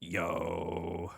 Yo.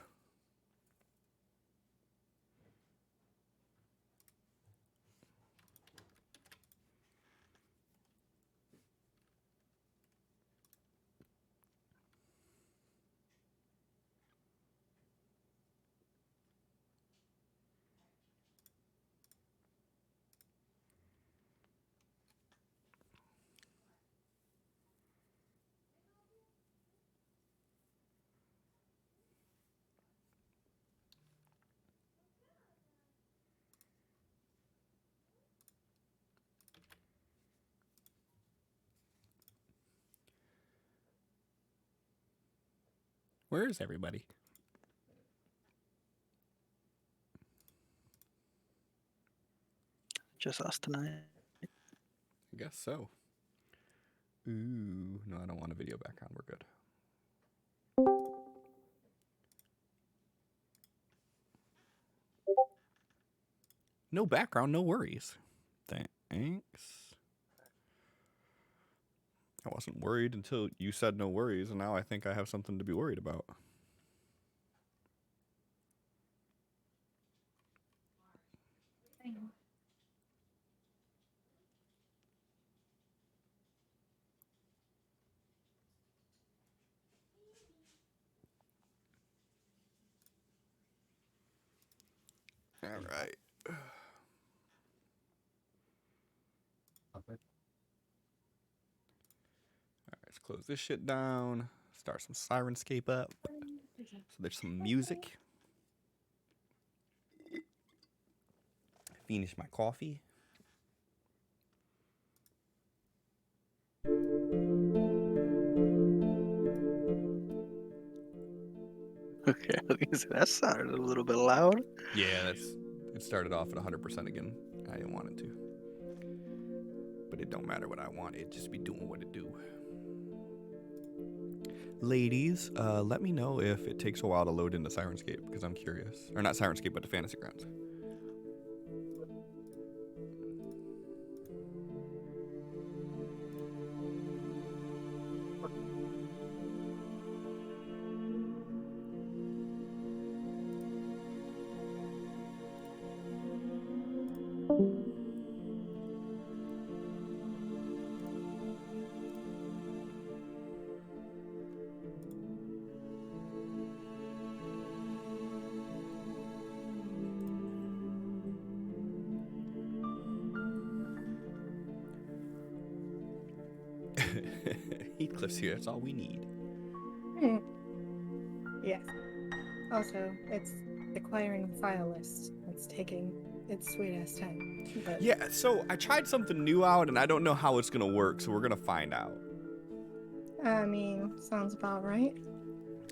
Where is everybody? Just us tonight. I guess so. Ooh, no, I don't want a video background. We're good. No background, no worries. Thanks. I wasn't worried until you said no worries, and now I think I have something to be worried about. All right. All right, let's close this shit down. Start some Sirenscape up. So there's some music. Finish my coffee. Okay, that sounded a little bit loud. Yeah, it started off at 100% again. I didn't want it to. But it don't matter what I want. It just be doing what it do. Ladies, let me know if it takes a while to load into Sirenscape, because I'm curious. Or not Sirenscape, but the Fantasy Grounds. Heathcliff's here, that's all we need. Yes. Also, it's acquiring file list. It's taking its sweet ass time. But Yeah, so I tried something new out, and I don't know how it's going to work, so we're going to find out. I mean, sounds about right.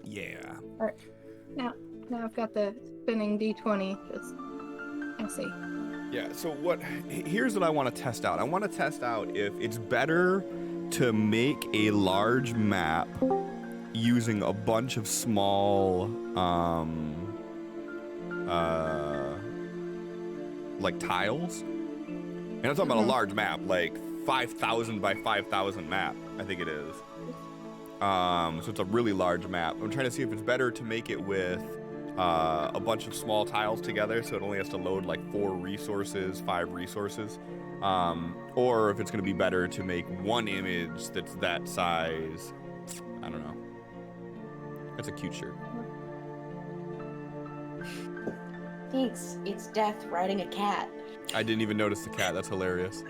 Yeah. Alright. Now I've got the spinning D20. I see. Yeah, so here's what I want to test out. I want to test out if it's better to make a large map using a bunch of small, like tiles. And I'm talking about a large map, like 5,000 by 5,000 map, I think it is. So it's a really large map. I'm trying to see if it's better to make it with a bunch of small tiles together, so it only has to load like 4 resources, 5 resources, or if it's going to be better to make one image that's that size. I don't know. That's a cute shirt. Thanks. It's Death riding a cat. I didn't even notice the cat. That's hilarious.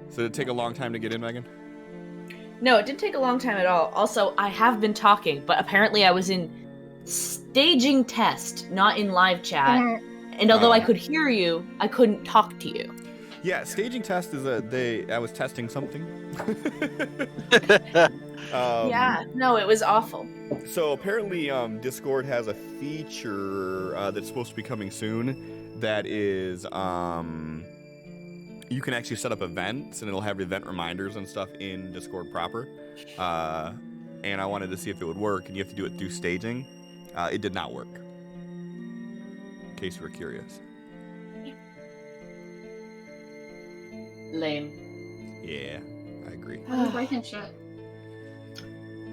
So did it take a long time to get in, Megan? No, it didn't take a long time at all. Also, I have been talking, but apparently I was in staging test, not in live chat. And although I could hear you, I couldn't talk to you. Yeah, staging test is I was testing something. Yeah, no, it was awful. So apparently Discord has a feature that's supposed to be coming soon that is you can actually set up events, and it'll have event reminders and stuff in Discord proper. And I wanted to see if it would work, and you have to do it through staging. It did not work, in case you were curious. Lame. Yeah. I agree. I'm breaking shit.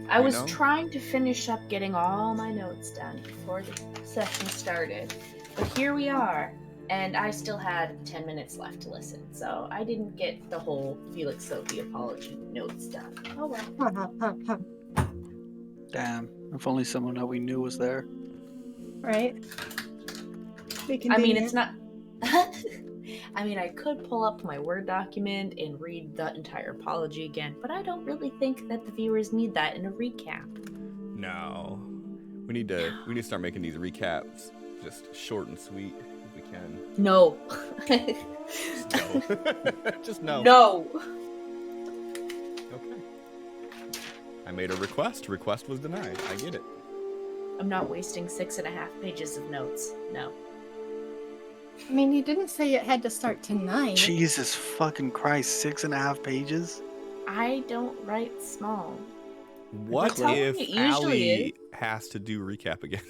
I You was know? trying to finish up getting all my notes done before the session started, but here we are, and I still had 10 minutes left to listen, so I didn't get the whole Felix Sophie apology notes done. Oh well. Damn. If only someone that we knew was there. Right? Be I mean, convenient. it's not. I mean, I could pull up my Word document and read the entire apology again, but I don't really think that the viewers need that in a recap. No. We need to start making these recaps just short and sweet if we can. No. No. Just no. No. Okay. I made a request. Request was denied. I get it. I'm not wasting 6.5 pages of notes. No. I mean, you didn't say it had to start tonight. Jesus fucking Christ, 6.5 pages? I don't write small. What That's how if it usually Allie has to do recap again?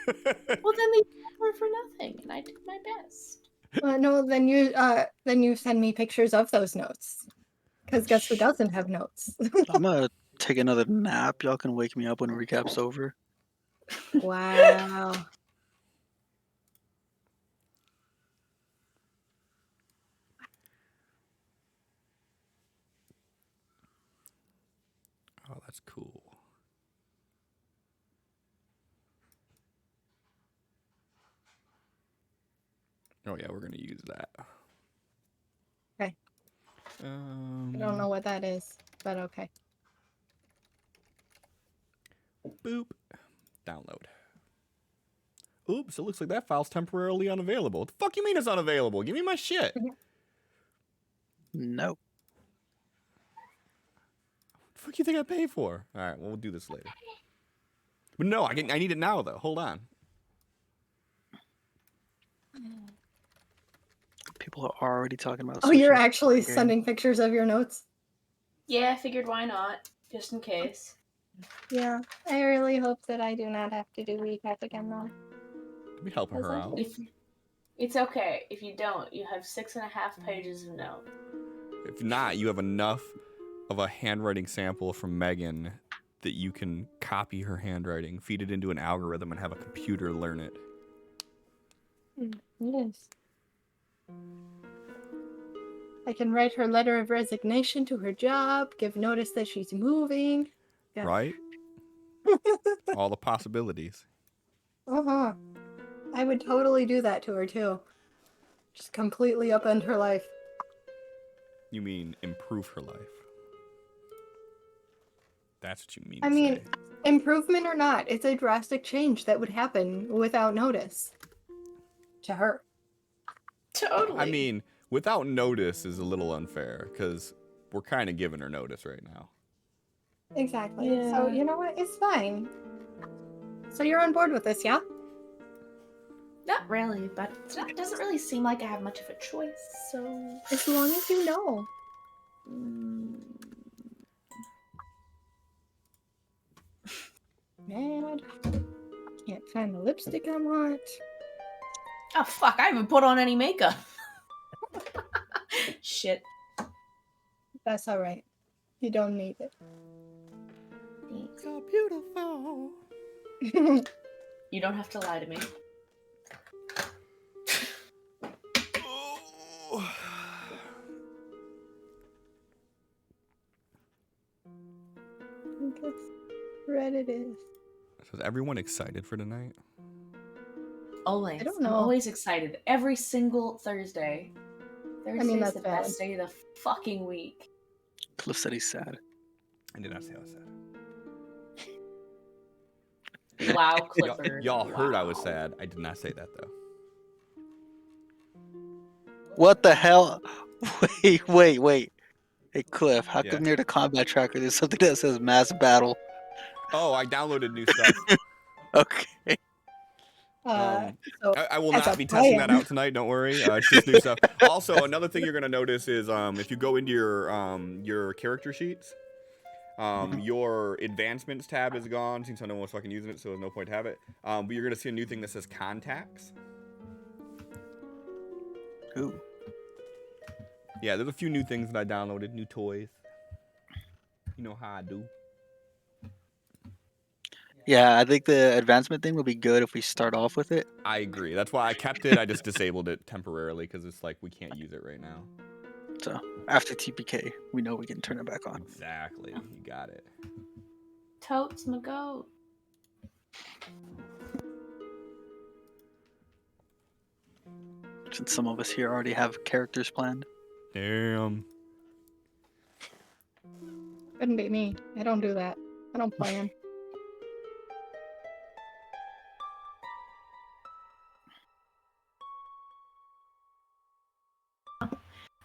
Well, then they were for nothing, and I did my best. No, then you send me pictures of those notes. Because guess who doesn't have notes? I'm gonna take another nap. Y'all can wake me up when recap's over. Wow. Oh, that's cool. Oh yeah, we're gonna use that. Okay. I don't know what that is, but okay. Boop. Download. Oops, it looks like that file's temporarily unavailable. What the fuck you mean it's unavailable? Give me my shit. No. What the fuck you think I paid for? Alright, well, we'll do this later. But no, I need it now, though. Hold on. People are already talking about. Oh, you're switching actually game. sending pictures of your notes? Yeah, I figured why not, just in case. Yeah. I really hope that I do not have to do recap again, though. We helping her out. It's okay. If you don't, you have 6.5 pages of notes. If not, you have enough of a handwriting sample from Megan that you can copy her handwriting, feed it into an algorithm, and have a computer learn it. Yes. I can write her letter of resignation to her job, give notice that she's moving. Yeah. Right? All the possibilities. Uh-huh. I would totally do that to her, too. Just completely upend her life. You mean improve her life. That's what you mean I to mean, say. improvement or not, it's a drastic change that would happen without notice. To her. Totally. I mean, without notice is a little unfair, because we're kind of giving her notice right now. Exactly. Yeah. So, you know what? It's fine. So you're on board with this, yeah? Not really, but it doesn't really seem like I have much of a choice, so... As long as you know. Mad. Can't find the lipstick I want. Oh, fuck, I haven't put on any makeup. Shit. That's alright. You don't need it. So beautiful. You don't have to lie to me. Oh. I guess red it is. So is everyone excited for tonight? Always. I don't I'm know. always excited. Every single Thursday. Thursday's that's the bad. best day of the fucking week. Cliff said he's sad. I did not say I was sad. Wow, Clifford. Y'all heard I Wow. was sad. I did not say that, though. What the hell? Wait. Hey, Cliff, how Yeah. come near the combat tracker there's something that says mass battle? Oh, I downloaded new stuff. Okay. So I will as not a be testing plan. that out tonight. Don't worry. It's just new stuff. Also, another thing you're gonna notice is if you go into your character sheets, your advancements tab is gone since no one's fucking using it, so there's no point to have it. But you're gonna see a new thing that says contacts. Ooh. Yeah, there's a few new things that I downloaded, new toys. You know how I do. Yeah, I think the advancement thing would be good if we start off with it. I agree. That's why I kept it. I just disabled it temporarily because it's like we can't use it right now. So after TPK, we know we can turn it back on. Exactly. You got it. Totes my goat. Since some of us here already have characters planned. Damn. Couldn't be me. I don't do that. I don't plan.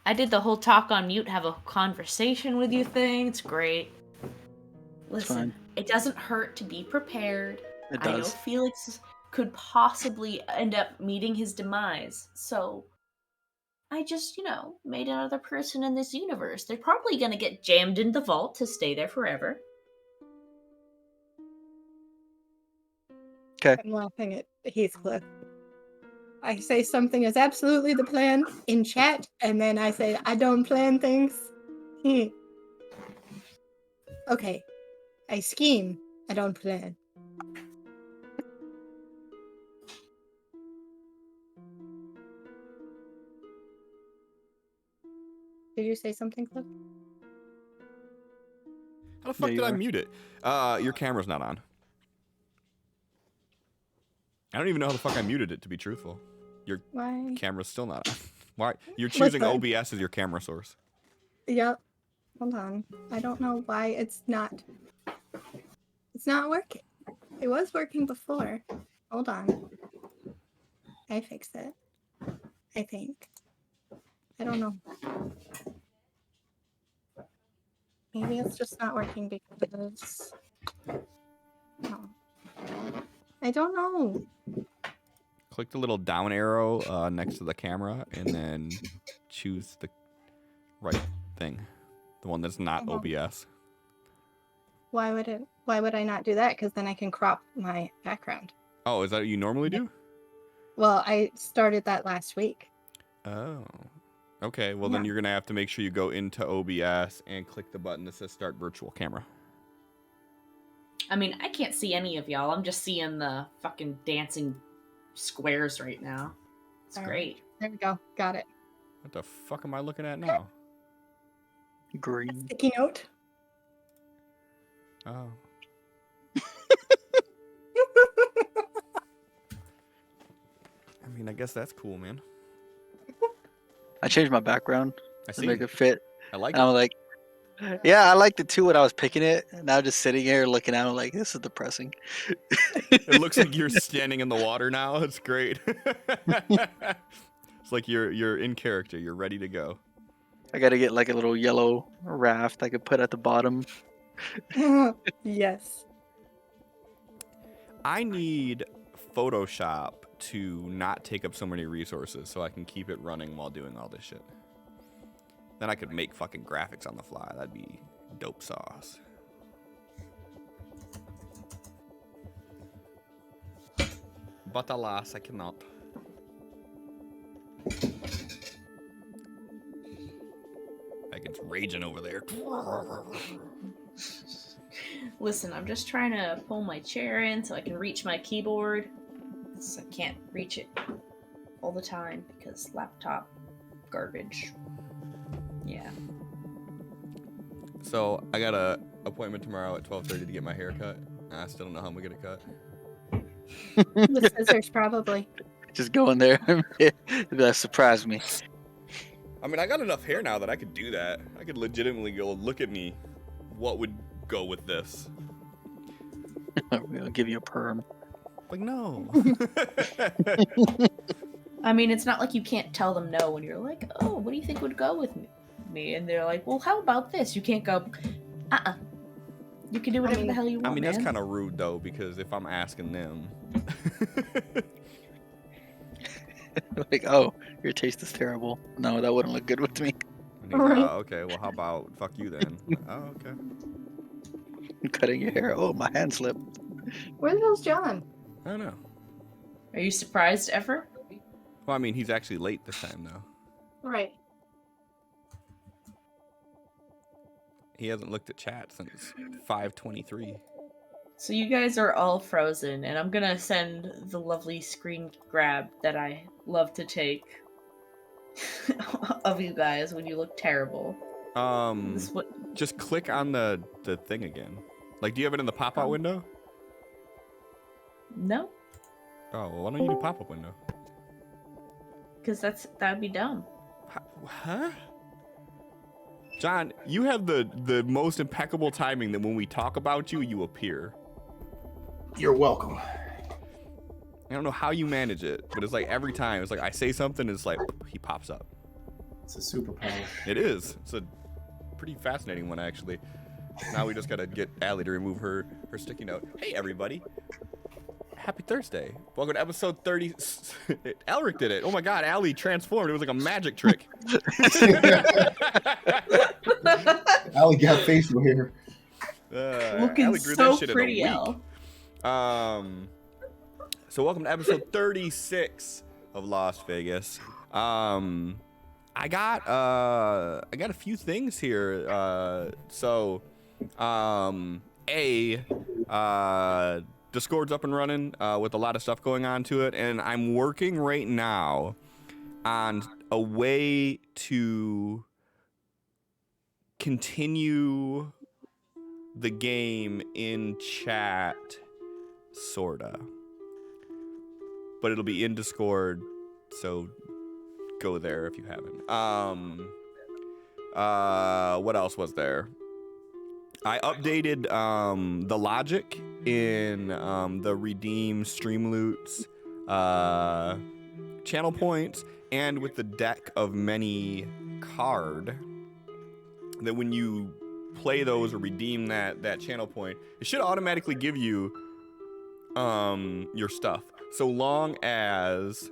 I did the whole talk on mute, have a conversation with you thing. It's great. Listen, fine. it doesn't hurt to be prepared. It I know does. Felix could possibly end up meeting his demise, so I just, made another person in this universe. They're probably gonna get jammed in the vault to stay there forever. I'm laughing at Heathcliff. I say something is absolutely the plan in chat, and then I say I don't plan things. Okay. I scheme. I don't plan. Did you say something, Cliff? How the fuck you did I are. mute it? Your camera's not on. I don't even know how the fuck I muted it, to be truthful. Your Why? camera's still not on. Why? You're choosing Listen. OBS as your camera source. Yep. Hold on. I don't know why it's not. It's not working. It was working before. Hold on. I fixed it. I think. I don't know. Maybe it's just not working because. No. I don't know. Click the little down arrow next to the camera and then choose the right thing. The one that's not OBS. Why would I not do that? Because then I can crop my background. Oh, is that what you normally do? Well, I started that last week. Oh. Okay, well then Yeah. you're going to have to make sure you go into OBS and click the button that says Start Virtual Camera. I mean, I can't see any of y'all. I'm just seeing the fucking dancing squares right now. It's All right. great. There we go. Got it. What the fuck am I looking at now? Green. Sticky note. Oh. I mean, I guess that's cool, man. I changed my background I to see. make it fit. I like And it. I'm like, yeah, I liked it too when I was picking it. And now just sitting here looking at it like, this is depressing. It looks like you're standing in the water now. It's great. It's like you're in character. You're ready to go. I gotta get like a little yellow raft I could put at the bottom. Yes. I need Photoshop to not take up so many resources so I can keep it running while doing all this shit. Then I could make fucking graphics on the fly. That'd be dope sauce. But alas, I cannot. Megan's raging over there. Listen, I'm just trying to pull my chair in so I can reach my keyboard. I can't reach it all the time because laptop garbage. Yeah. So I got a appointment tomorrow at 12:30 to get my hair cut. I still don't know how I'm gonna get it cut. The scissors, probably. Just go in there. That surprised me. I mean, I got enough hair now that I could do that. I could legitimately go look at me. What would go with this? We'll give you a perm. Like, no. I mean, it's not like you can't tell them no when you're like, oh, what do you think would go with me? And they're like, well, how about this? You can't go, You can do whatever the hell you want, I mean, that's man. kind of rude, though, because if I'm asking them... Like, oh, your taste is terrible. No, that wouldn't look good with me. And he's like, oh, okay, well, how about fuck you then? Oh, okay. I'm cutting your hair. Oh, my hand slipped. Where the hell's John? I don't know. Are you surprised ever? Well, I mean, he's actually late this time, though. Right. He hasn't looked at chat since 5:23. So you guys are all frozen, and I'm gonna send the lovely screen grab that I love to take of you guys when you look terrible. Just click on the thing again. Like, do you have it in the pop-out window? No, Oh, well, why don't you do pop-up window? because that'd be dumb. Huh? John, you have the most impeccable timing that when we talk about you, you appear. You're welcome. I don't know how you manage it, but it's like every time. It's like I say something, it's like he pops up. It's a superpower. It is. It's a pretty fascinating one, actually. Now we just gotta get Allie to remove her sticky note. Hey, everybody. Happy Thursday. Welcome to episode 30. Elric did it. Oh my god, Allie transformed. It was like a magic trick. Allie got facial hair. Looking Allie grew so that shit in a pretty, week. Al. So welcome to episode 36 of Las Vegas. I got a few things here. Discord's up and running with a lot of stuff going on to it, and I'm working right now on a way to continue the game in chat, sorta. But it'll be in Discord, so go there if you haven't. What else was there? I updated the logic in the redeem stream loots channel points, and with the deck of many card, that when you play those or redeem that channel point, it should automatically give you your stuff, so long as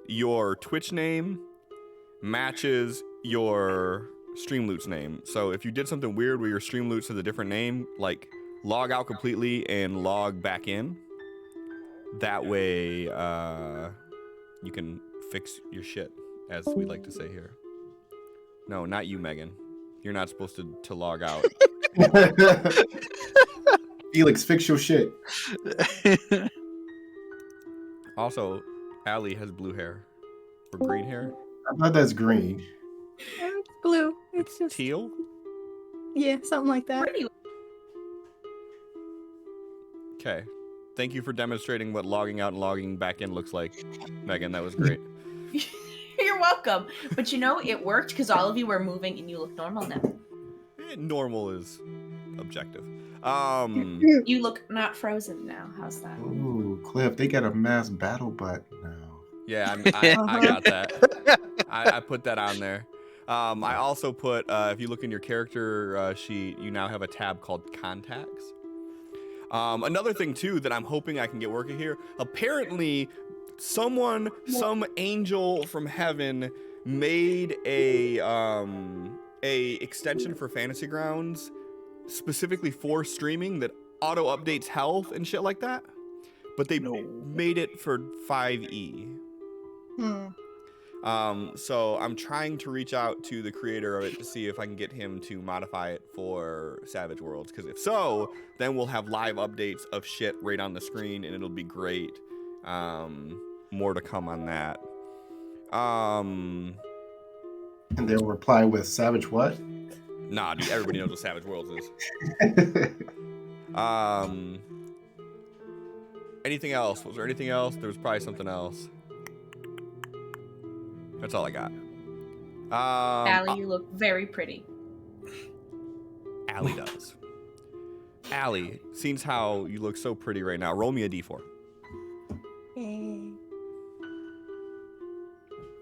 your Twitch name matches your Streamloots name. So if you did something weird where your Streamloots has a different name, like log out completely and log back in. That way you can fix your shit, as we like to say here. No, not you, Megan. You're not supposed to log out. Felix, fix your shit. Also, Allie has blue hair. Or green hair. I thought that's green. It's blue. It's just Teal? yeah, something like that. Pretty. Okay. Thank you for demonstrating what logging out and logging back in looks like, Megan. That was great. You're welcome. But you know, it worked because all of you were moving and you look normal now. Normal is objective. You look not frozen now. How's that? Ooh, Cliff, they got a mass battle button now. Yeah, I got that. I put that on there. I also put, if you look in your character sheet, you now have a tab called Contacts. Another thing, too, that I'm hoping I can get working here. Apparently, some angel from heaven made a extension for Fantasy Grounds specifically for streaming that auto updates health and shit like that. But they made it for 5e. So I'm trying to reach out to the creator of it to see if I can get him to modify it for Savage Worlds, because if so, then we'll have live updates of shit right on the screen and it'll be great. More to come on that. And they'll reply with Savage what? Nah, dude, everybody knows what Savage Worlds is. Anything else? Was there anything else? There was probably something else. That's all I got. Allie, you look very pretty. Allie does. Allie, seems how you look so pretty right now, roll me a d4. Okay.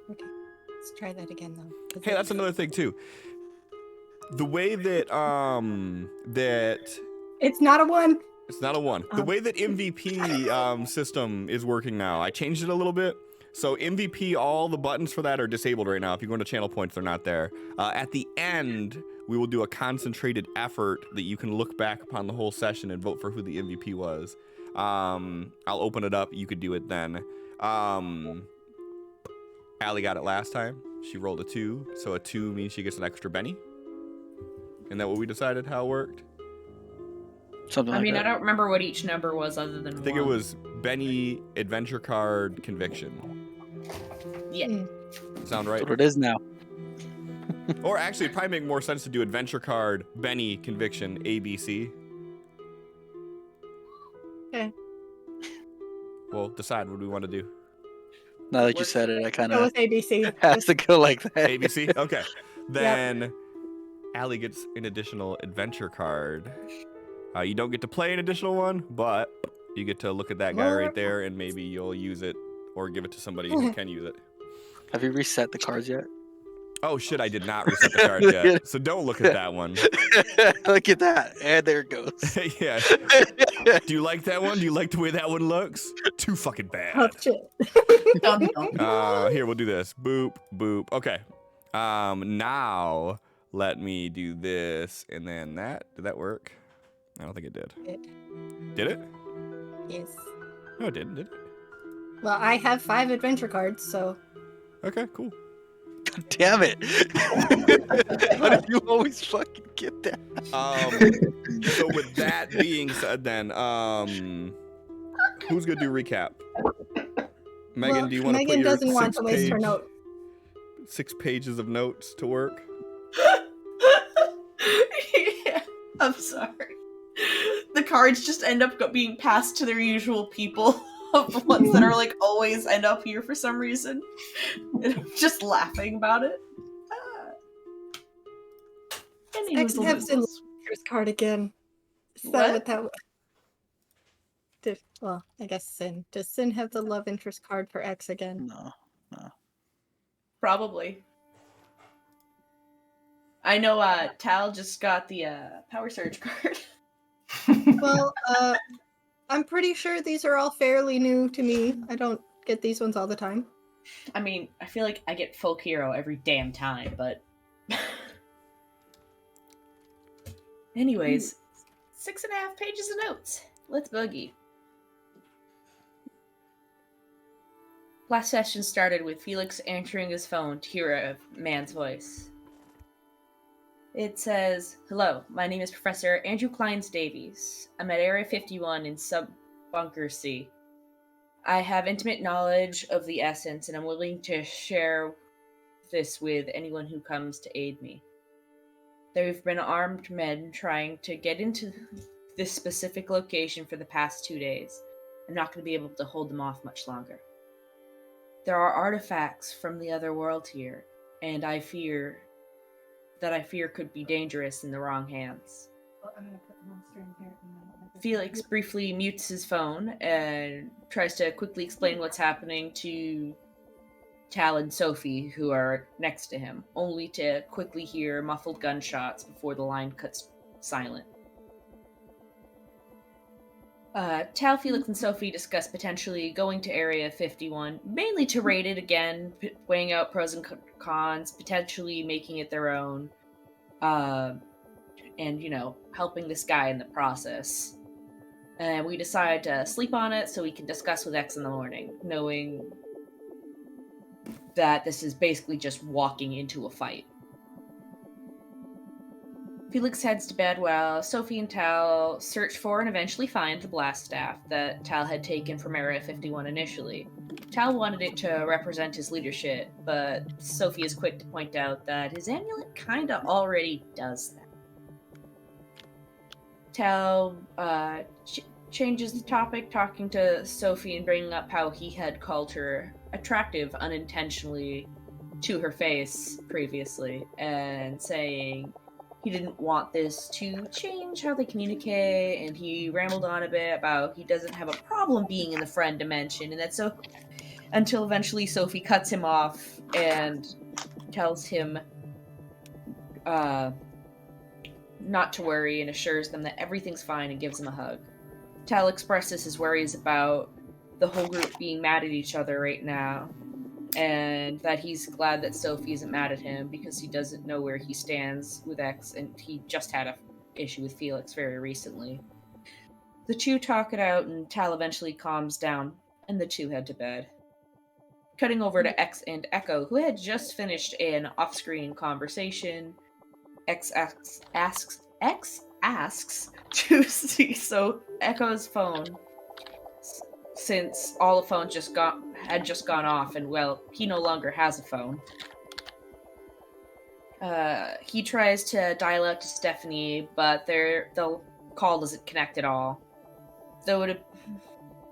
Okay. Let's try that again though. Hey, that's another thing too. The way that It's not a 1. it's not a 1. The way that MVP system is working now, I changed it a little bit. So MVP, all the buttons for that are disabled right now. If you go into channel points, they're not there. At the end, we will do a concentrated effort that you can look back upon the whole session and vote for who the MVP was. I'll open it up. You could do it then. Allie got it last time. She rolled a 2, so a 2 means she gets an extra Benny. Isn't that what we decided how it worked? Something I like mean, that. I don't remember what each number was other than I think it was Benny, adventure card, conviction. Yeah. Sound right? That's what it is now. Or actually, it'd probably make more sense to do adventure card, Benny, conviction, ABC. Okay. We'll decide what we want to do. Now that you said it, I kind Go of with ABC. has to go like that. ABC? Okay. Then Allie gets an additional adventure card. You don't get to play an additional one, but you get to look at that guy right there, and maybe you'll use it or give it to somebody who can use it. Have you reset the cards yet? Oh shit, I did not reset the cards yet. So don't look at that one. Look at that. And there it goes. Yeah. Do you like that one? Do you like the way that one looks? Too fucking bad. Oh shit. Here, we'll do this. Boop, boop. Okay. Now let me do this and then that. Did that work? I don't think it did. Did it? Yes. No, it didn't, did it? Well, I have 5 adventure cards, so Okay, cool. God damn it. How do you always fucking get that? So with that being said then, who's gonna do recap? Megan, well, do you want to put Megan your doesn't want to waste her note. 6 pages of notes to work? Yeah, I'm sorry. The cards just end up being passed to their usual people. Of the ones that are like always end up here for some reason. And I'm just laughing about it. X has the Lover's card again. Is that what that was? Well, I guess Sin. Does Sin have the love interest card for X again? No. Probably. I know Tal just got the Power Surge card. Well, I'm pretty sure these are all fairly new to me. I don't get these ones all the time. I mean, I feel like I get Folk Hero every damn time, but... Anyways, 6.5 pages of notes. Let's boogie. Last session started with Felix answering his phone to hear a man's voice. It says, "Hello, my name is Professor Andrew Kleins Davies. I'm at Area 51 in Sub-Bunker C. I have intimate knowledge of the Essence, and I'm willing to share this with anyone who comes to aid me. There have been armed men trying to get into this specific location for the past 2 days. I'm not going to be able to hold them off much longer. There are artifacts from the other world here, and I fear could be dangerous in the wrong hands." Felix briefly mutes his phone and tries to quickly explain what's happening to Tal and Sophie, who are next to him, only to quickly hear muffled gunshots before the line cuts silent. Tal, Felix, and Sophie discuss potentially going to Area 51, mainly to raid it again, weighing out pros and cons, potentially making it their own, and, helping this guy in the process. And we decide to sleep on it so we can discuss with X in the morning, knowing that this is basically just walking into a fight. Felix heads to bed while Sophie and Tal search for and eventually find the blast staff that Tal had taken from Area 51 initially. Tal wanted it to represent his leadership, but Sophie is quick to point out that his amulet kinda already does that. Tal changes the topic, talking to Sophie and bringing up how he had called her attractive unintentionally to her face previously, and saying he didn't want this to change how they communicate, and he rambled on a bit about he doesn't have a problem being in the friend dimension, and that's so until eventually Sophie cuts him off and tells him not to worry and assures them that everything's fine and gives him a hug. Tal expresses his worries about the whole group being mad at each other right now, and that he's glad that Sophie isn't mad at him because he doesn't know where he stands with X, and he just had an issue with Felix very recently. The two talk it out, and Tal eventually calms down, and the two head to bed. Cutting over to X and Echo, who had just finished an off-screen conversation, X asks to see Echo's phone, since all the phones had just gone off, and well, he no longer has a phone. He tries to dial out to Stephanie, but the call doesn't connect at all.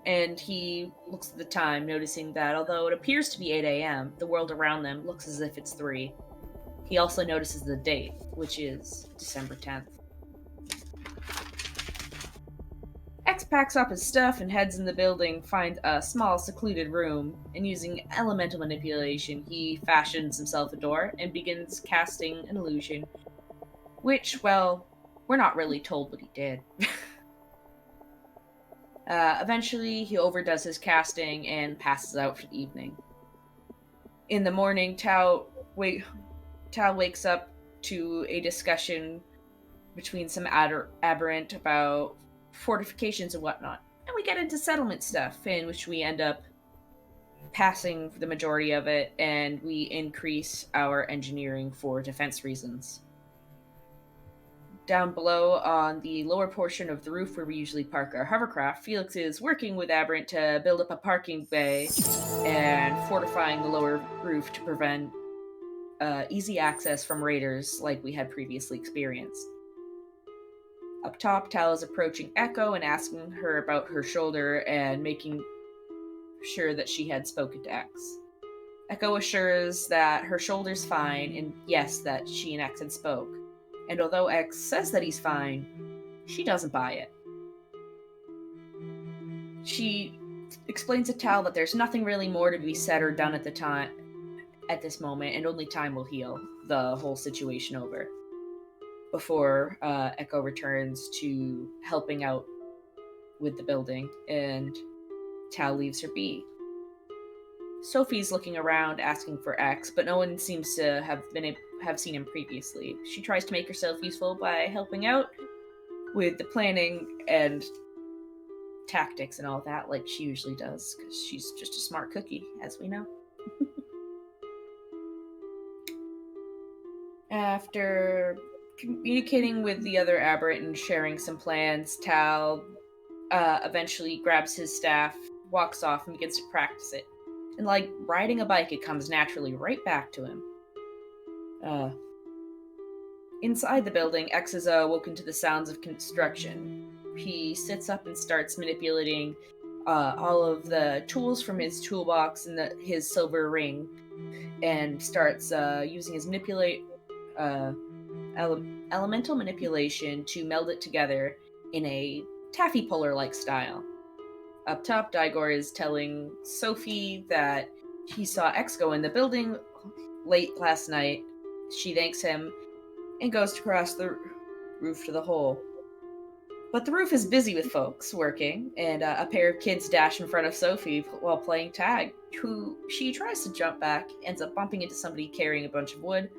And he looks at the time, noticing that although it appears to be 8 a.m., the world around them looks as if it's 3. He also notices the date, which is December 10th. X packs up his stuff and heads in the building, finds a small, secluded room, and using elemental manipulation, he fashions himself a door and begins casting an illusion, which, well, we're not really told what he did. Eventually, he overdoes his casting and passes out for the evening. In the morning, Tao wakes up to a discussion between some aberrant about fortifications and whatnot. And we get into settlement stuff, in which we end up passing the majority of it, and we increase our engineering for defense reasons. Down below, on the lower portion of the roof where we usually park our hovercraft, Felix is working with Aberrant to build up a parking bay and fortifying the lower roof to prevent easy access from raiders like we had previously experienced. Up top, Tal is approaching Echo and asking her about her shoulder and making sure that she had spoken to X. Echo assures that her shoulder's fine, and yes, that she and X had spoke. And although X says that he's fine, she doesn't buy it. She explains to Tal that there's nothing really more to be said or done at this moment, and only time will heal the whole situation over. Before Echo returns to helping out with the building, and Tal leaves her be. Sophie's looking around, asking for X, but no one seems to have seen him previously. She tries to make herself useful by helping out with the planning and tactics and all that, like she usually does, because she's just a smart cookie, as we know. After communicating with the other aberrant and sharing some plans, Tal eventually grabs his staff, walks off, and begins to practice it. And like riding a bike, it comes naturally right back to him. Inside the building, X is awoken to the sounds of construction. He sits up and starts manipulating all of the tools from his toolbox and his silver ring, and starts using his elemental manipulation to meld it together in a taffy puller-like style. Up top, Digor is telling Sophie that he saw X go in the building late last night. She thanks him and goes to cross the roof to the hole. But the roof is busy with folks working, and a pair of kids dash in front of Sophie while playing tag, who she tries to jump back, ends up bumping into somebody carrying a bunch of wood,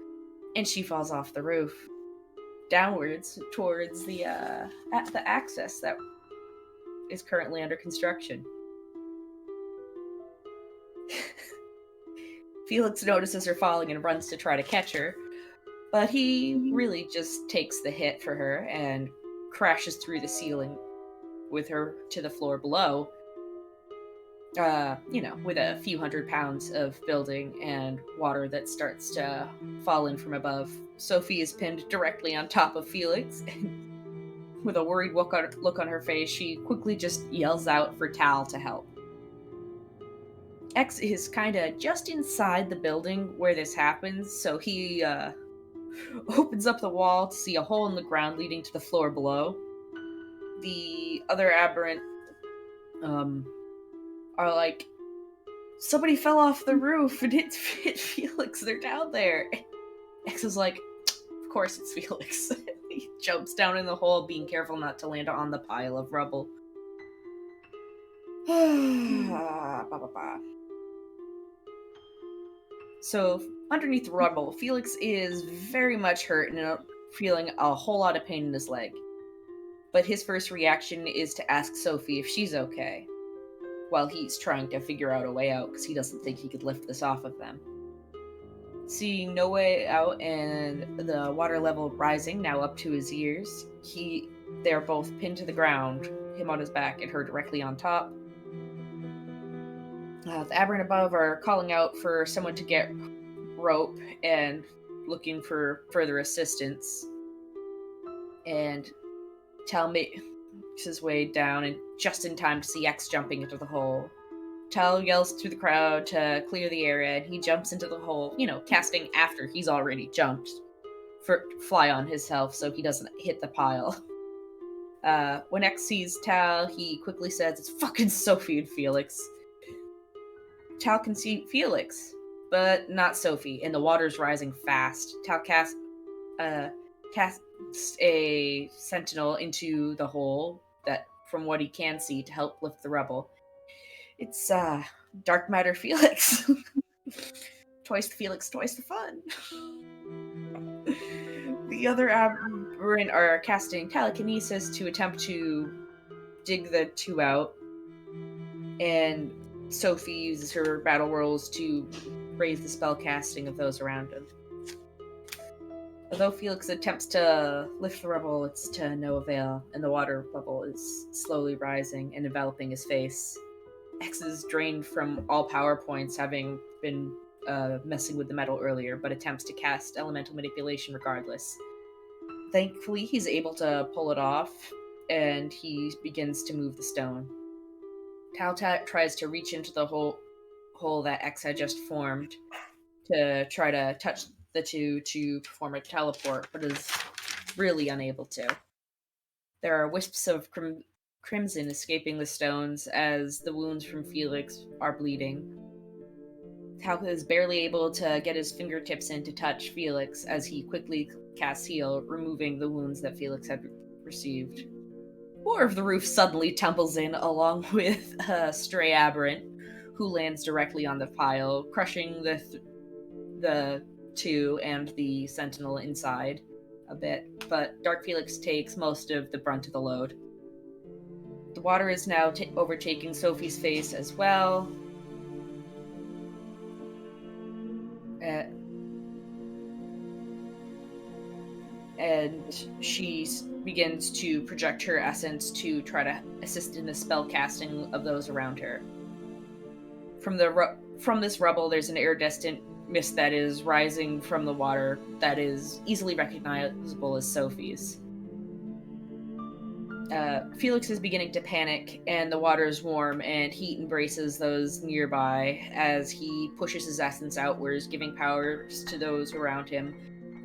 and she falls off the roof downwards towards the access that is currently under construction. Felix notices her falling and runs to try to catch her, but he really just takes the hit for her and crashes through the ceiling with her to the floor below. With a few hundred pounds of building and water that starts to fall in from above. Sophie is pinned directly on top of Felix, and with a worried look on her face, she quickly just yells out for Tal to help. X is kinda just inside the building where this happens, so he opens up the wall to see a hole in the ground leading to the floor below. The other aberrant are like, somebody fell off the roof and it hit Felix, they're down there. X is like, of course it's Felix. He jumps down in the hole, being careful not to land on the pile of rubble. So, underneath the rubble, Felix is very much hurt and feeling a whole lot of pain in his leg. But his first reaction is to ask Sophie if she's okay, while he's trying to figure out a way out because he doesn't think he could lift this off of them. Seeing no way out and the water level rising now up to his ears, they're both pinned to the ground, him on his back and her directly on top. The aberrant above are calling out for someone to get rope and looking for further assistance. And Tal makes his way down and just in time to see X jumping into the hole. Tal yells through the crowd to clear the area, and he jumps into the hole, casting after he's already jumped, for fly on himself so he doesn't hit the pile. When X sees Tal, he quickly says, "It's fucking Sophie and Felix." Tal can see Felix, but not Sophie, and the water's rising fast. Tal casts a sentinel into the hole that, from what he can see, to help lift the rebel. It's dark matter Felix. Twice the Felix, twice the fun. The other aberrant are casting telekinesis to attempt to dig the two out, and Sophie uses her battle rolls to raise the spell casting of those around him. Although Felix attempts to lift the rebel, it's to no avail, and the water bubble is slowly rising and enveloping his face. X is drained from all power points, having been messing with the metal earlier, but attempts to cast elemental manipulation regardless. Thankfully, he's able to pull it off, and he begins to move the stone. Tal tries to reach into the hole that X had just formed to try to touch the two to perform a teleport, but is really unable to. There are wisps of crimson escaping the stones as the wounds from Felix are bleeding. Tal is barely able to get his fingertips in to touch Felix as he quickly casts heal, removing the wounds that Felix had received. More of the roof suddenly tumbles in along with a stray aberrant who lands directly on the pile, crushing the two and the sentinel inside a bit, but Dark Felix takes most of the brunt of the load. The water is now overtaking Sophie's face as well. And she begins to project her essence to try to assist in the spell casting of those around her. From this rubble, there's an iridescent mist that is rising from the water that is easily recognizable as Sophie's. Felix is beginning to panic, and the water is warm, and heat embraces those nearby as he pushes his essence outwards, giving powers to those around him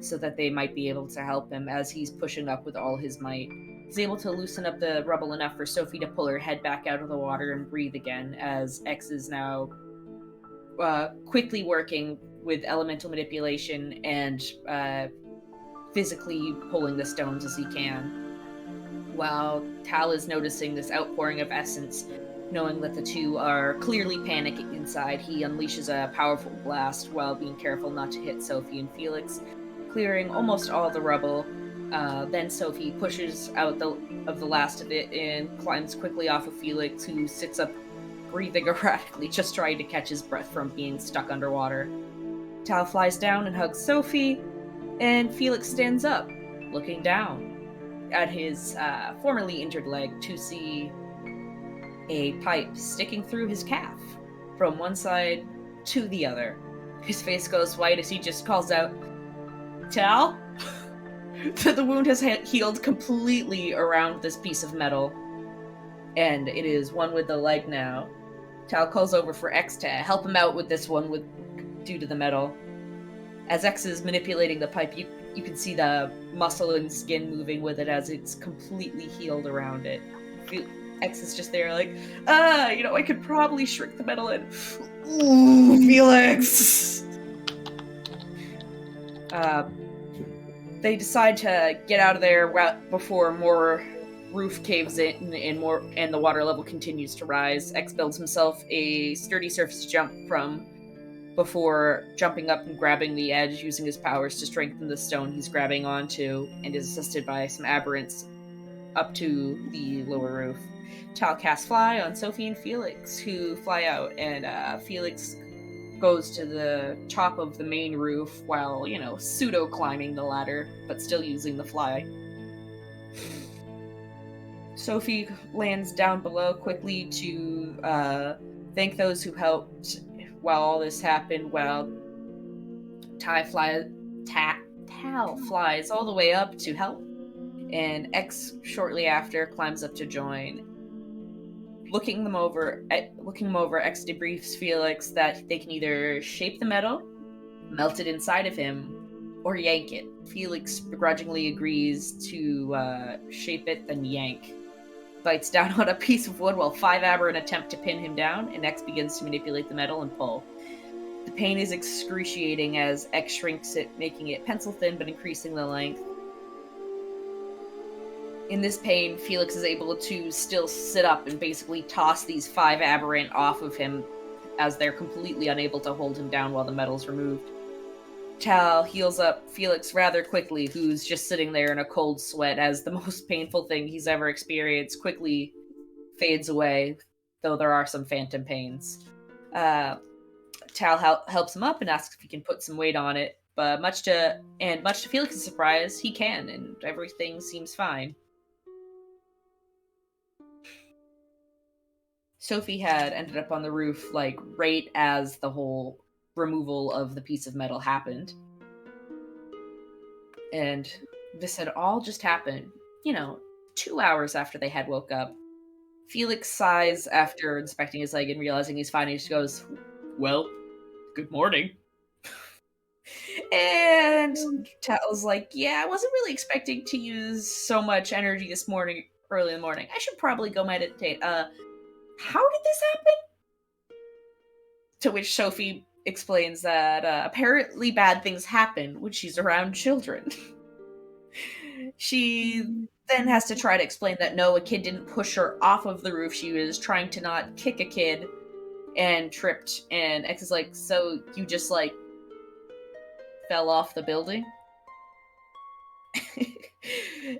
so that they might be able to help him as he's pushing up with all his might. He's able to loosen up the rubble enough for Sophie to pull her head back out of the water and breathe again, as X is now quickly working with elemental manipulation and physically pulling the stones as he can. While Tal is noticing this outpouring of essence, knowing that the two are clearly panicking inside, he unleashes a powerful blast while being careful not to hit Sophie and Felix, clearing almost all the rubble. Then Sophie pushes out of the last of it and climbs quickly off of Felix, who sits up, breathing erratically, just trying to catch his breath from being stuck underwater. Tal flies down and hugs Sophie, and Felix stands up, looking down at his formerly injured leg to see a pipe sticking through his calf from one side to the other. His face goes white as he just calls out, "Tal?" The wound has healed completely around this piece of metal, and it is one with the leg now. Tal calls over for X to help him out with this one due to the metal. As X is manipulating the pipe, you can see the muscle and skin moving with it as it's completely healed around it. X is just there like, I could probably shrink the metal in. Ooh, Felix! They decide to get out of there before more roof caves in and the water level continues to rise. X builds himself a sturdy surface to jump from before jumping up and grabbing the edge, using his powers to strengthen the stone he's grabbing onto, and is assisted by some aberrants up to the lower roof. Tal casts Fly on Sophie and Felix, who fly out, and Felix goes to the top of the main roof while, pseudo climbing the ladder, but still using the fly. Sophie lands down below quickly to thank those who helped while all this happened, while Tal flies all the way up to help, and X shortly after climbs up to join. Looking him over, X debriefs Felix that they can either shape the metal, melt it inside of him, or yank it. Felix begrudgingly agrees to shape it, then yank. Bites down on a piece of wood while 5 Aberrant attempt to pin him down, and X begins to manipulate the metal and pull. The pain is excruciating as X shrinks it, making it pencil thin but increasing the length. In this pain, Felix is able to still sit up and basically toss these 5 Aberrant off of him as they're completely unable to hold him down while the metal's removed. Tal heals up Felix rather quickly, who's just sitting there in a cold sweat as the most painful thing he's ever experienced quickly fades away, though there are some phantom pains. Tal helps him up and asks if he can put some weight on it, but much to Felix's surprise, he can, and everything seems fine. Sophie had ended up on the roof, right as the whole removal of the piece of metal happened. And this had all just happened, 2 hours after they had woke up. Felix sighs after inspecting his leg and realizing he's fine. He just goes, "Well, good morning." And Tal's like, "Yeah, I wasn't really expecting to use so much energy this morning, early in the morning. I should probably go meditate. How did this happen?" To which Sophie explains that apparently bad things happen when she's around children. She then has to try to explain that no, a kid didn't push her off of the roof. She was trying to not kick a kid and tripped. And X is like, "So you just fell off the building?"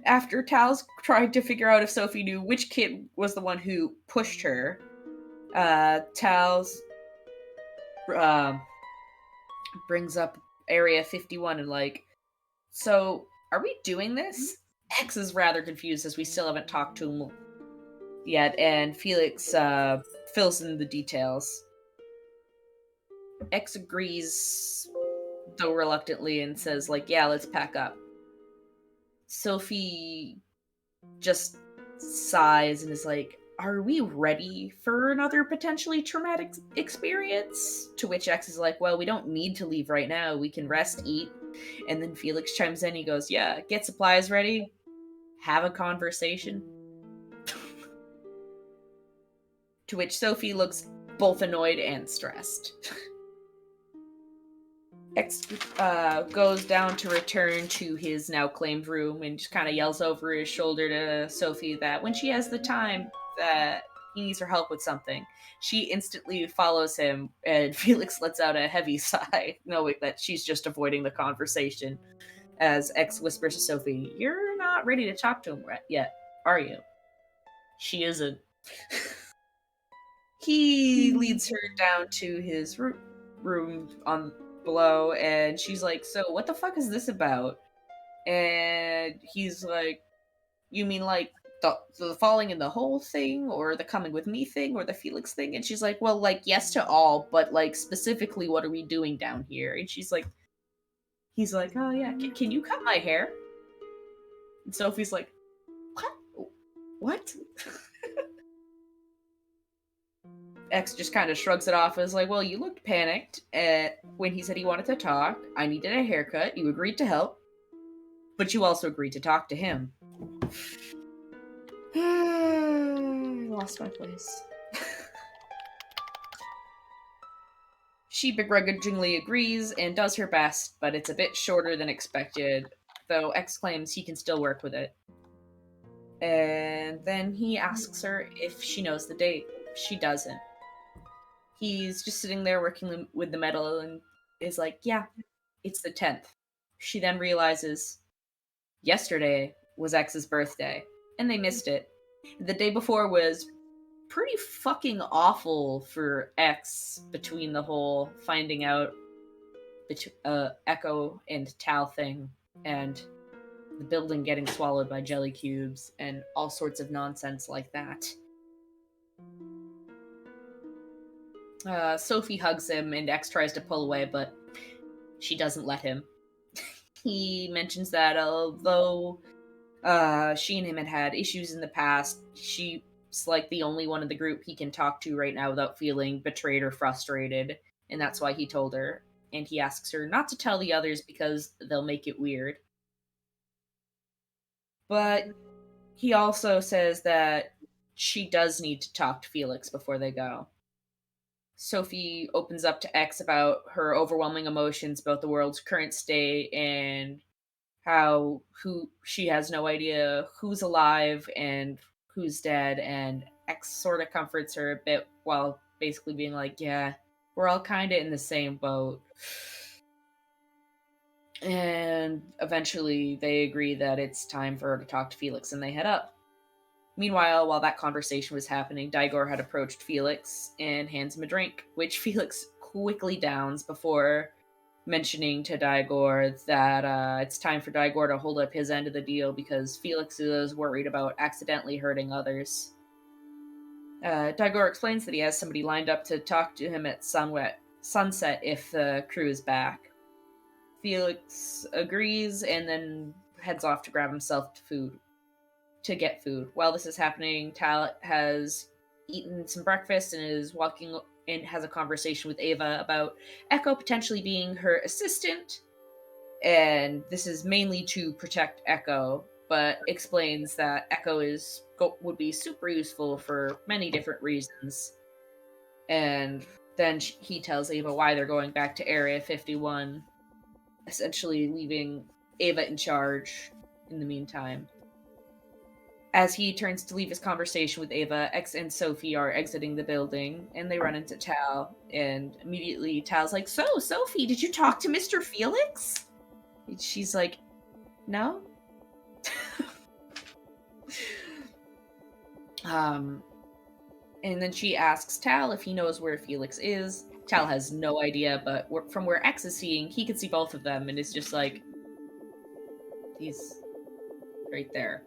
After Tal's trying to figure out if Sophie knew which kid was the one who pushed her, Tal's brings up Area 51 and "So, are we doing this?" X is rather confused as we still haven't talked to him yet, and Felix fills in the details. X agrees, though reluctantly, and says, "Yeah, let's pack up." Sophie just sighs and is like, "Are we ready for another potentially traumatic experience?" To which X is like, "Well, we don't need to leave right now. We can rest, eat." And then Felix chimes in. He goes, "Yeah, get supplies ready. Have a conversation." To which Sophie looks both annoyed and stressed. X goes down to return to his now claimed room and just kind of yells over his shoulder to Sophie that when she has the time that he needs her help with something. She instantly follows him, and Felix lets out a heavy sigh, knowing that she's just avoiding the conversation, as X whispers to Sophie, "You're not ready to talk to him yet, are you?" She isn't. He leads her down to his room on below, and she's like, "So what the fuck is this about?" And he's like, "You mean the falling in the hole thing, or the coming with me thing, or the Felix thing?" And she's like, "Well, yes to all, but specifically, what are we doing down here?" And he's like, "Oh yeah, can you cut my hair?" And Sophie's like, "What?" X just kind of shrugs it off as "Well, you looked panicked when he said he wanted to talk. I needed a haircut. You agreed to help. But you also agreed to talk to him." I lost my place. She begrudgingly agrees and does her best, but it's a bit shorter than expected, though X claims he can still work with it. And then he asks her if she knows the date. She doesn't. He's just sitting there working with the metal and is like, "Yeah, it's the 10th. She then realizes yesterday was X's birthday, and they missed it. The day before was pretty fucking awful for X between the whole finding out Echo and Tal thing and the building getting swallowed by jelly cubes and all sorts of nonsense like that. Sophie hugs him and X tries to pull away, but she doesn't let him. He mentions that although she and him had issues in the past, she's like the only one in the group he can talk to right now without feeling betrayed or frustrated, and that's why he told her. And he asks her not to tell the others because they'll make it weird. But he also says that she does need to talk to Felix before they go. Sophie opens up to X about her overwhelming emotions about the world's current state and who she has no idea who's alive and who's dead, and X sort of comforts her a bit while basically being like, yeah, we're all kind of in the same boat. And eventually they agree that it's time for her to talk to Felix, and they head up. Meanwhile, while that conversation was happening, Daigor had approached Felix and hands him a drink, which Felix quickly downs before mentioning to Daigor that it's time for Daigor to hold up his end of the deal because Felix is worried about accidentally hurting others. Daigor explains that he has somebody lined up to talk to him at sunset if the crew is back. Felix agrees and then heads off to grab himself food. To get food. While this is happening, Tal has eaten some breakfast and is walking and has a conversation with Ava about Echo potentially being her assistant. And this is mainly to protect Echo, but explains that Echo would be super useful for many different reasons. And then he tells Ava why they're going back to Area 51, essentially leaving Ava in charge in the meantime. As he turns to leave his conversation with Ava, X and Sophie are exiting the building, and they run into Tal, and immediately Tal's like, so, Sophie, did you talk to Mr. Felix? And she's like, no? And then she asks Tal if he knows where Felix is. Tal has no idea, but from where X is seeing, he can see both of them, and is just like, he's right there.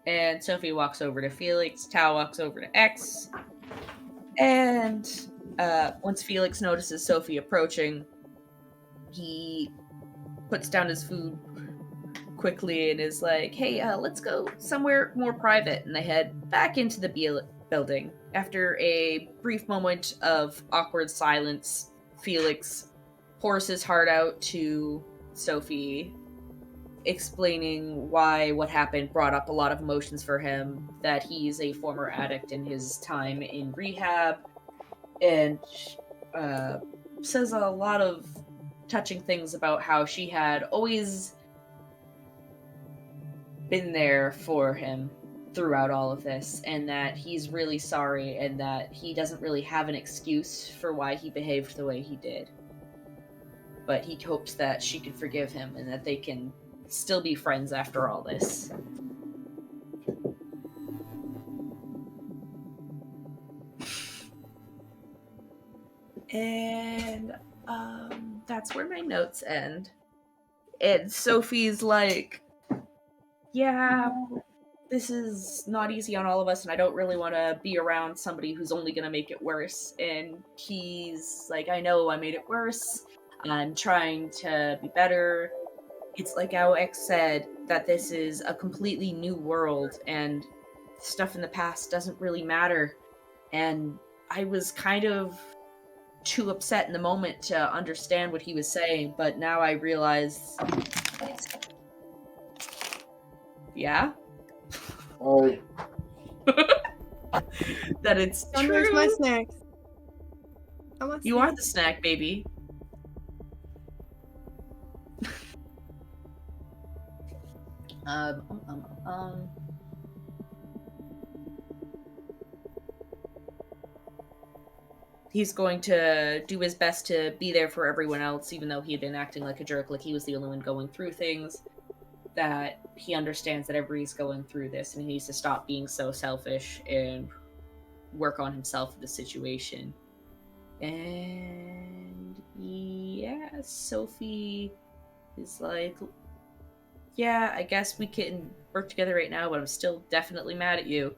And Sophie walks over to Felix, Tal walks over to X, and once Felix notices Sophie approaching, he puts down his food quickly and is like, hey, let's go somewhere more private, and they head back into the building. After a brief moment of awkward silence, Felix pours his heart out to Sophie, explaining why what happened brought up a lot of emotions for him, that he's a former addict in his time in rehab, and says a lot of touching things about how she had always been there for him throughout all of this, and that he's really sorry, and that he doesn't really have an excuse for why he behaved the way he did. But he hopes that she can forgive him, and that they can still be friends after all this. And that's where my notes end. And Sophie's like, yeah, this is not easy on all of us, and I don't really want to be around somebody who's only going to make it worse. And he's like, I know I made it worse. I'm trying to be better. It's like how X said, that this is a completely new world, and stuff in the past doesn't really matter. And I was kind of too upset in the moment to understand what he was saying, but now I realize... Yeah? Oh, That it's Where's true. my snacks? I want You are snacks. the snack, baby. He's going to do his best to be there for everyone else, even though he had been acting like a jerk, like he was the only one going through things. That he understands that everybody's going through this, and he needs to stop being so selfish and work on himself with the situation. And yeah, Sophie is like, yeah, I guess we can work together right now, but I'm still definitely mad at you.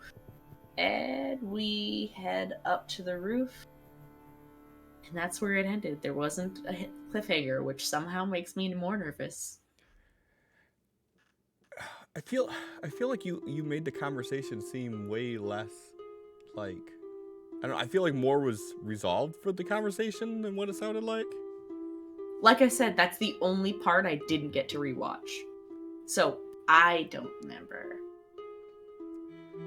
And we head up to the roof. And that's where it ended. There wasn't a cliffhanger, which somehow makes me more nervous. I feel like you made the conversation seem way less like, I don't know, I feel like more was resolved for the conversation than what it sounded like. Like I said, that's the only part I didn't get to rewatch. So I don't remember.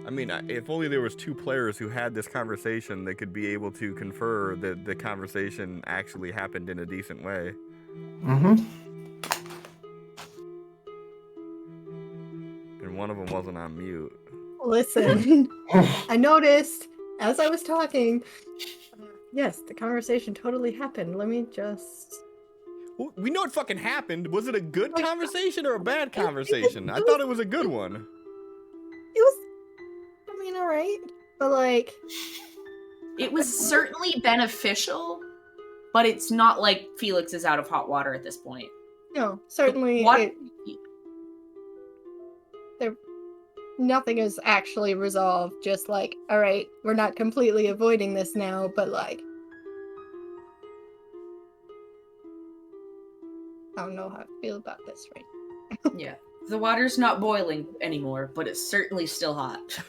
I mean, if only there was two players who had this conversation, they could be able to confer that the conversation actually happened in a decent way. Mm-hmm. And one of them wasn't on mute. Listen, I noticed as I was talking. Yes, the conversation totally happened. Let me just. Well, we know it fucking happened. Was it a good conversation or a bad conversation? I thought it was a good one. It was. I mean, all right, but like. It was certainly beneficial, but it's not like Felix is out of hot water at this point. No, certainly. What? Nothing is actually resolved. Just like, all right, we're not completely avoiding this now, but like. I don't know how I feel about this right now. Yeah. The water's not boiling anymore, but it's certainly still hot.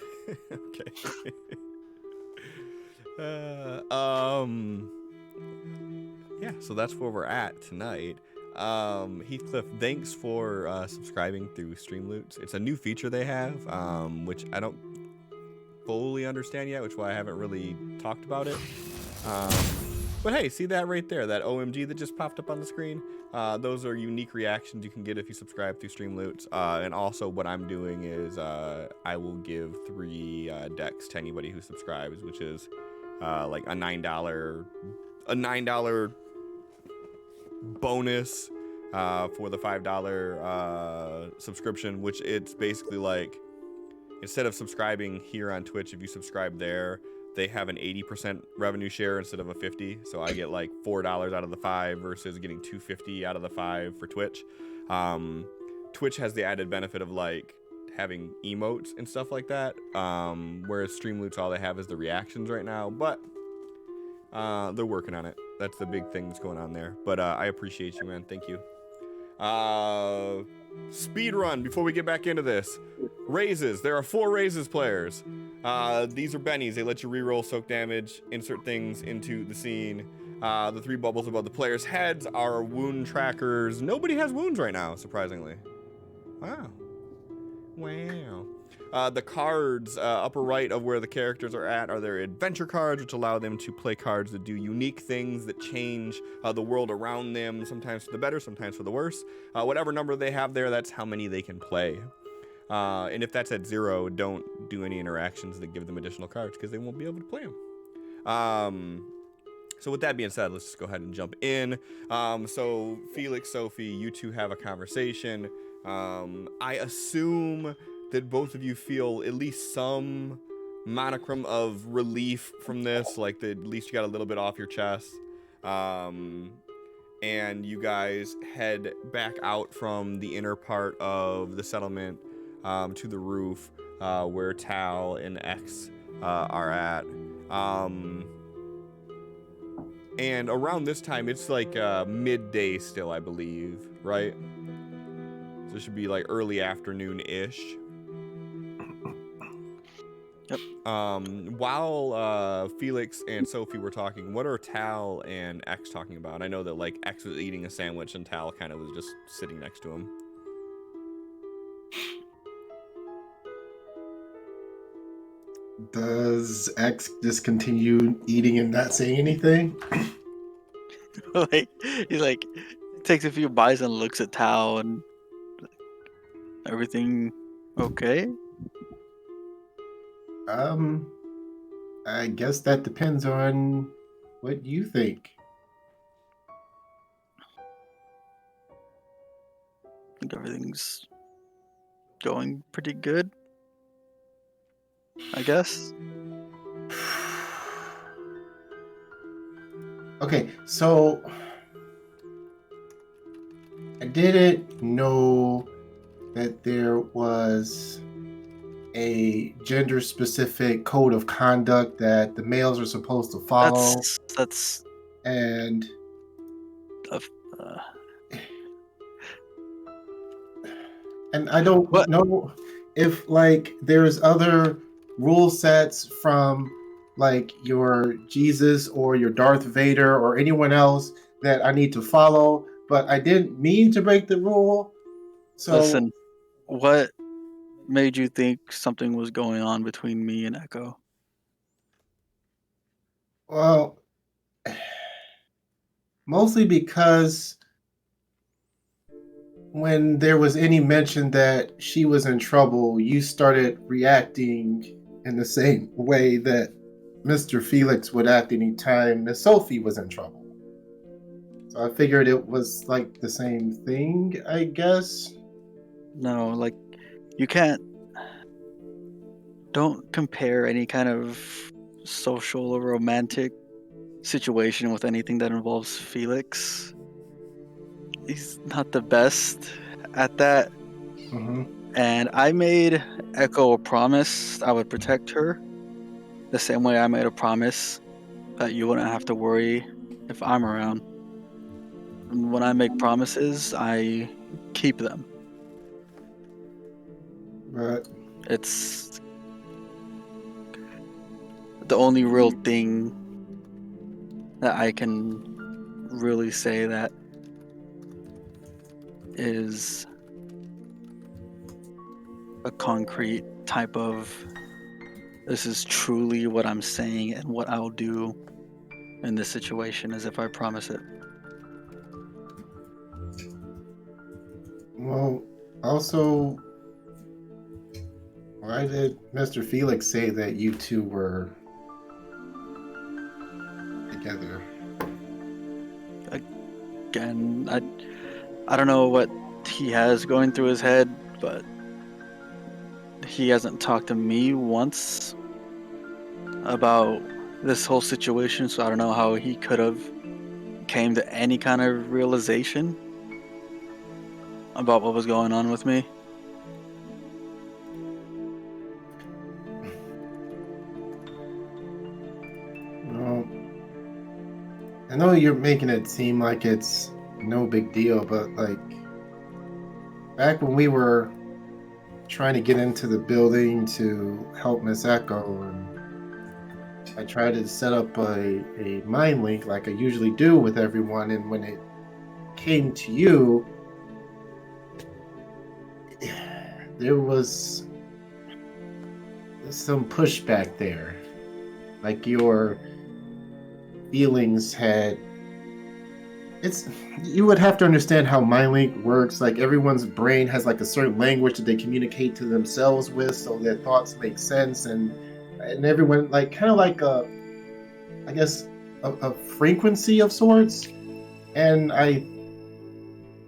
Okay. Yeah, so that's where we're at tonight. Heathcliff, thanks for subscribing through Streamloots. It's a new feature they have, which I don't fully understand yet, which is why I haven't really talked about it. But hey, see that right there, that OMG that just popped up on the screen? Those are unique reactions you can get if you subscribe through Streamloots. And also what I'm doing is I will give 3 decks to anybody who subscribes, which is like a $9 bonus for the $5 subscription, which it's basically like, instead of subscribing here on Twitch, if you subscribe there, they have an 80% revenue share instead of a 50. So I get like $4 out of the 5 versus getting $2.50 out of the 5 for Twitch. Twitch has the added benefit of like having emotes and stuff like that, whereas Streamloots, all they have is the reactions right now, but they're working on it. That's the big thing that's going on there. But I appreciate you, man. Thank you. Speed run before we get back into this. Raises. There are 4 raises players. These are bennies. They let you reroll soak damage, insert things into the scene. The 3 bubbles above the players' heads are wound trackers. Nobody has wounds right now, surprisingly. Wow. The cards upper right of where the characters are at are their adventure cards, which allow them to play cards that do unique things that change the world around them, sometimes for the better, sometimes for the worse. Whatever number they have there, that's how many they can play. And if that's at 0, don't do any interactions that give them additional cards because they won't be able to play them. So with that being said, let's just go ahead and jump in. So Felix, Sophie, you two have a conversation. I assume that both of you feel at least some monochrome of relief from this, like that at least you got a little bit off your chest. And you guys head back out from the inner part of the settlement to the roof where Tal and X are at. And around this time, it's like midday still, I believe, right? So it should be like early afternoon-ish. Yep. While Felix and Sophie were talking, what are Tal and X talking about? I know that like X was eating a sandwich and Tal kind of was just sitting next to him. Does X just continue eating and not saying anything? Like he like takes a few bites and looks at Tao and everything okay? I guess that depends on what you think. I think everything's going pretty good, I guess. Okay, so I didn't know that there was a gender-specific code of conduct that the males are supposed to follow, That's and uh, I don't what know if like there's other rule sets from like your Jesus or your Darth Vader or anyone else that I need to follow, but I didn't mean to break the rule. So, listen, what made you think something was going on between me and Echo? well, mostly because when there was any mention that she was in trouble, you started reacting in the same way that Mr. Felix would act anytime Miss Sophie was in trouble. So I figured it was like the same thing, I guess. No, like you can't don't compare any kind of social or romantic situation with anything that involves Felix. He's not the best at that. Mm-hmm. And I made Echo a promise I would protect her the same way I made a promise that you wouldn't have to worry if I'm around. And when I make promises, I keep them. But It's the only real thing that I can really say that is a concrete type of this is truly what I'm saying and what I'll do in this situation as if I promise it. well, also, why did Mr. Felix say that you two were together? Again, I don't know what he has going through his head, but he hasn't talked to me once about this whole situation, so I don't know how he could have came to any kind of realization about what was going on with me. Well, I know you're making it seem like it's no big deal, but like back when we were trying to get into the building to help Miss Echo, and I tried to set up a mind link like I usually do with everyone, and when it came to you, there was some pushback there. Like your feelings had it's you would have to understand how MindLink works. Like everyone's brain has like a certain language that they communicate to themselves with, so their thoughts make sense, and everyone like kind of like I guess a frequency of sorts. And I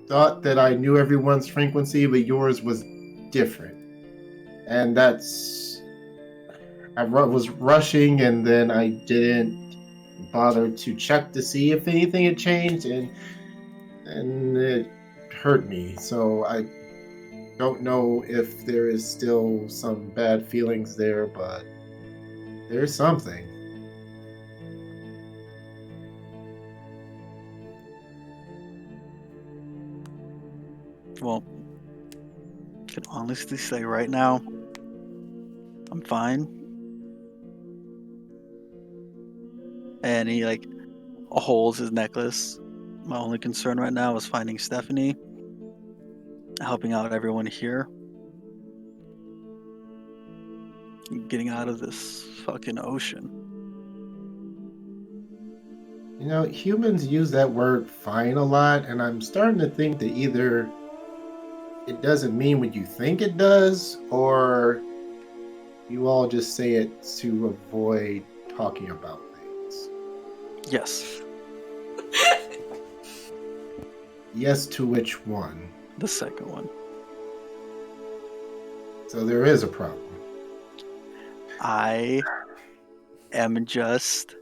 thought that I knew everyone's frequency, but yours was different, and that's was rushing, and then I didn't bother to check to see if anything had changed, and it hurt me. So I don't know if there is still some bad feelings there, but there's something. Well, I can honestly say right now, I'm fine. And he like holds his necklace. My only concern right now is finding Stephanie, helping out everyone here, and getting out of this fucking ocean. You know, humans use that word fine a lot, and I'm starting to think that either it doesn't mean what you think it does, or you all just say it to avoid talking about things. Yes, Yes, to which one? the second one. So there is a problem. I am just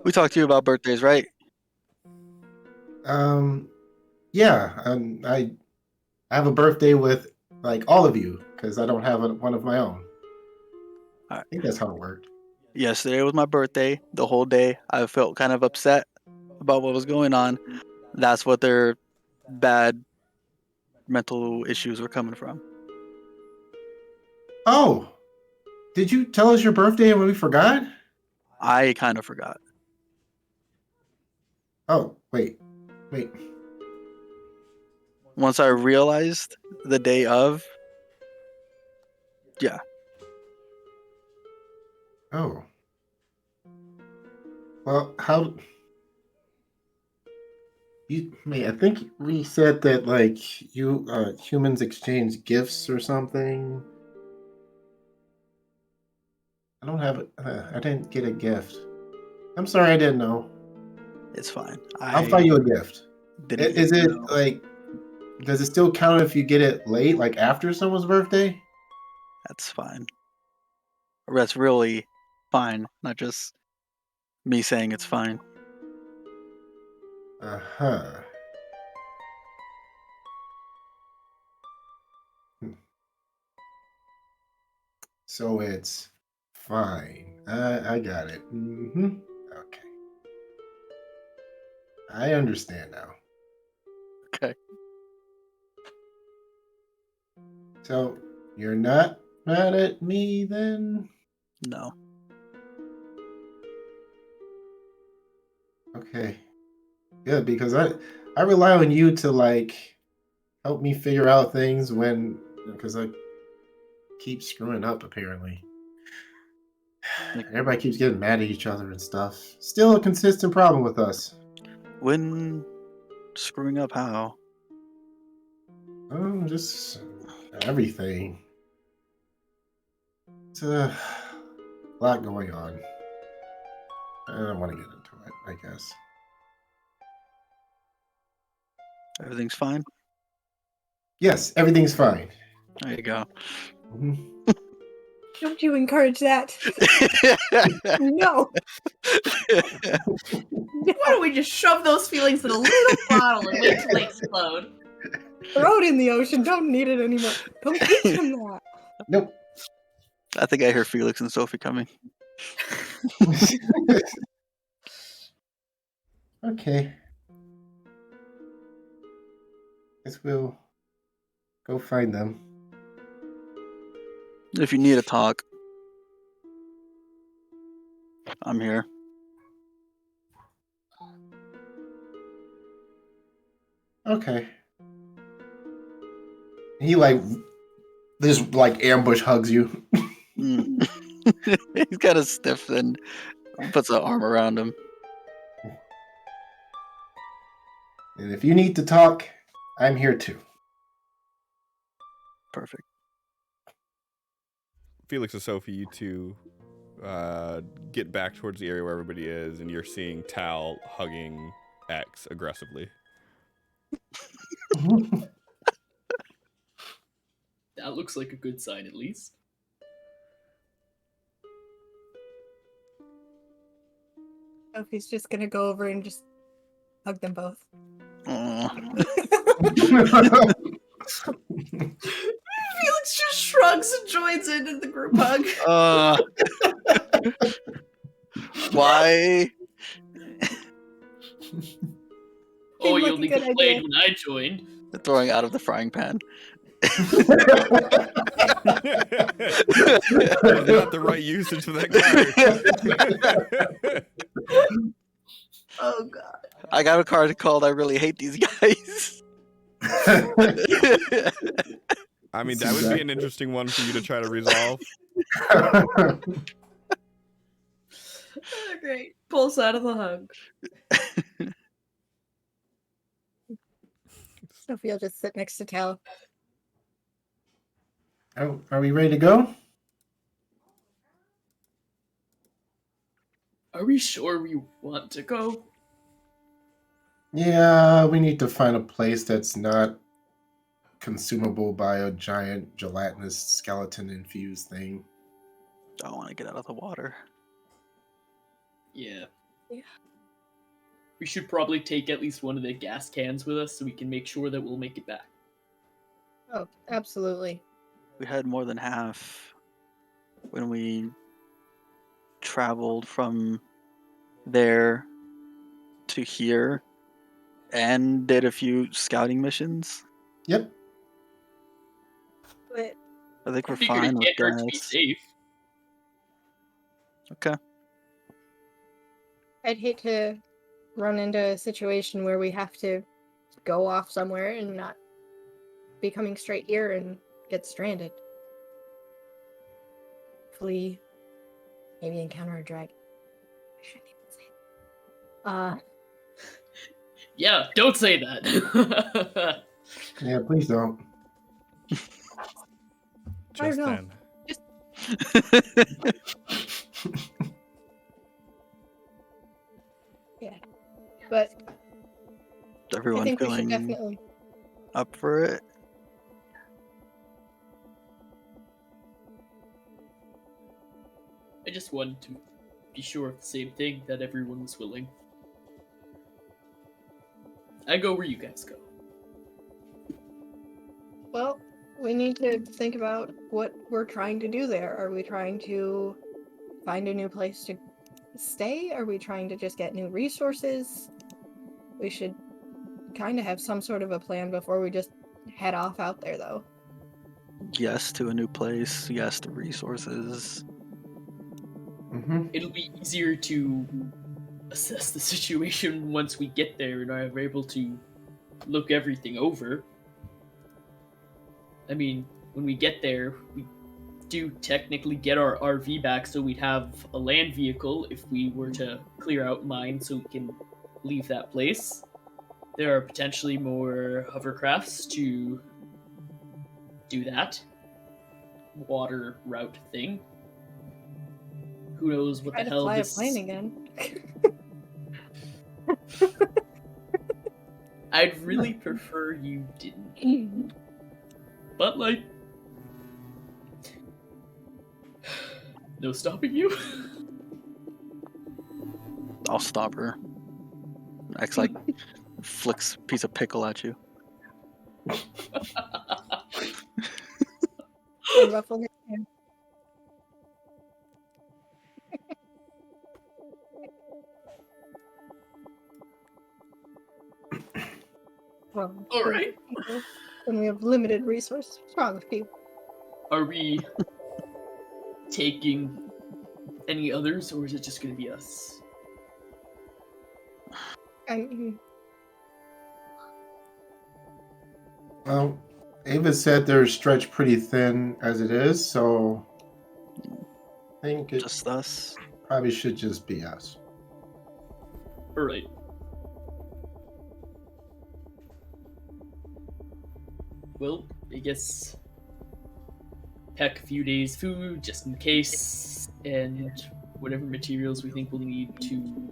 We talked to you about birthdays, right? Yeah. I have a birthday with like all of you because I don't have one of my own. All I right. think that's how it worked. Yesterday was my birthday. The whole day, I felt kind of upset about what was going on. That's what their bad mental issues were coming from. Oh, did you tell us your birthday and we forgot? I kind of forgot. Oh, wait. Once I realized the day of, yeah, Oh. Well, how I think we said that like you humans exchange gifts or something. I don't have it. I didn't get a gift. I'm sorry, I didn't know. it's fine. I'll find you a gift. Didn't Is it know. like? Does it still count if you get it late, like after someone's birthday? That's fine. Or that's really fine, not just me saying it's fine. Uh-huh. So it's fine. I got it. Mm-hmm. Okay. I understand now. Okay. So you're not mad at me then? No. Okay. Good, because I rely on you to like help me figure out things because I keep screwing up apparently. Like- Everybody keeps getting mad at each other and stuff. Still a consistent problem with us. When screwing up how? Just everything. It's a lot going on. I don't want to get into it, I guess. Everything's fine? Yes, everything's fine. There you go. Mhm. Don't you encourage that? No. Why don't we just shove those feelings in a little bottle and wait till they explode? Throw it in the ocean. Don't need it anymore. Don't teach him that. Nope. I think I hear Felix and Sophie coming. Okay. Guess we'll go find them. If you need a talk, I'm here. Okay. He like just like ambush hugs you. Mm. He's kind of stiff and puts an arm around him. And if you need to talk, I'm here too. Perfect. Felix and Sophie, you two get back towards the area where everybody is, and you're seeing Tal hugging X aggressively. That looks like a good sign, at least. Sophie's just gonna go over and just hug them both. Aw. Felix just shrugs and joins in the group hug. Why? Oh, Seemed you like a only good complained idea. when I joined. Throwing out of the frying pan. That is not the right usage of that card. Oh god. I got a card called I Really Hate These Guys. I mean, that would be an interesting one for you to try to resolve. Oh, great. Pulls out of the hug. Sophie will just sit next to Tal. Are we ready to go? Are we sure we want to go? Yeah, we need to find a place that's not consumable by a giant gelatinous skeleton infused thing. I want to get out of the water. Yeah. We should probably take at least one of the gas cans with us so we can make sure that we'll make it back. Oh, absolutely. We had more than half when we traveled from there to here and did a few scouting missions. Yep. But I think we're I figured fine it with can't hurt to be gas. safe. Okay. I'd hate to run into a situation where we have to go off somewhere and not be coming straight here and get stranded. Flee. Maybe encounter a dragon. I shouldn't even say that. Yeah, don't say that. Yeah, please don't. I don't Just know. then. But I Everyone think we should feeling definitely. up for it? I just wanted to be sure of the same thing, that everyone was willing. I go where you guys go. Well, we need to think about what we're trying to do there. Are we trying to find a new place to stay? Are we trying to just get new resources? We should kind of have some sort of a plan before we just head off out there, though. Yes to a new place. Yes to resources. Mm-hmm. It'll be easier to assess the situation once we get there and are able to look everything over. I mean, when we get there, we do technically get our RV back, so we'd have a land vehicle if we were to clear out mine so we can leave that place. There are potentially more hovercrafts to do that water route thing. Who knows what Try the to hell fly this... a plane again. I'd really prefer you didn't. But, like... No stopping you? I'll stop her. Acts like flicks a piece of pickle at you. Or ruffle her hair. Well, Alright. when we have limited resources, what's wrong with you? Are we taking any others, or is it just gonna be us? I mean, Well, Ava said they're stretched pretty thin as it is, so I think it Just us. probably should just be us. Alright. Well, I guess pack a few days' food just in case, and whatever materials we think we'll need to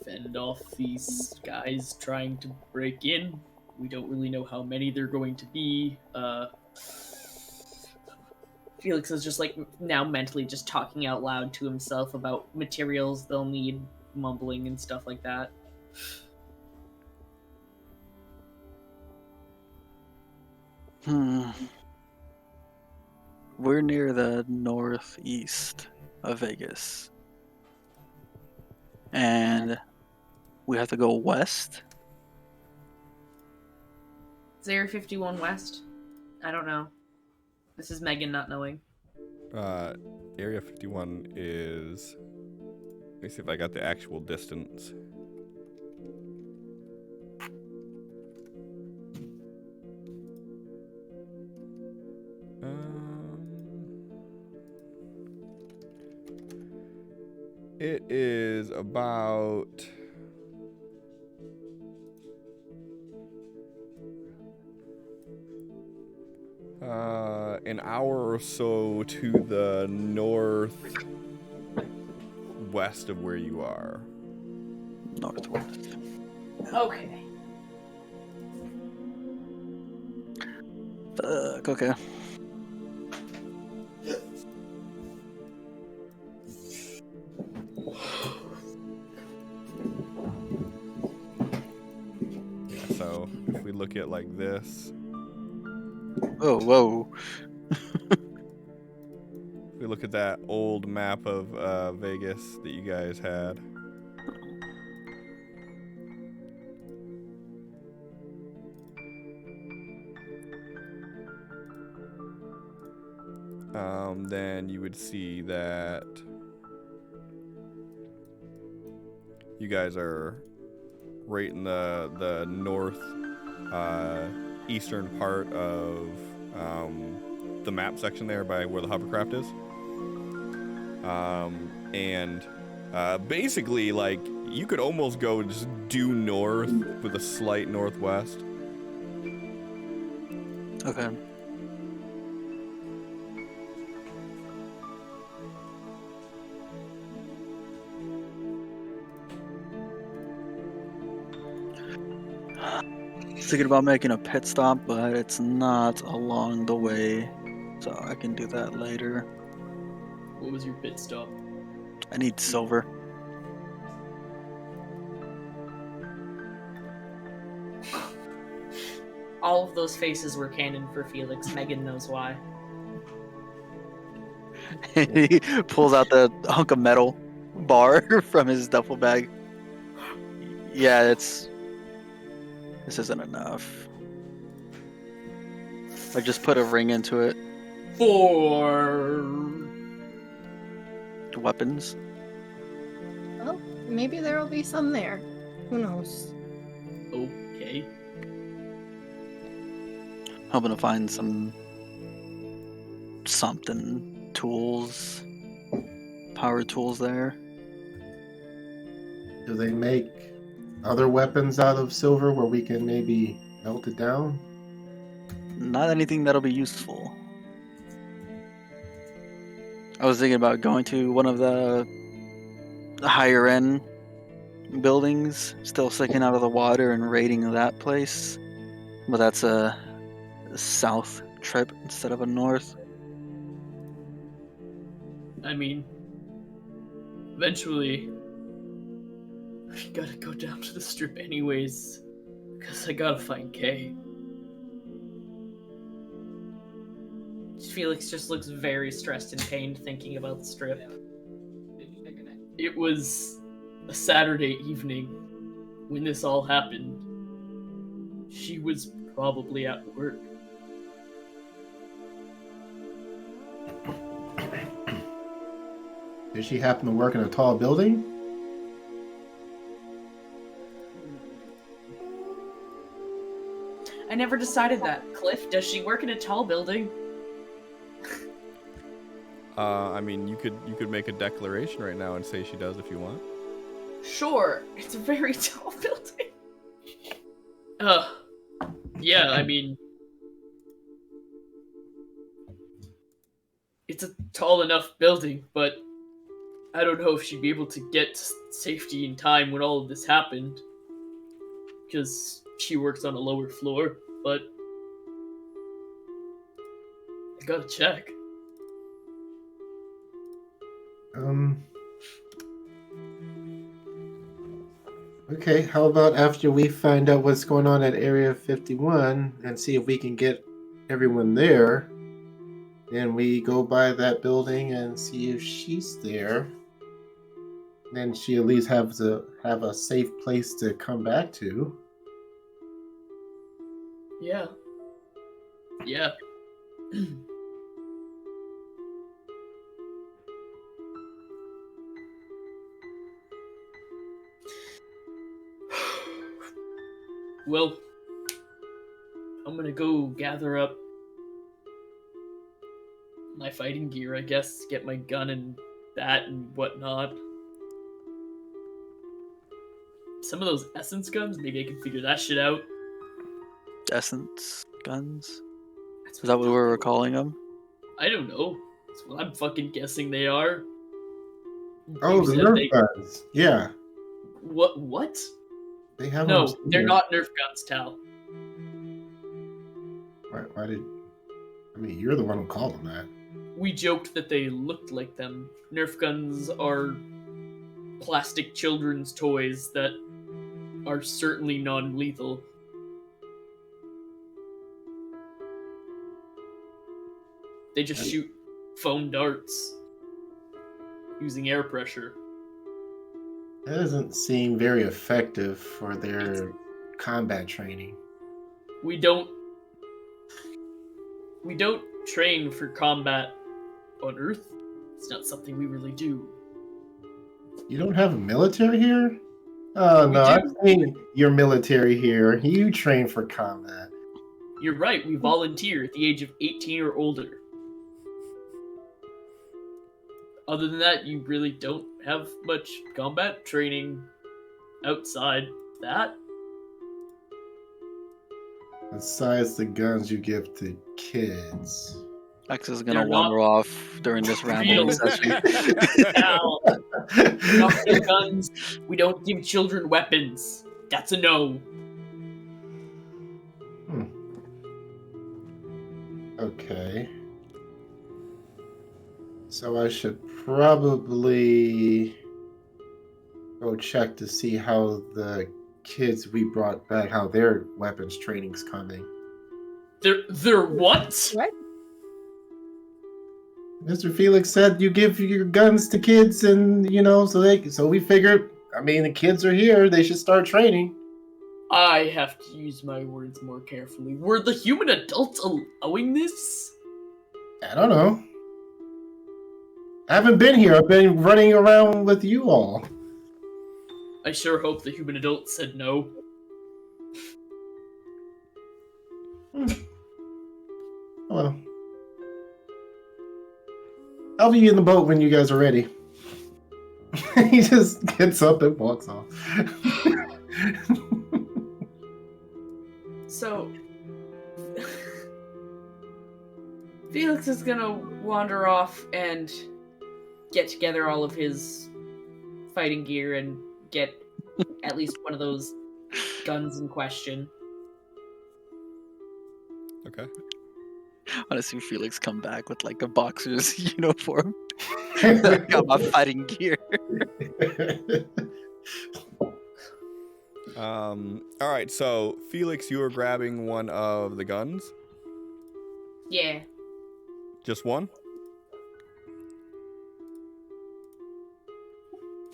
fend off these guys trying to break in. We don't really know how many they're going to be. Felix is just like now mentally just talking out loud to himself about materials they'll need, mumbling and stuff like that. We're near the northeast of Vegas. And we have to go west. Is Area 51 West? I don't know. This is Megan not knowing. Area 51 is... Let me see if I got the actual distance. It is about... an hour or so to the northwest of where you are. Northwest. Okay. Okay. this. Whoa. We look at that old map of Vegas that you guys had. Then you would see that you guys are right in the north eastern part of the map section there by where the hovercraft is. And basically, like, you could almost go just due north with a slight northwest. Okay. Thinking about making a pit stop, but it's not along the way, so I can do that later. What was your pit stop? I need silver. All of those faces were canon for Felix. Megan knows why. He pulls out the hunk of metal bar from his duffel bag. Yeah, this isn't enough. I just put a ring into it. For Weapons. Well, maybe there will be some there. Who knows? okay. Hoping to find something, tools, power tools there. Do they make other weapons out of silver where we can maybe melt it down? Not anything that'll be useful. I was thinking about going to one of the higher end buildings, still sticking out of the water, and raiding that place. But that's a south trip instead of a north. I mean, eventually, I gotta go down to the strip anyways, because I gotta find Kay. Felix just looks very stressed and pained thinking about the strip. It was a Saturday evening when this all happened. She was probably at work. Did she happen to work in a tall building? I never decided that. Cliff, does she work in a tall building? I mean, you could make a declaration right now and say she does if you want. Sure, it's a very tall building. Yeah, I mean, it's a tall enough building, but I don't know if she'd be able to get to safety in time when all of this happened, because she works on a lower floor, but I gotta check. Okay, how about after we find out what's going on at Area 51 and see if we can get everyone there, then we go by that building and see if she's there. Then she at least have a safe place to come back to. Yeah. Yeah. Well, I'm gonna go gather up my fighting gear, I guess, get my gun and that and whatnot. Some of those essence guns, maybe I can figure that shit out. Essence guns? That's Is that I what we thought were they were. calling them? I don't know. That's what I'm fucking guessing they are. Oh, You the said Nerf they- guns. Yeah, What? they have No, them they're here. not Nerf guns, Tal. Why did? I mean, you're the one who called them that. We joked that they looked like them. Nerf guns are plastic children's toys that are certainly non-lethal. They just shoot foam darts using air pressure. That doesn't seem very effective for their combat training. We don't train for combat on Earth. It's not something we really do. You don't have a military here? Oh, We no, do. I've seen your military here. You train for combat. You're right, we volunteer at the age of 18 or older. Other than that, you really don't have much combat training outside that. Besides the guns you give to kids. X is gonna They're not wander off during this rambling real. session. Al, we don't give guns. We don't give children weapons. That's a no. Okay. So I should probably go check to see how the kids we brought back, how their weapons training's coming. They're what? What? Mr. Felix said you give your guns to kids, and so we figured. I mean, the kids are here; they should start training. I have to use my words more carefully. Were the human adults allowing this? I don't know. I haven't been here. I've been running around with you all. I sure hope the human adults said no. Well, I'll be in the boat when you guys are ready. He just gets up and walks off. So, Felix is gonna wander off and get together all of his fighting gear and get at least one of those guns in question. Okay. I want to see Felix come back with like a boxer's uniform. Got my fighting gear. All right, so Felix, you are grabbing one of the guns. Yeah. Just one?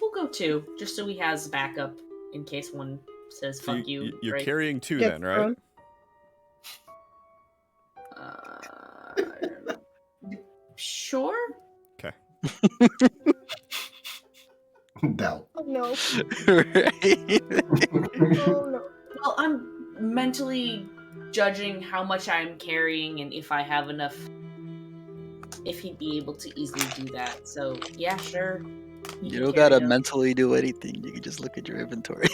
We'll go two, just so he has backup in case one says So fuck you. You're right? carrying two Yes, then, right? I don't know. Sure? Okay. Doubt. Oh no. Right? Oh no. Well, I'm mentally judging how much I'm carrying and if I have enough, if he'd be able to easily do that. So, yeah, sure. He You can don't carry gotta those. mentally do anything. You can just look at your inventory.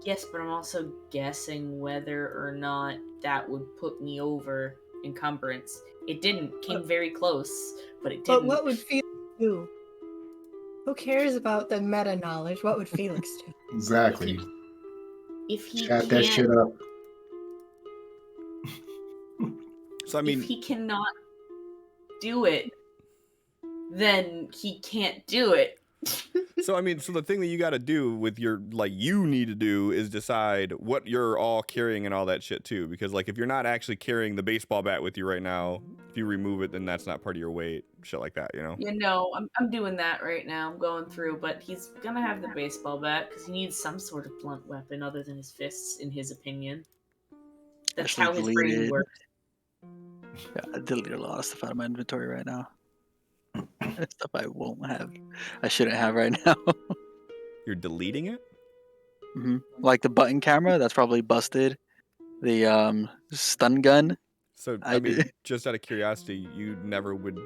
Yes, but I'm also guessing whether or not that would put me over encumbrance. It didn't. Came very close, but it But didn't. what would Felix do? Who cares about the meta knowledge? What would Felix do? Exactly. If he Chat that shit can't, up. So I if mean, he cannot do it, then he can't do it. so the thing that you got to do with you need to do is decide what you're all carrying and all that shit too, because like if you're not actually carrying the baseball bat with you right now, if you remove it, then that's not part of your weight, shit like that, you know. You know, I'm doing that right now. I'm going through, but he's gonna have the baseball bat because he needs some sort of blunt weapon other than his fists, in his opinion. That's Actually how his brain deleted. works. Yeah, I deleted a lot of stuff out of my inventory right now. Stuff I won't have. I shouldn't have right now. You're deleting it. Like the button camera, that's probably busted. The stun gun. So I I mean, did. just out of curiosity, you never would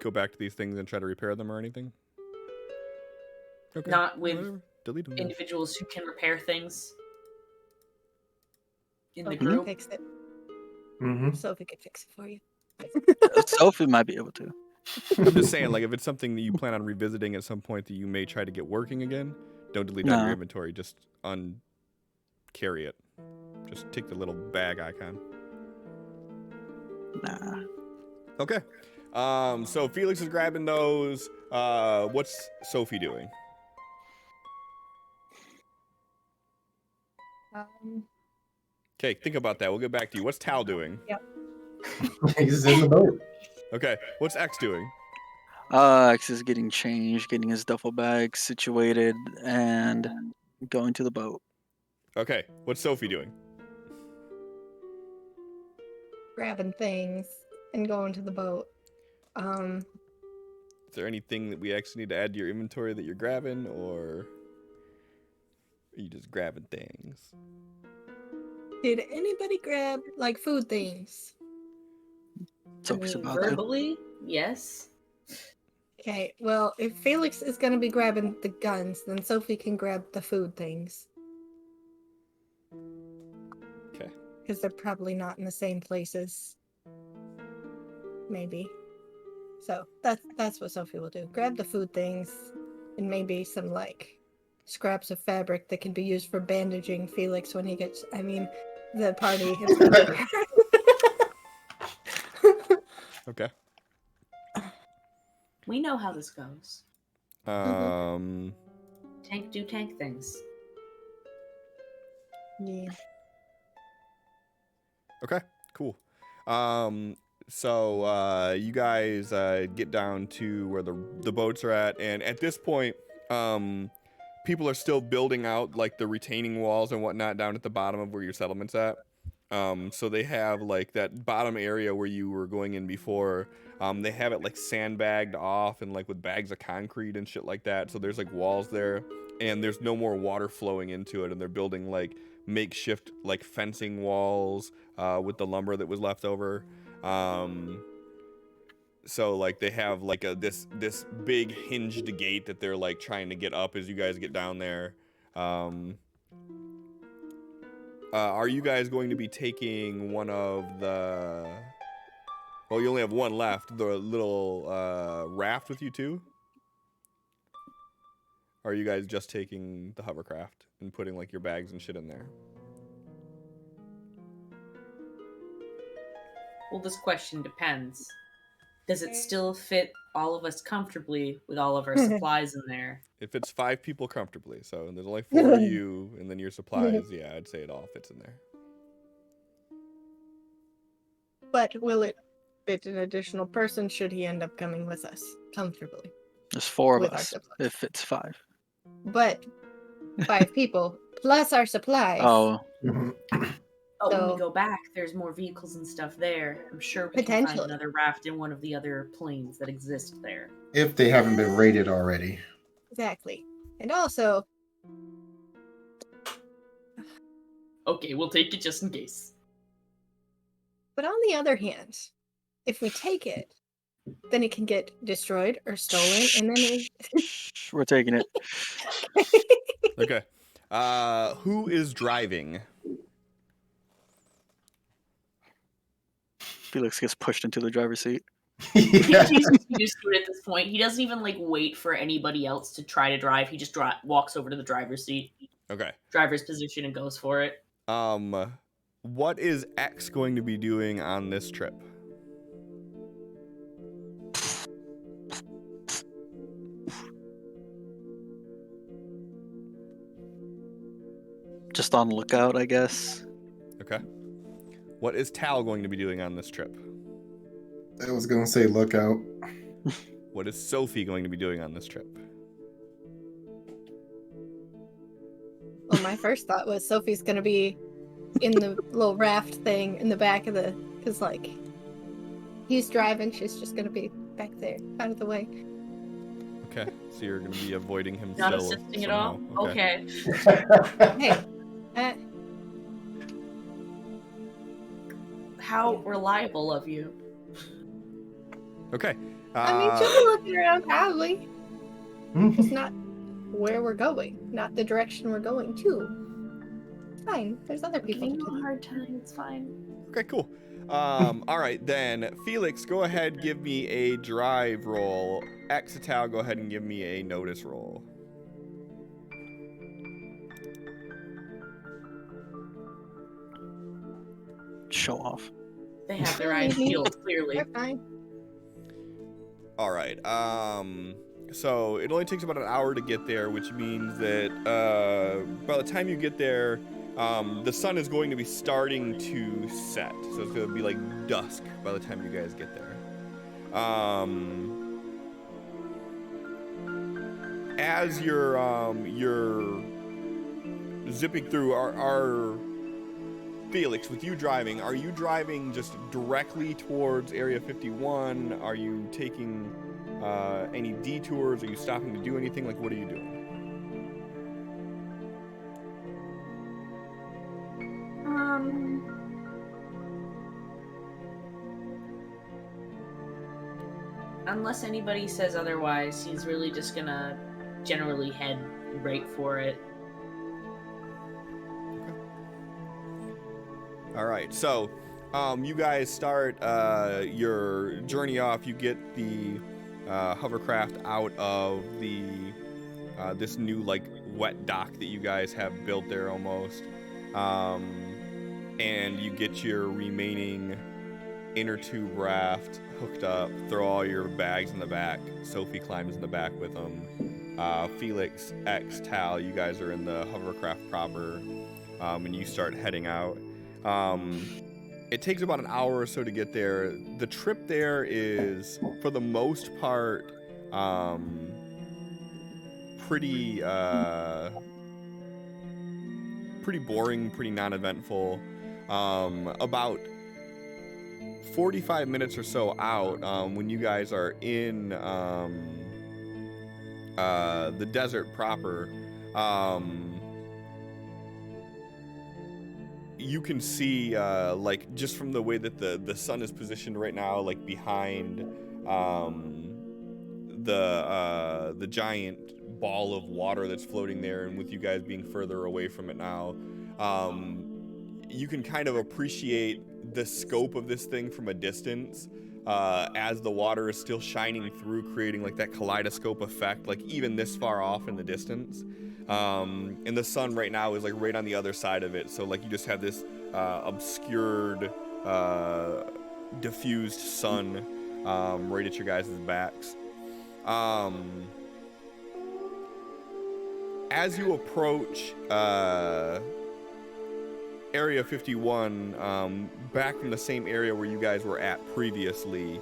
go back to these things and try to repair them or anything? Okay. Not with whatever. Delete them. then. individuals who can repair things in the Sophie group. can fix it. Mm-hmm. Sophie could fix it for you. Sophie might be able to. I'm just saying, like, if it's something that you plan on revisiting at some point that you may try to get working again, don't delete it out of your No. inventory. Just carry it. Just take the little bag icon. Nah. Okay. So Felix is grabbing those. What's Sophie doing? Um, Okay, think about that. We'll get back to you. What's Tal doing? He's in the boat. Okay, what's X doing? X is getting changed, getting his duffel bag situated, and going to the boat. Okay, what's Sophie doing? Grabbing things and going to the boat. Is there anything that we actually need to add to your inventory that you're grabbing, or are you just grabbing things? Did anybody grab like food things? Sophie's I mean, about to. verbally, yes. Okay, well, if Felix is gonna be grabbing the guns, then Sophie can grab the food things. Okay. Because they're probably not in the same places. Maybe. So that's what Sophie will do. Grab the food things and maybe some like scraps of fabric that can be used for bandaging Felix when he gets the party is gonna Okay. We know how this goes. Tank do tank things. Yeah. Okay, cool. So you guys get down to where the boats are at, and at this point, people are still building out like the retaining walls and whatnot down at the bottom of where your settlement's at. So they have like that bottom area where you were going in before. They have it like sandbagged off and like with bags of concrete and shit like that. So there's like walls there, and there's no more water flowing into it, and they're building like makeshift like fencing walls with the lumber that was left over. So like they have like this big hinged gate that they're like trying to get up as you guys get down there. Are you guys going to be taking one of the... Well, you only have one left, the little raft with you too? Or are you guys just taking the hovercraft and putting like your bags and shit in there? Well, this question depends. Does it still fit all of us comfortably with all of our supplies in there? It fits 5 people comfortably, so there's only 4 of you, and then your supplies, yeah, I'd say it all fits in there. But will it fit an additional person should he end up coming with us comfortably? There's 4 of With our us. supplies. It fits 5. But 5 people plus our supplies. Oh, Oh, when So- we go back, there's more vehicles and stuff there. I'm sure we can find Potentially. another raft in one of the other planes that exist there. If they haven't been raided already. Exactly. And also, Okay, we'll take it just in case. but on the other hand, if we take it, then it can get destroyed or stolen, and then we're taking it. Okay. Who is driving? Felix gets pushed into the driver's seat. Yeah. He's used to it at this point. He doesn't even like wait for anybody else to try to drive. He just walks over to the driver's seat, Okay. driver's position, and goes for it. What is X going to be doing on this trip? Just on lookout, I guess. Okay. What is Tal going to be doing on this trip? I was gonna say lookout. What is Sophie going to be doing on this trip? well, my first thought was Sophie's gonna be in the little raft thing in the back of the, because like he's driving, she's just gonna be back there, out of the way. Okay. So you're going to be avoiding him Not still assisting at all. somehow. Okay. Hey, How reliable of you. Okay. I mean, she'll be looking around probably. It's not where we're going, not the direction we're going to. It's fine. There's other people Giving to you do a that. hard time. It's fine. Okay, cool. All right, then. Felix, go ahead, give me a drive roll. Exital, go ahead and give me a notice roll. Show off. They have their eyes peeled, clearly. They're fine. All right. So it only takes about an hour to get there, which means that by the time you get there, The sun is going to be starting to set, so it's going to be like dusk by the time you guys get there. As you're zipping through, are Felix, with you driving, are you driving just directly towards Area 51? Are you taking any detours? Are you stopping to do anything? Like, what are you doing? Unless anybody says otherwise, he's really just gonna generally head right for it. All right, so you guys start your journey off. You get the hovercraft out of the this new like wet dock that you guys have built there almost, and you get your remaining inner tube raft hooked up. Throw all your bags in the back. Sophie climbs in the back with them. Felix, X, Tal, you guys are in the hovercraft proper, and you start heading out. It takes about an hour or so to get there. The trip there is, for the most part, pretty boring, pretty non-eventful. About 45 minutes or so out, when you guys are in the desert proper, you can see, like, just from the way that the sun is positioned right now, like behind the giant ball of water that's floating there, and with you guys being further away from it now, you can kind of appreciate the scope of this thing from a distance, as the water is still shining through, creating like that kaleidoscope effect, like even this far off in the distance. And the sun right now is like right on the other side of it, so like you just have this obscured, diffused sun right at your guys' backs. As you approach Area 51, back from the same area where you guys were at previously,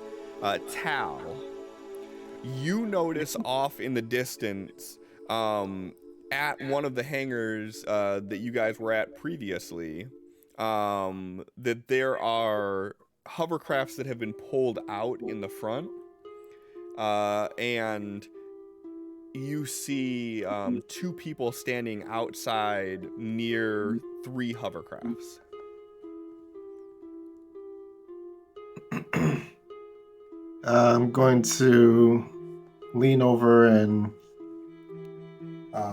Tal, you notice off in the distance, at one of the hangars that you guys were at previously, that there are hovercrafts that have been pulled out in the front, and you see two people standing outside near 3 hovercrafts. I'm going to lean over and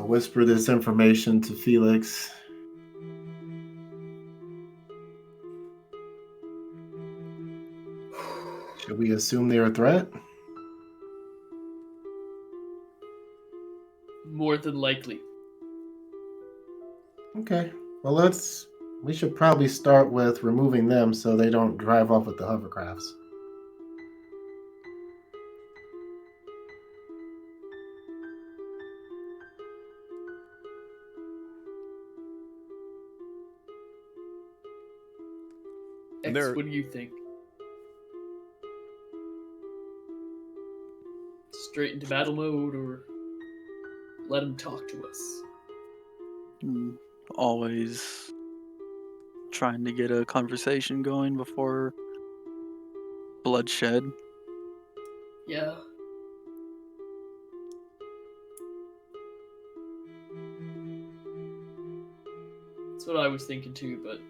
whisper this information to Felix. Should we assume they're a threat? More than likely. Okay. Well, we should probably start with removing them so they don't drive off with the hovercrafts. And X, what do you think? Straight into battle mode, or let him talk to us? Always trying to get a conversation going before bloodshed. Yeah. That's what I was thinking too, but...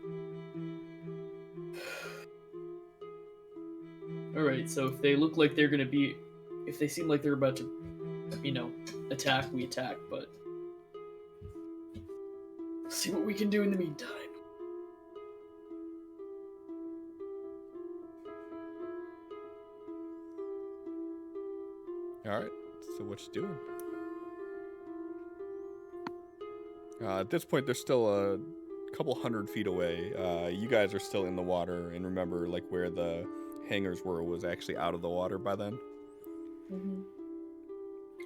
Alright, so if they look like they're gonna be... If they seem like they're about to, attack, we attack, but... See what we can do in the meantime. Alright, so what you doing? At this point, they're still a couple 100 feet away. You guys are still in the water, and remember, like, where the hangars were was actually out of the water by then. Mm-hmm.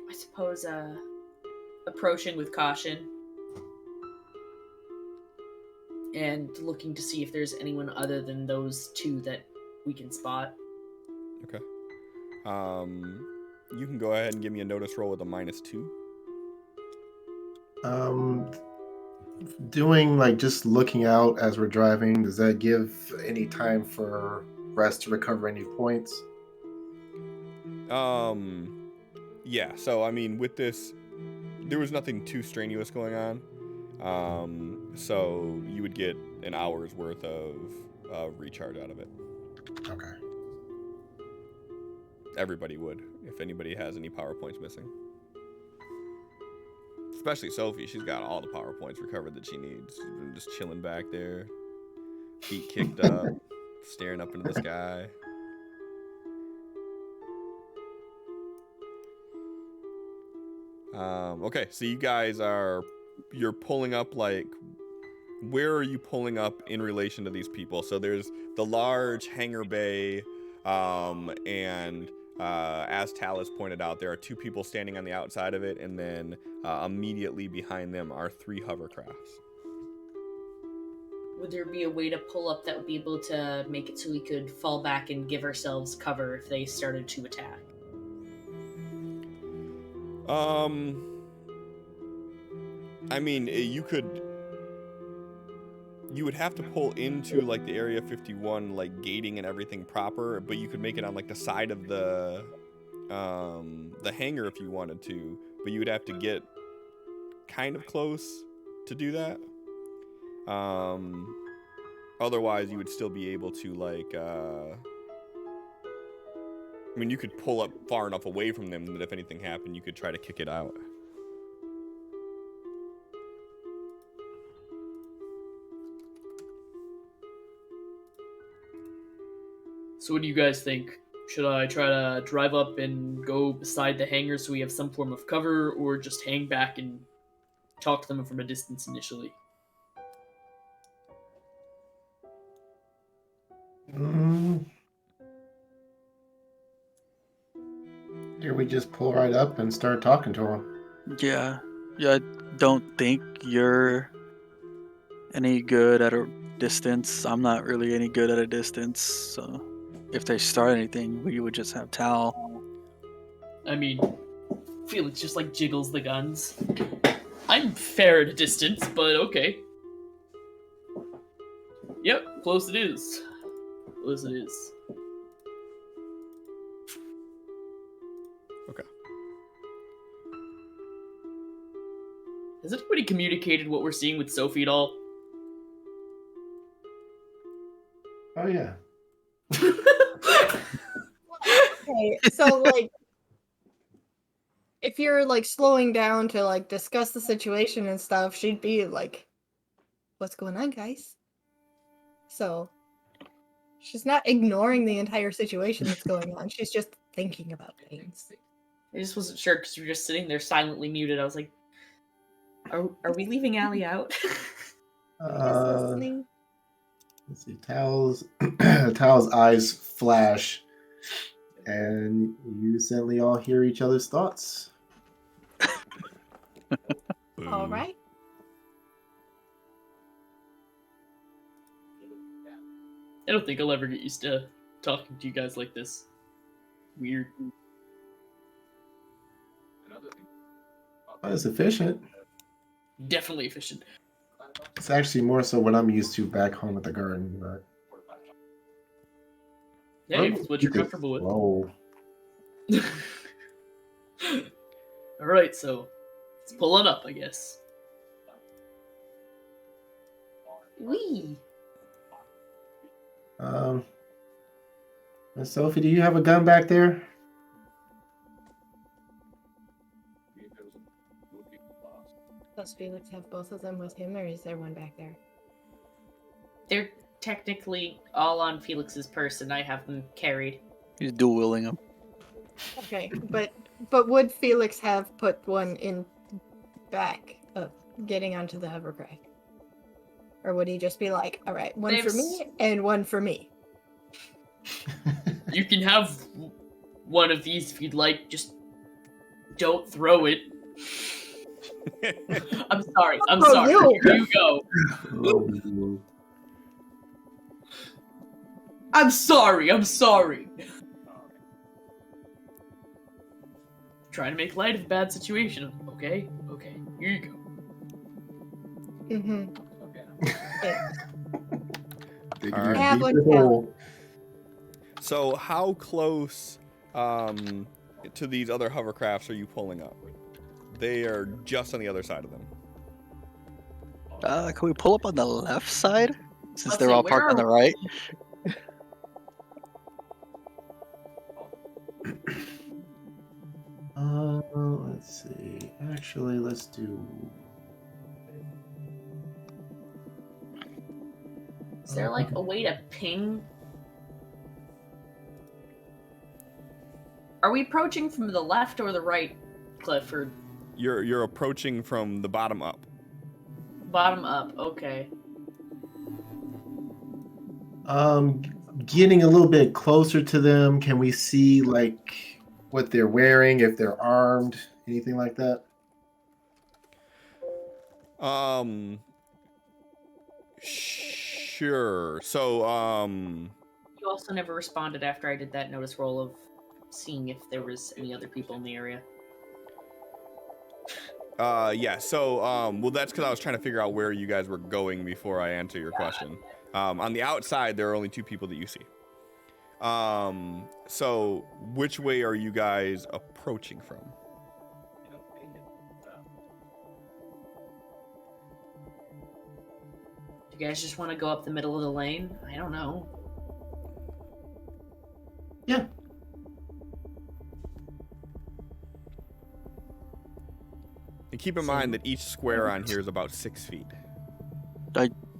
I suppose, approaching with caution. and looking to see if there's anyone other than those two that we can spot. Okay. You can go ahead and give me a notice roll with a -2. Doing like just looking out as we're driving, does that give any time for rest to recover any points? Yeah. So I mean, with this, there was nothing too strenuous going on. So you would get an hour's worth of recharge out of it. Okay. Everybody would, if anybody has any power points missing. Especially Sophie, she's got all the power points recovered that she needs. She's been just chilling back there, feet kicked up, staring up into the sky. Okay, so you guys you're pulling up, like, where are you pulling up in relation to these people? So there's the large hangar bay, and as Talus pointed out, there are 2 people standing on the outside of it, and then immediately behind them are 3 hovercrafts. Would there be a way to pull up that would be able to make it so we could fall back and give ourselves cover if they started to attack? I mean, you would have to pull into, like, the Area 51, like, gating and everything proper, but you could make it on, like, the side of the hangar if you wanted to, but you would have to get kind of close to do that. Otherwise, you would still be able to, like, I mean, you could pull up far enough away from them that if anything happened, you could try to kick it out. So what do you guys think? Should I try to drive up and go beside the hangar so we have some form of cover, or just hang back and talk to them from a distance initially? Here we just pull right up and start talking to them. Yeah, I don't think you're any good at a distance. I'm not really any good at a distance, so if they start anything, we would just have Tal. I mean, Felix just like jiggles the guns. I'm fair at a distance, but okay. Yep, close it is. Close it is. Okay. Has anybody communicated what we're seeing with Sophie at all? Oh yeah. Okay, so like, if you're like slowing down to like discuss the situation and stuff, she'd be like, "What's going on, guys?" So she's not ignoring the entire situation that's going on. She's just thinking about things. I just wasn't sure because you were just sitting there silently muted. I was like, are we leaving Allie out? Just listening. Let's see. Tal's eyes flash, and you suddenly all hear each other's thoughts. All right. I don't think I'll ever get used to talking to you guys like this. Weird. Oh, it's efficient. Definitely efficient. It's actually more so what I'm used to back home at the garden, but Hey, if it's what you're comfortable with. Whoa. Alright, so let's pull it up, I guess. Wee. Miss Sophie, do you have a gun back there? Does Felix have both of them with him, or is there one back there? They're technically all on Felix's person. I have them carried. He's dual wielding them. Okay, but would Felix have put one in back of getting onto the hovercraft? Or would he just be like, all right, one for me and one for me? You can have one of these if you'd like, just don't throw it. I'm sorry. I'm Oh, sorry. you. Here you go. Oh, I'm sorry. I'm sorry. Trying to make light of a bad situation. Okay. Okay. Here you go. Mm-hmm. dig All you right. a Have deeper one tell. hole. So how close to these other hovercrafts are you pulling up? They are just on the other side of them. Can we pull up on the left side? Since Let's they're see, all where parked on are the right. Let's see. Actually, let's do. Is there like a way to ping? Are we approaching from the left or the right, Clifford? You're approaching from the bottom up. Bottom up. Okay. Getting a little bit closer to them, can we see like what they're wearing, if they're armed, anything like that? Sure. So You also never responded after I did that notice roll of seeing if there was any other people in the area. yeah. So well, that's because I was trying to figure out where you guys were going before I answer your question. On the outside, there are only 2 people that you see. So which way are you guys approaching from? Do you guys just want to go up the middle of the lane? I don't know. Yeah. And keep in mind that each square on here is about 6 feet.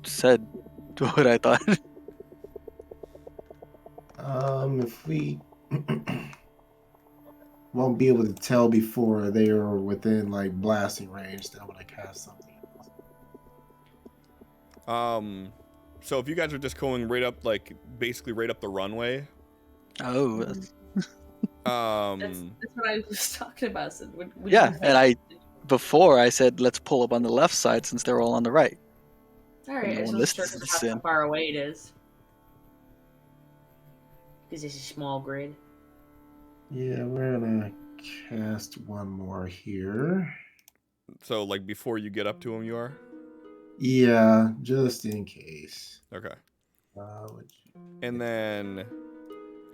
Said what I thought. If we won't be able to tell before they are within like blasting range, then I'm gonna cast something else. So if you guys are just going right up, like basically right up the runway, Oh, That's what I was talking about. So would yeah. you And before I said let's pull up on the left side since they're all on the right. All right, no I just one wasn't sure listed how this in. far away it is. Because it's a small grid. Yeah, we're gonna cast one more here. so like before you get up to them, you are? Yeah, just in case. Okay. Which... And then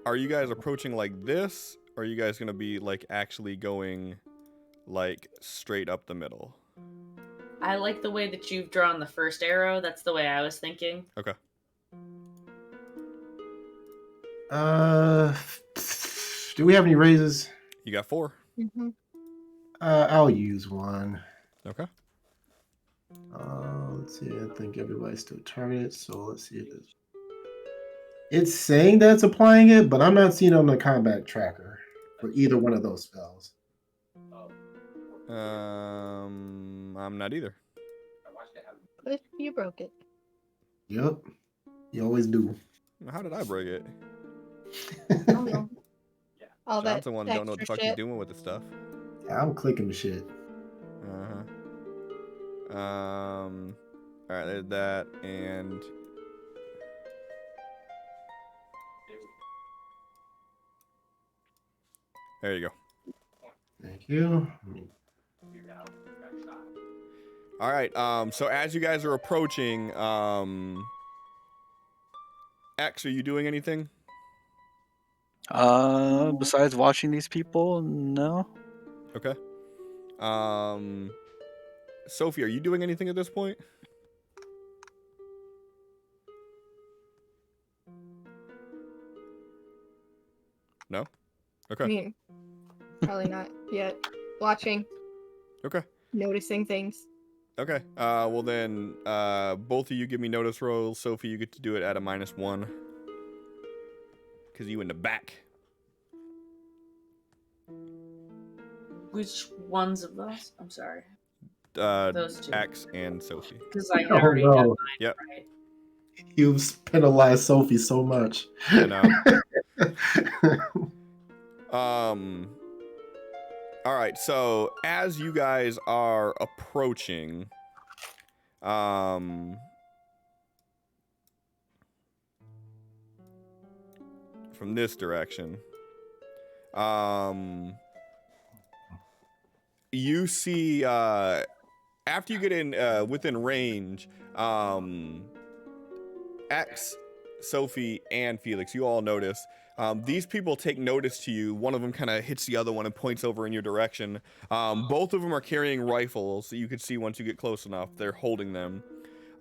are you guys approaching like this? Or are you guys going to be like actually going like straight up the middle? I like the way that you've drawn the first arrow. That's the way I was thinking. Okay. Do we have any raises? You got 4. Mm-hmm. I'll use one. Okay. Let's see. I think everybody's still targeted, so let's see if it's saying that's applying it, but I'm not seeing it on the combat tracker for either one of those spells. I'm not either. Cliff, you broke it. Yep, you always do. How did I break it? I don't know. All that Johnson one don't know what the extra fuck he's shit. doing with the stuff. I'm clicking the shit. All right, there's that, and there you go. Thank you. All right. So as you guys are approaching, X, are you doing anything? Besides watching these people, no. Okay. Sophie, are you doing anything at this point? No? Okay. I mean, probably not yet. Watching, Okay. noticing things. Okay. Well then, both of you give me notice rolls. Sophie, you get to do it at a -1. Because you in the back. Which ones of those? I'm sorry. Those 2. X and Sophie. Because I Oh, already no. done mine, Yep. right? You've penalized Sophie so much. I know. All right, so as you guys are approaching, from this direction, you see, after you get in within range, X, Sophie, and Felix, you all notice these people take notice to you. One of them kind of hits the other one and points over in your direction. Both of them are carrying rifles that you could see once you get close enough. They're holding them.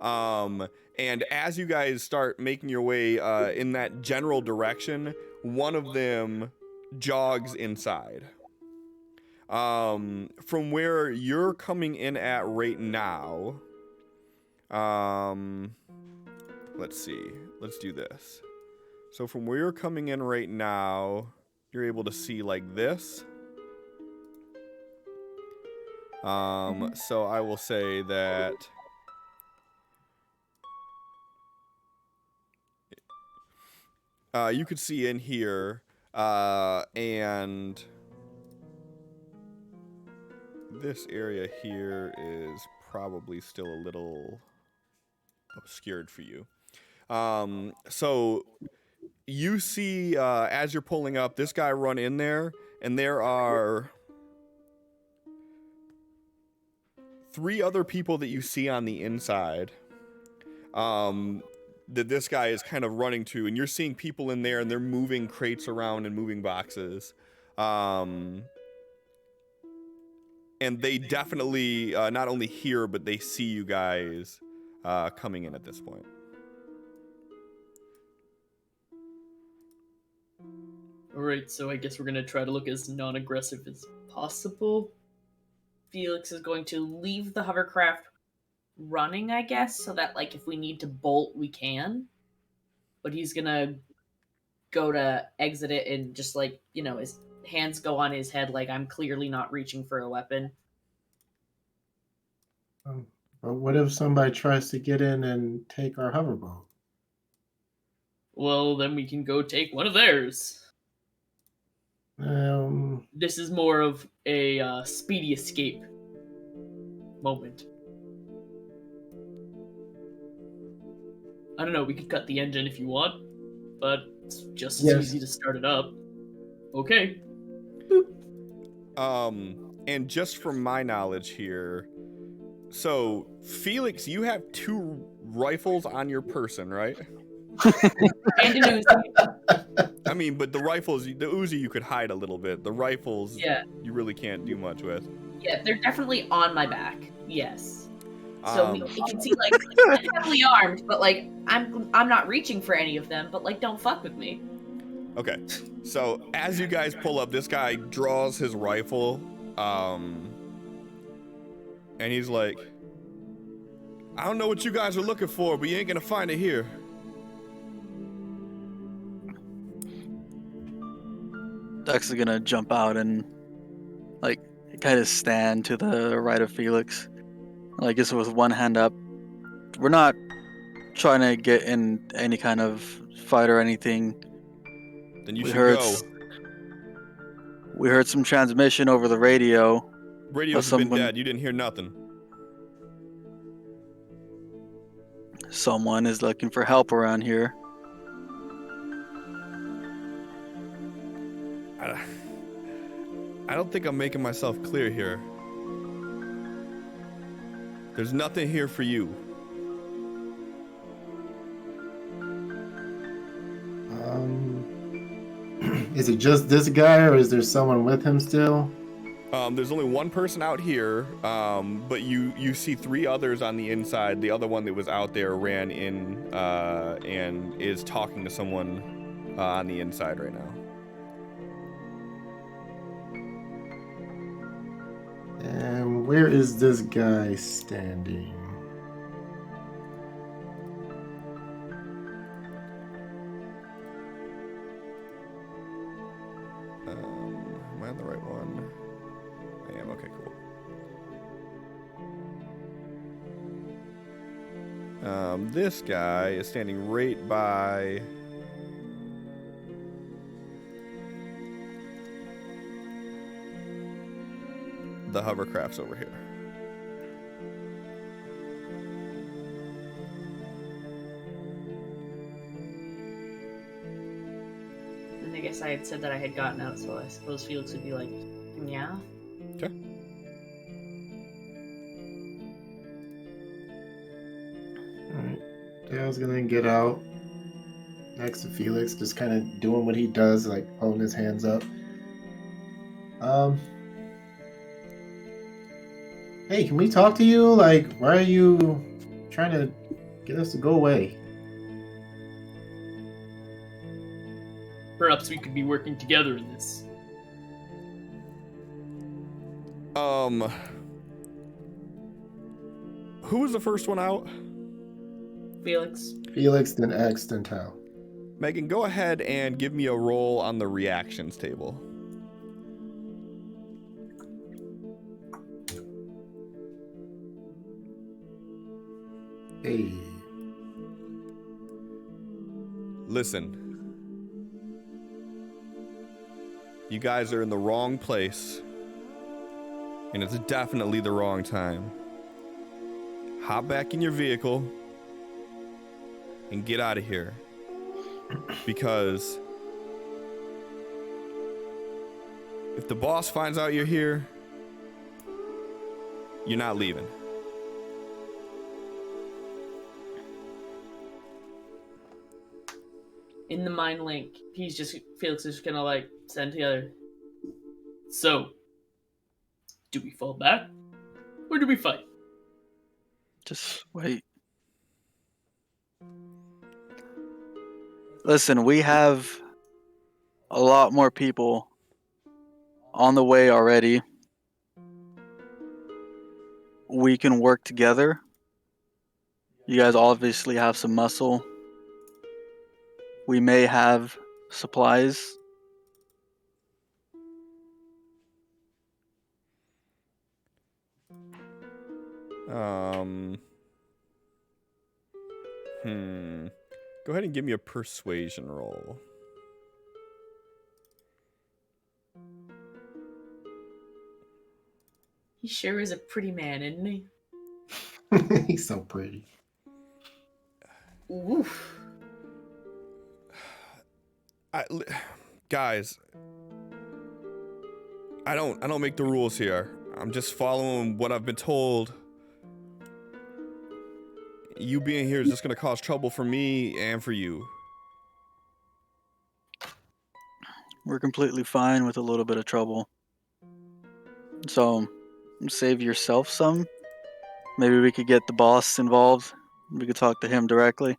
And as you guys start making your way in that general direction, one of them jogs inside. From where you're coming in at right now, let's see. Let's do this. So from where you're coming in right now, you're able to see like this. So I will say that you could see in here, and this area here is probably still a little obscured for you. So you see, as you're pulling up, this guy run in there, and there are 3 other people that you see on the inside, that this guy is kind of running to, and you're seeing people in there, and they're moving crates around and moving boxes. And they definitely not only hear, but they see you guys coming in at this point. Alright, so I guess we're gonna try to look as non-aggressive as possible. Felix is going to leave the hovercraft running, I guess, so that, like, if we need to bolt, we can. But he's gonna go to exit it and just, like, you know, his hands go on his head like I'm clearly not reaching for a weapon. But what if somebody tries to get in and take our hoverboat? Well, then we can go take one of theirs. This is more of a speedy escape moment. I don't know, we could cut the engine if you want, but it's just as easy to start it up. Okay. And just from my knowledge here, so Felix, you have 2 rifles on your person, right? And an Uzi. I mean, but the rifles, the Uzi you could hide a little bit. The rifles, Yeah. you really can't do much with. Yeah, they're definitely on my back. Yes. So we can see, like, I'm heavily armed, but, like, I'm not reaching for any of them, but, like, don't fuck with me. Okay, so as you guys pull up, this guy draws his rifle, and he's like, I don't know what you guys are looking for, but you ain't gonna find it here. Dex is gonna jump out and, like, kind of stand to the right of Felix. Like, just with one hand up. We're not trying to get in any kind of fight or anything. Then you should go. We heard some transmission over the radio. Radio's been dead. You didn't hear nothing. Someone is looking for help around here. I don't think I'm making myself clear here. There's nothing here for you. Is it just this guy, or is there someone with him still? There's only one person out here, but you see 3 others on the inside. The other one that was out there ran in and is talking to someone on the inside right now. And where is this guy standing? Am I on the right one? I am. Okay, cool. This guy is standing right by. the hovercraft's over here. And I guess I had said that I had gotten out, so I suppose Felix would be like, yeah. Okay. Alright. Dale's gonna get out next to Felix, just kind of doing what he does, like holding his hands up. Hey, can we talk to you? Like, why are you trying to get us to go away? Perhaps we could be working together in this. Who was the first one out? Felix. Felix, then X, then Tao. Megan, go ahead and give me a roll on the reactions table. Hey. Listen. You guys are in the wrong place. And it's definitely the wrong time. Hop back in your vehicle and get out of here. Because if the boss finds out you're here, you're not leaving. In the mind link, Felix is just gonna like send together. So, do we fall back? Or do we fight? Just wait. Listen, we have a lot more people on the way already. We can work together. You guys obviously have some muscle. We may have supplies. Go ahead and give me a persuasion roll. He sure is a pretty man, isn't he? He's so pretty. Oof. Guys, I don't make the rules here. I'm just following what I've been told. You being here is just gonna cause trouble for me and for you. We're completely fine with a little bit of trouble. So, save yourself some. Maybe we could get the boss involved. We could talk to him directly.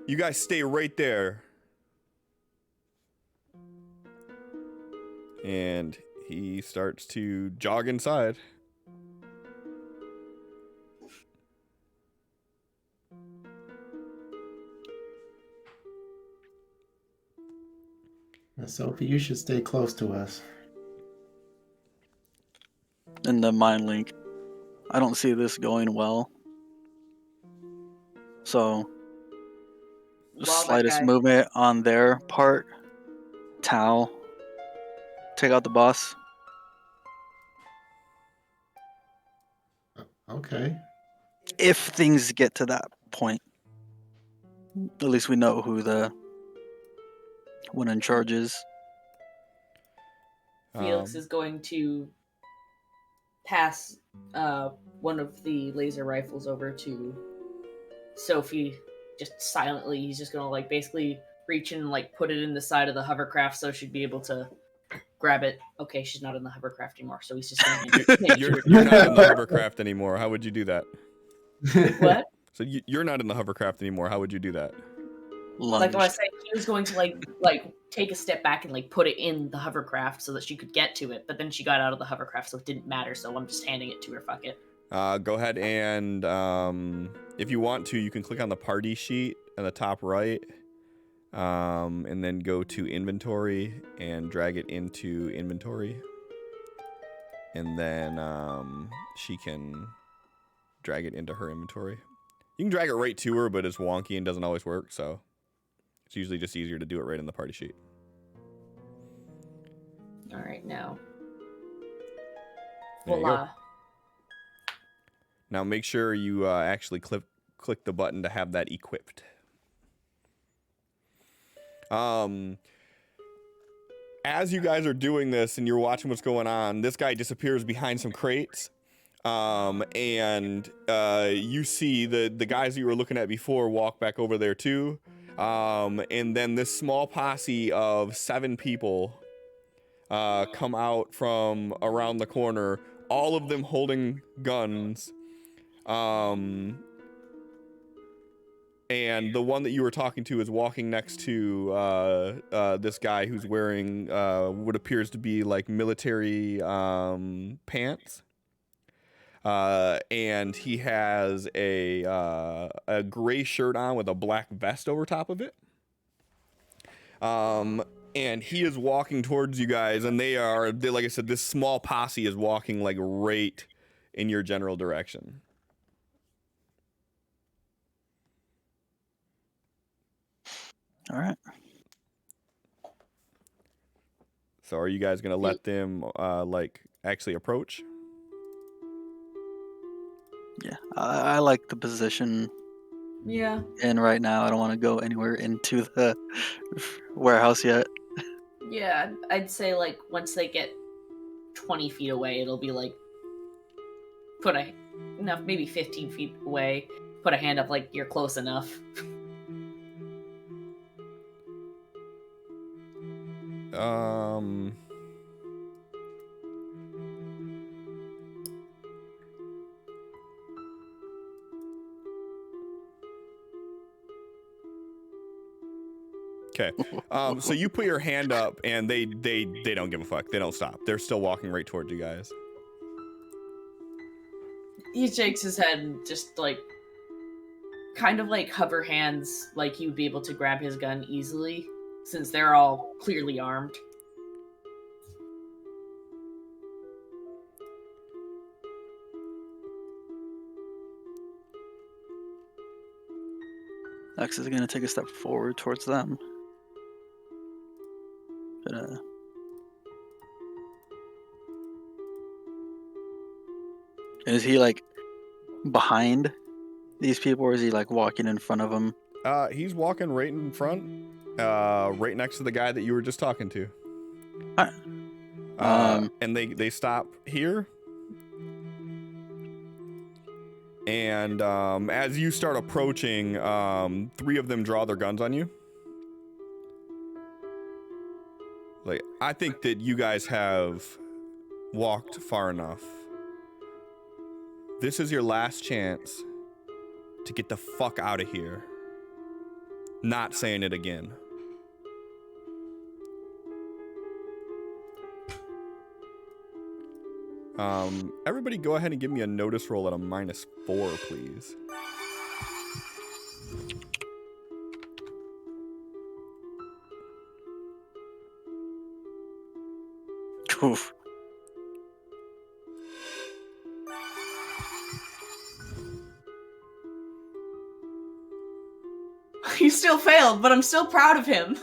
You guys stay right there. And he starts to jog inside. Sophie, you should stay close to us. In the mind link, I don't see this going well. So, slightest movement on their part. Tao, take out the boss. Okay. If things get to that point, at least we know who the one in charge is. Felix is going to pass one of the laser rifles over to Sophie, just silently. He's just gonna like basically reach in and like put it in the side of the hovercraft so she'd be able to grab it. Okay, she's not in the hovercraft anymore, so he's just gonna You're not in the hovercraft anymore. How would you do that? What? So you're not in the hovercraft anymore. How would you do that? Lunge. Like I was saying, he was going to like take a step back and like put it in the hovercraft so that she could get to it, but then she got out of the hovercraft, so it didn't matter. So I'm just handing it to her. Fuck it. Go ahead and if you want to, you can click on the party sheet in the top right, and then go to inventory and drag it into inventory. and then she can drag it into her inventory. You can drag it right to her, but it's wonky and doesn't always work, so it's usually just easier to do it right in the party sheet. All right, now. There you go. Voila. Now make sure you actually click the button to have that equipped. As you guys are doing this and you're watching what's going on, this guy disappears behind some crates. And you see the guys that you were looking at before walk back over there too. And then this small posse of 7 people come out from around the corner, all of them holding guns. And the one that you were talking to is walking next to this guy who's wearing what appears to be like military pants. And he has a gray shirt on with a black vest over top of it. And he is walking towards you guys, and they like I said, this small posse is walking like right in your general direction. All right. So are you guys gonna let them like actually approach? Yeah, I like the position Yeah. in right now. I don't want to go anywhere into the warehouse yet. Yeah, I'd say like once they get 20 feet away, it'll be like maybe 15 feet away. Put a hand up like you're close enough. Okay. So you put your hand up, and they don't give a fuck. They don't stop. They're still walking right towards you guys. He shakes his head and just like kind of like hover hands like he would be able to grab his gun easily since they're all clearly armed. X is going to take a step forward towards them. Is he like behind these people, or is he like walking in front of them? He's walking right in front, right next to the guy that you were just talking to. And they stop here. And as you start approaching, 3 of them draw their guns on you. Like, I think that you guys have walked far enough. This is your last chance to get the fuck out of here. Not saying it again. Everybody go ahead and give me a notice roll at a -4, please. Oof. He still failed, but I'm still proud of him.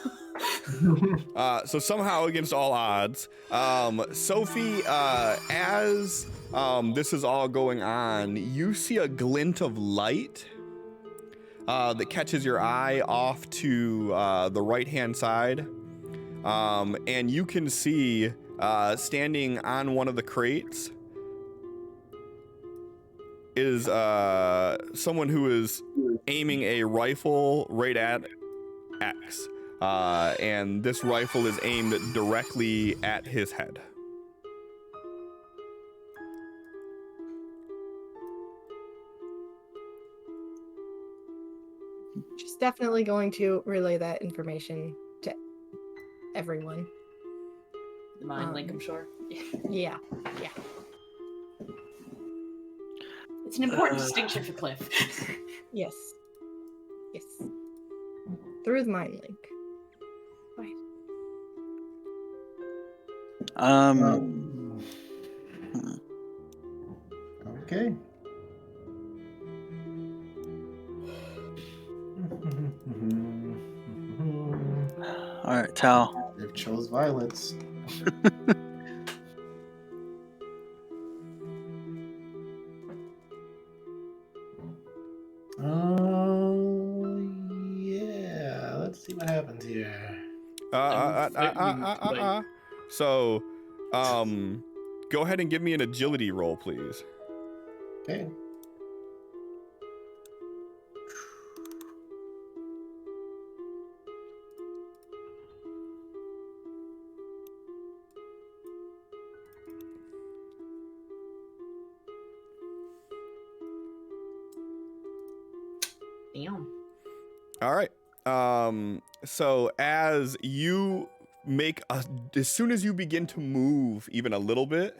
So somehow against all odds, Sophie, as this is all going on, you see a glint of light that catches your eye off to the right-hand side, and you can see standing on one of the crates is someone who is aiming a rifle right at X. And this rifle is aimed directly at his head. She's definitely going to relay that information to everyone. The mind link, I'm sure. Yeah. It's an important distinction for Cliff. Yes. Through the mind link. Right. Okay. All right, Tal. They've chose violence. Oh, yeah. Let's see what happens here. So, go ahead and give me an agility roll, please. Okay. Damn. All right. So as you as soon as you begin to move even a little bit,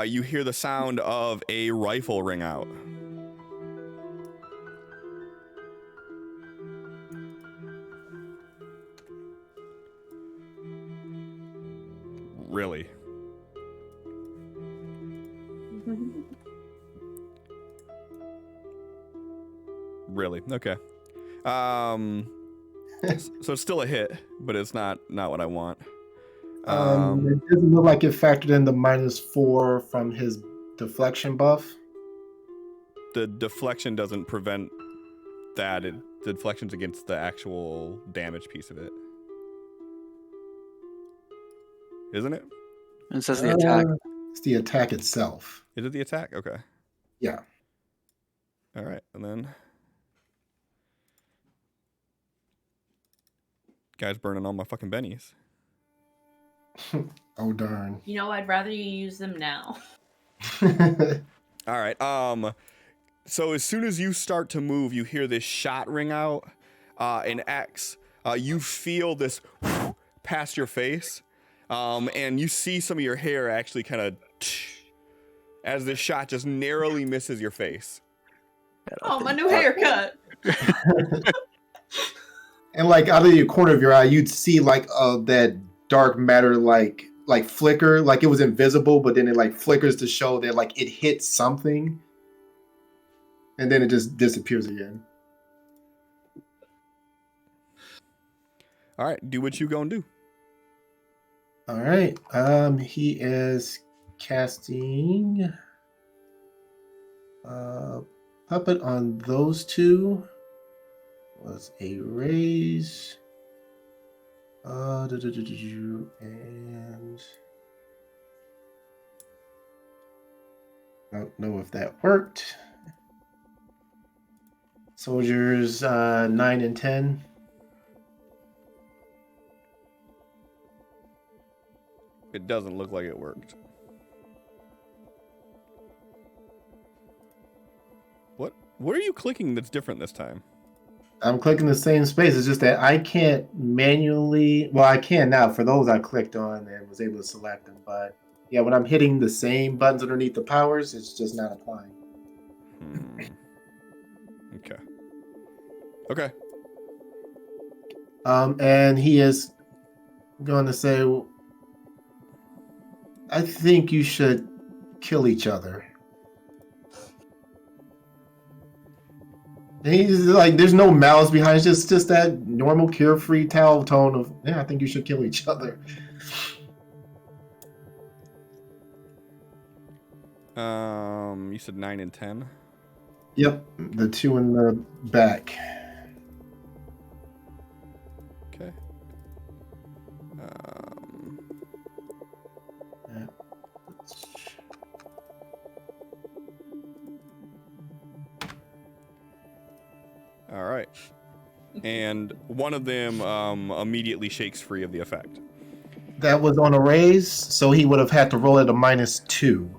you hear the sound of a rifle ring out. Really? Really? Okay. So it's still a hit, but it's not what I want. It doesn't look like it factored in the -4 from his deflection buff. The deflection doesn't prevent that. The deflection's against the actual damage piece of it. Isn't it? It says the attack. It's the attack itself. Is it the attack? Okay. Yeah. All right, and then guy's burning all my fucking bennies. Oh darn. You know, I'd rather you use them now. All right. So as soon as you start to move, you hear this shot ring out, and X, you feel this past your face, and you see some of your hair actually kind of as this shot just narrowly misses your face. Oh, my new haircut. And like out of the corner of your eye, you'd see like that dark matter like flicker, like it was invisible, but then it like flickers to show that like it hit something, and then it just disappears again. All right, do what you gonna do. All right. He is casting puppet on those two. Was a raise. And I don't know if that worked. Soldiers 9 and 10. It doesn't look like it worked. What are you clicking that's different this time? I'm clicking the same space. It's just that I can't manually. Well, I can now. For those I clicked on and was able to select them. But yeah, when I'm hitting the same buttons underneath the powers, it's just not applying. Okay. Okay. And he is going to say, I think you should kill each other. And he's like, there's no malice behind it. It's just that normal, carefree towel tone of, yeah, I think you should kill each other. You said 9 and 10? Yep, the two in the back. Okay. All right. And one of them immediately shakes free of the effect. That was on a raise, so he would have had to roll at a -2.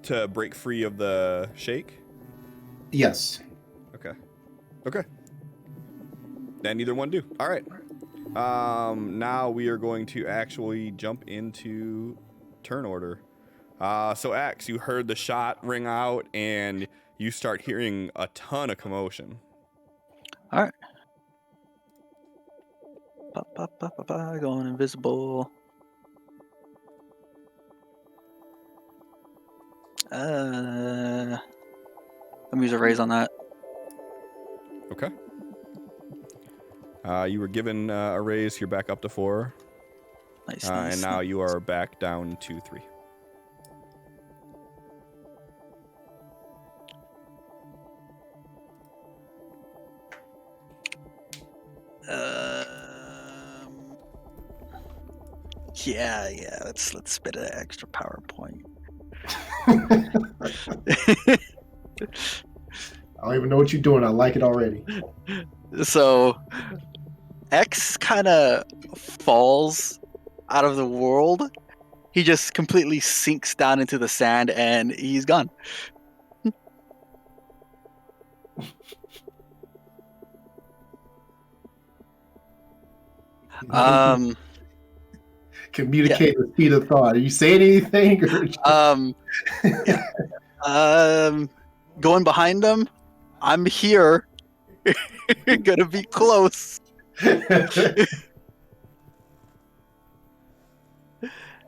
To break free of the shake? Yes. Okay. Okay. Then neither one do. All right. Now we are going to actually jump into turn order. So Axe, you heard the shot ring out and you start hearing a ton of commotion. All right. Going invisible. Let me use a raise on that. Okay. You were given a raise. You're back up to 4. Nice, And nice. now you are back down to 3. Yeah. Let's spit an extra PowerPoint. I don't even know what you're doing. I like it already. So X kind of falls out of the world. He just completely sinks down into the sand and he's gone. Communicate the speed of thought. Are you saying anything? Or Going behind them. I'm here. Gonna be close.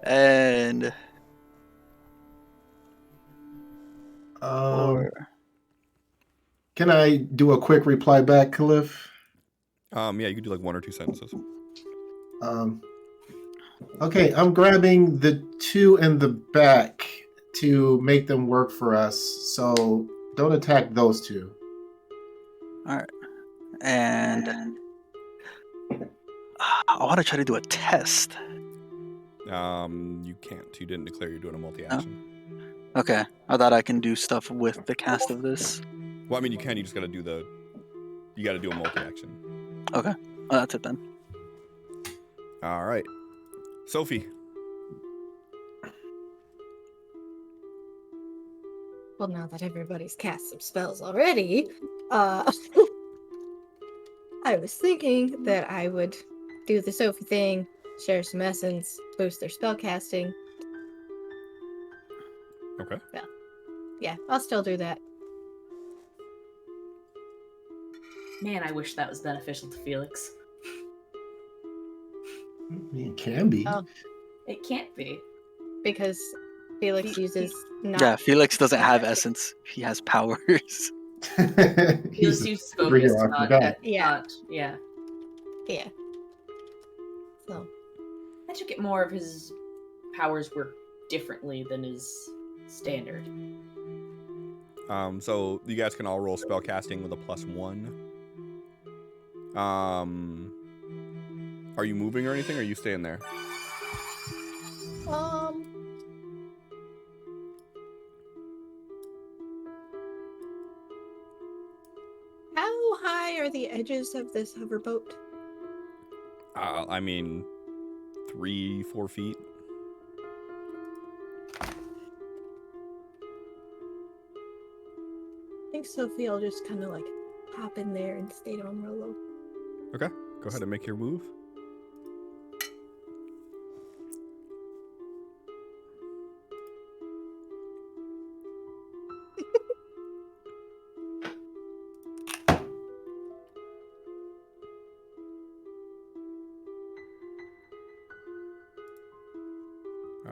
And can I do a quick reply back, Cliff? Yeah, you could do like 1 or 2 sentences. Okay, I'm grabbing the 2 in the back to make them work for us. So don't attack those 2. all right. And I want to try to do a test. You can't. You didn't declare you're doing a multi-action. Okay. I thought I can do stuff with the cast of this. Well, I mean, you can. You just gotta do you gotta do a multi-action. Okay. Oh, that's it then. All right. Sophie. Well, now that everybody's cast some spells already, I was thinking that I would do the Sophie thing, share some essence, boost their spell casting. Okay. Yeah, I'll still do that. Man, I wish that was beneficial to Felix. It can be. Oh. It can't be. Because Felix uses not. Yeah, Felix doesn't have essence. He has powers. Felix uses focus, Yeah. Yeah. Yeah. So. I took it more of his powers work differently than his standard. So you guys can all roll spell casting with a +1. Are you moving or anything, or are you staying there? How high are the edges of this hoverboat? I mean, 3-4 feet. I think Sophie will just kind of like hop in there and stay down real low. Okay, go ahead and make your move.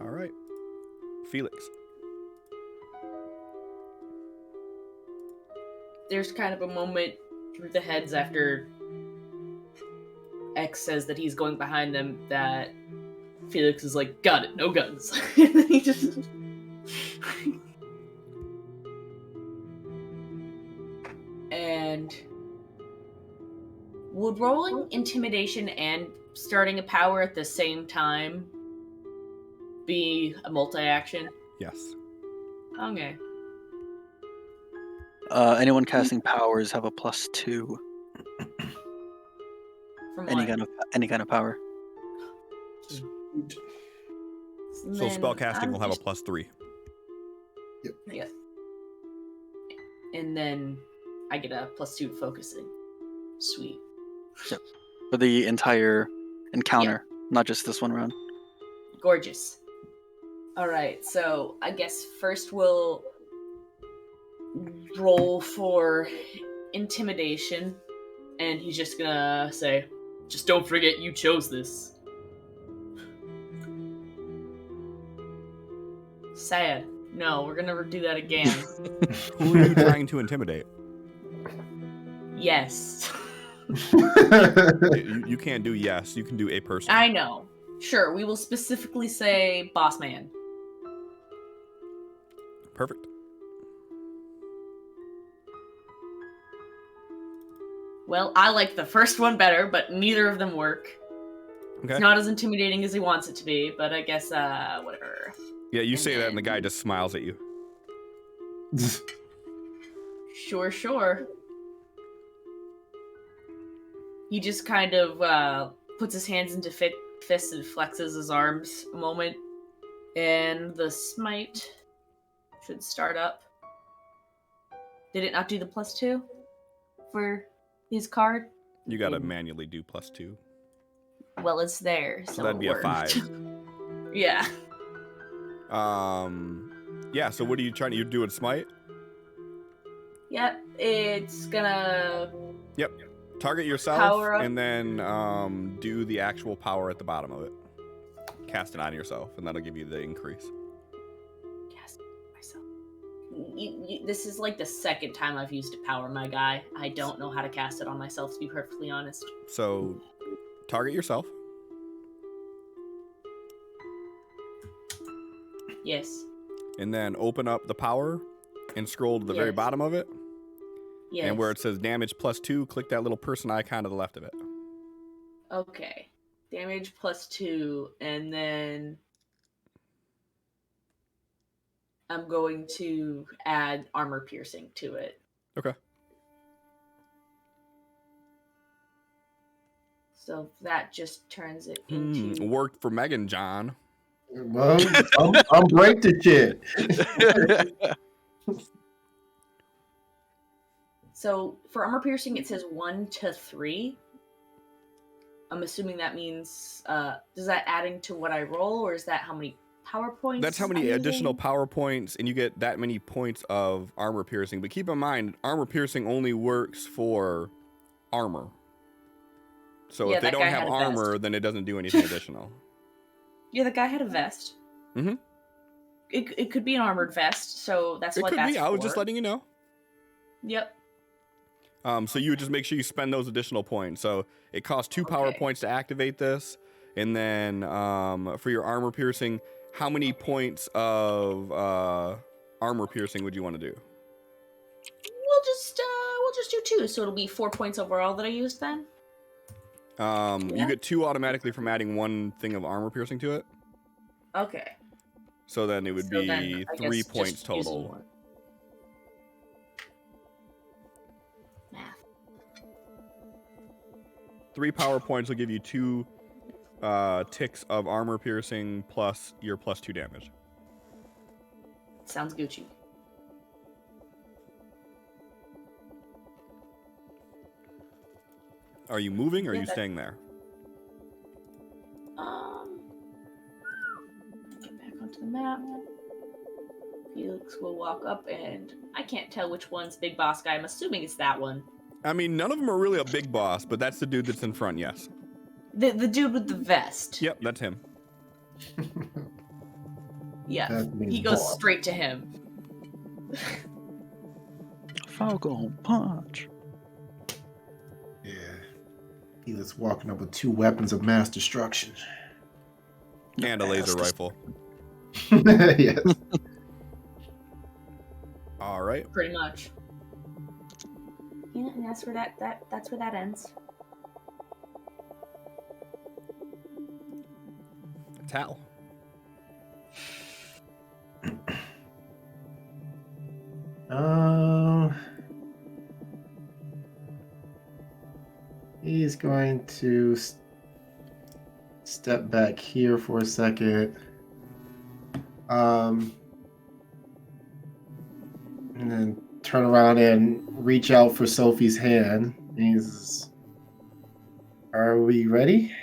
All right, Felix. There's kind of a moment through the heads after X says that he's going behind them that Felix is like, got it, no guns. And then he just... And would rolling intimidation and starting a power at the same time be a multi-action? Yes. Okay. Anyone casting powers have a +2. From Any what? kind of power. So spell casting will have a +3. Yeah. And then I get a +2 focusing. Sweet. For the entire encounter, not just this one round. Gorgeous. Alright, so I guess first we'll roll for intimidation, and he's just gonna say, just don't forget you chose this. Sad. No, we're gonna do that again. Who are you trying to intimidate? Yes. You can't do yes. You can do a person. I know. Sure, we will specifically say boss man. Perfect. Well, I like the first one better, but neither of them work. Okay. It's not as intimidating as he wants it to be, but I guess, whatever. Yeah, you And say that, and the then- guy just smiles at you. Sure. He just kind of puts his hands into fists and flexes his arms a moment. And the smite should start up. Did it not do the +2 for his card? You gotta manually do +2. Well, it's there, so That'd it be a worked. 5. Yeah. Yeah, so what are you trying to... You do a smite? Yep, it's gonna... Yep. Target yourself, Power up. and then do the actual power at the bottom of it. Cast it on yourself, and that'll give you the increase. Cast myself. This is like the second time I've used a power, my guy. I don't know how to cast it on myself, to be perfectly honest. So, target yourself. Yes. And then open up the power and scroll to the very Yes. bottom of it. Yes. And where it says damage +2, click that little person icon to the left of it. Okay. Damage +2, and then I'm going to add armor piercing to it. Okay. So that just turns it into... Worked for Megan, John. Well, I'm break the shit. So for armor piercing, it says 1 to 3. I'm assuming that means, does that adding to what I roll, or is that how many power points? That's how I'm many using? additional power points, and you get that many points of armor piercing. But keep in mind, armor piercing only works for armor. So Yeah, if they that don't guy have had a armor, vest. then it doesn't do anything additional. Yeah, the guy had a vest. Mhm. It could be an armored vest, so that's It what could that's be. I was for. just letting you know. Yep. So you would just make sure you spend those additional points. So it costs 2 power Okay. points to activate this, and then for your armor piercing, how many points of armor piercing would you want to do? We'll just do 2, so it'll be 4 points overall that I used then. You Yeah. get 2 automatically from adding 1 thing of armor piercing to it. Okay. So then it would So be then I 3 guess points just using total. 1. Math. 3 power points will give you 2 ticks of armor piercing plus your +2 damage. Sounds Gucci. Are you moving or are Yeah, you that- staying there? Get back onto the map. Felix will walk up, and I can't tell which one's Big Boss guy. I'm assuming it's that one. I mean, none of them are really a big boss, but that's the dude that's in front, yes. The dude with the vest. Yep, that's him. Yeah. That means He goes boss. straight to him. Falcon punch. Yeah. He was walking up with 2 weapons of mass destruction. And a laser rifle. Yes. All right. Pretty much. Yeah, and that's where that's where that ends. It's Hal. He's going to step back here for a second. And then turn around and reach out for Sophie's hand. He's, are we ready?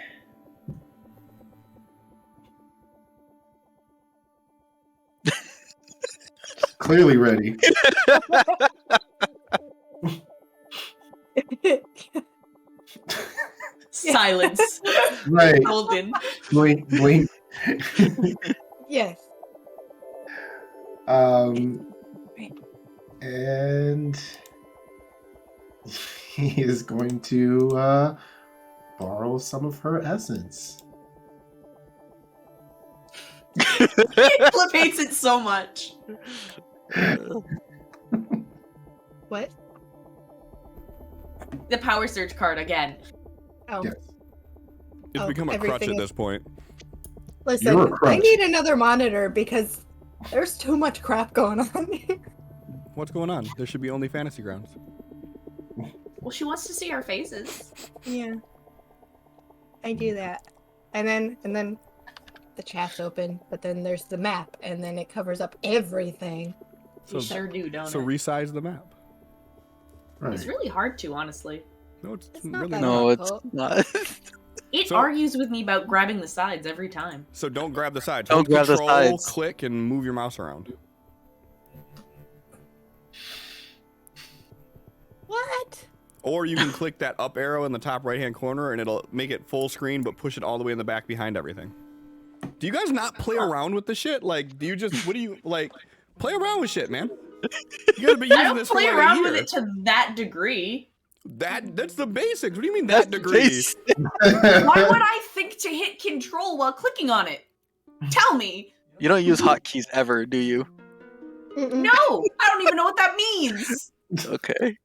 Clearly ready. Silence. Right. Golden. Blink, blink. Yes. And he is going to borrow some of her essence. Cliff hates it so much. What? The power surge card again. Oh, Yes. It's Oh, become a crutch everything at is- this point. You're a listen, I crutch. need another monitor because there's too much crap going on here. What's going on? There should be only fantasy grounds. Well, she wants to see our faces. Yeah. I do that. And then the chat's open, but then there's the map, and then it covers up everything. So, You sure do, don't so it? resize the map. Right. It's really hard to, honestly. No, it's It's not really that not. No, it's difficult. not. It So- argues with me about grabbing the sides every time. So don't grab the sides. Don't Hold grab the control, sides. click, and move your mouse around. What? Or you can click that up arrow in the top right-hand corner, and it'll make it full screen, but push it all the way in the back behind everything. Do you guys not play around with the shit? Like, do you just, what do you, like, play around with shit, man? You gotta be I using don't this for play like around a with year. it to that degree. That's the basics. What do you mean that degree? Why would I think to hit control while clicking on it? Tell me. You don't use hotkeys ever, do you? Mm-mm. No, I don't even know what that means. Okay.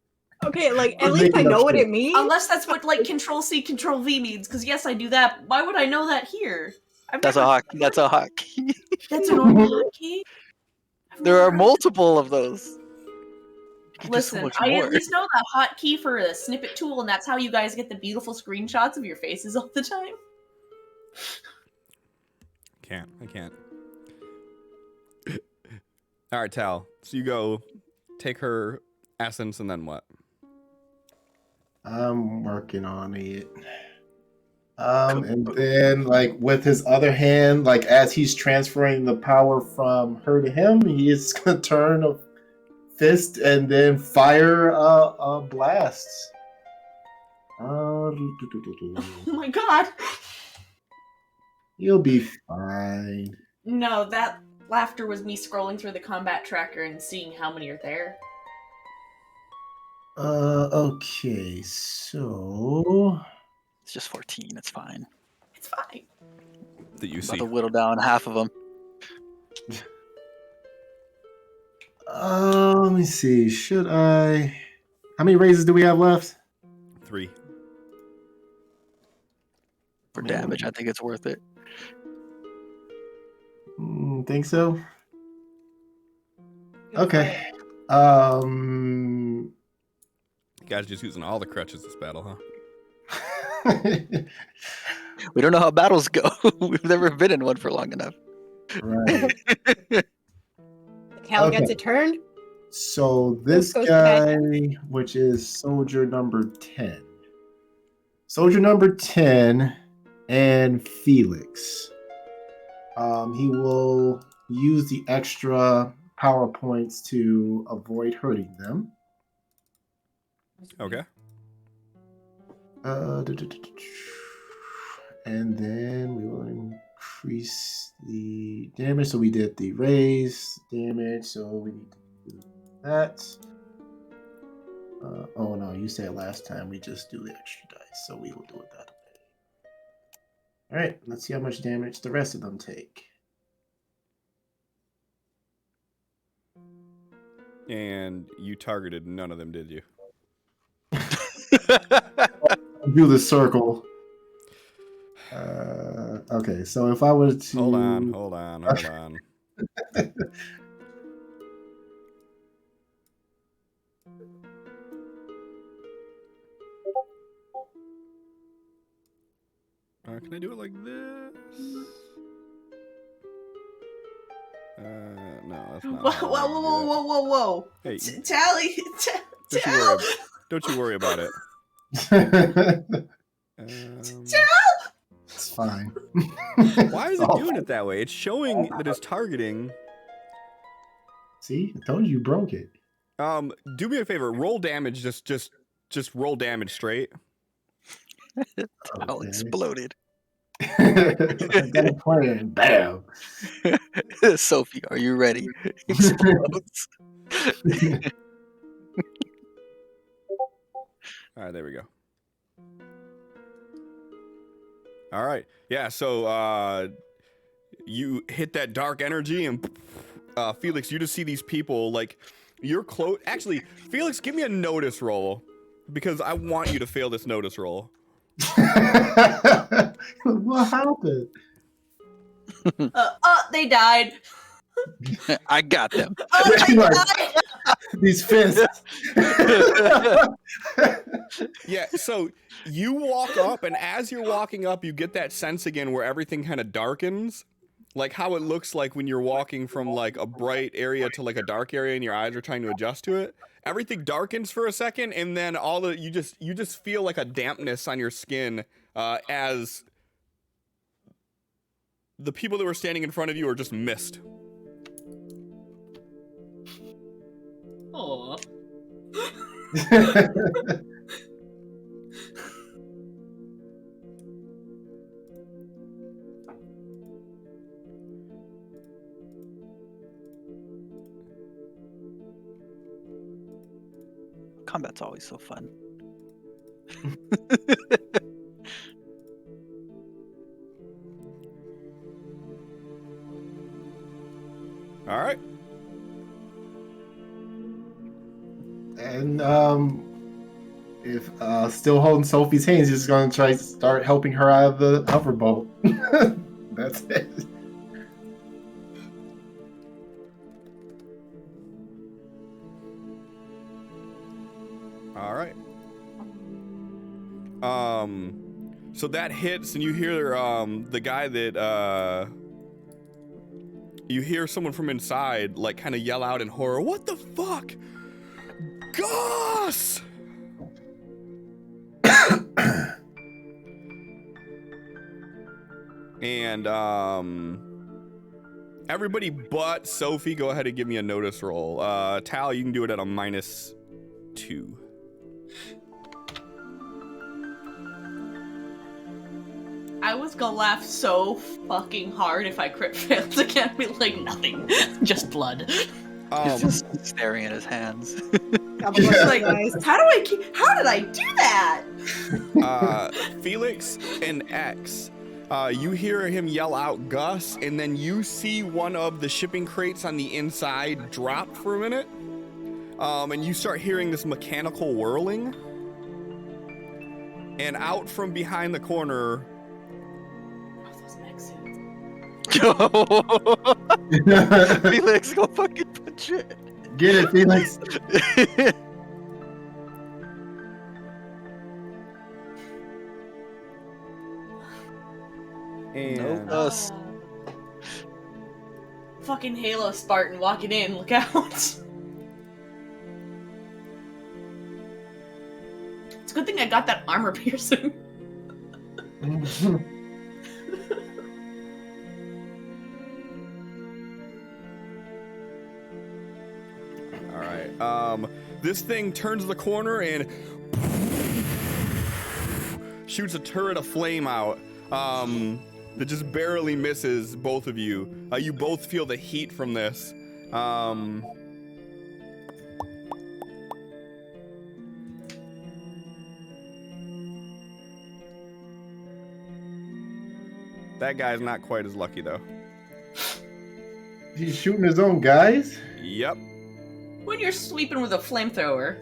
Okay, like We're at least I making up know what shit. it means. Unless that's what like Control C, Control V means. Because yes, I do that. Why would I know that here? That's a hotkey. That's a hotkey. That's a normal hotkey. I've There never are heard- multiple of those. You can do so Listen, much I more. at least know the hotkey for the snippet tool, and that's how you guys get the beautiful screenshots of your faces all the time. I can't. All right, Tal. So you go take her essence, and then what? I'm working on it. And then, like, with his other hand, like, as he's transferring the power from her to him, he is gonna turn a fist and then fire a blast. Oh my god. You'll be fine. No, that laughter was me scrolling through the combat tracker and seeing how many are there. Okay, so It's just 14. It's fine. It's fine. That you About see. to whittle down half of them. let me see. Should I? How many raises do we have left? 3. For damage, I think it's worth it. Think so? Go for Okay. You guys just using all the crutches this battle, huh? We don't know how battles go. We've never been in one for long enough. Right. it. Cal Okay. gets a turn. So this Goes guy, which is soldier number 10. Soldier number 10 and Felix. He will use the extra power points to avoid hurting them. Okay. And then we will increase the damage. So we did the raise damage. So we need to do that. Oh no, you said last time we just do the extra dice. So we will do it that way. All right, let's see how much damage the rest of them take. And you targeted none of them, did you? Do the circle. Okay, so if I were to Hold on. Can I do it like this? No, that's not. Whoa, how whoa, I whoa, do whoa, it. whoa, whoa, whoa. Hey, Tally. don't you worry about it. It's fine. Why is it doing it that way? It's showing that it's targeting. See, I told you broke it. Do me a favor. Roll damage. Just roll damage straight. All Okay. exploded. I got a plan. Bam. Sophie, are you ready? Explodes. All right, there we go. All right. Yeah, so you hit that dark energy, and Felix, you just see these people, like, you're close. Actually, Felix, give me a notice roll, because I want you to fail this notice roll. What happened? They died. I got them. They Like, died. these fists. Yeah, so you walk up, and as you're walking up, you get that sense again where everything kind of darkens. Like how it looks like when you're walking from like a bright area to like a dark area and your eyes are trying to adjust to it. Everything darkens for a second, and then you just feel like a dampness on your skin as the people that were standing in front of you are just mist. Aw. Combat's always so fun. All right. And if still holding Sophie's hands, he's just gonna try to start helping her out of the hoverboat. That's it. All right. So that hits, and you hear the guy that you hear someone from inside like kind of yell out in horror, "What the fuck? Gus!" And everybody but Sophie, go ahead and give me a notice roll. Tal, you can do it at a -2. I was gonna laugh so fucking hard if I crit failed again. Be like, nothing, just blood. He's just staring at his hands. It's like, how did I do that? Felix and X, you hear him yell out Gus, and then you see one of the shipping crates on the inside drop for a minute, and you start hearing this mechanical whirling, and out from behind the corner, Felix, go fucking punch it. Get it, Felix. and Us. Fucking Halo Spartan walking in, look out. It's a good thing I got that armor piercing. all right, this thing turns the corner and shoots a turret of flame out that just barely misses both of you. You both feel the heat from this. That guy's not quite as lucky though. He's shooting his own guys? Yep. When you're sweeping with a flamethrower.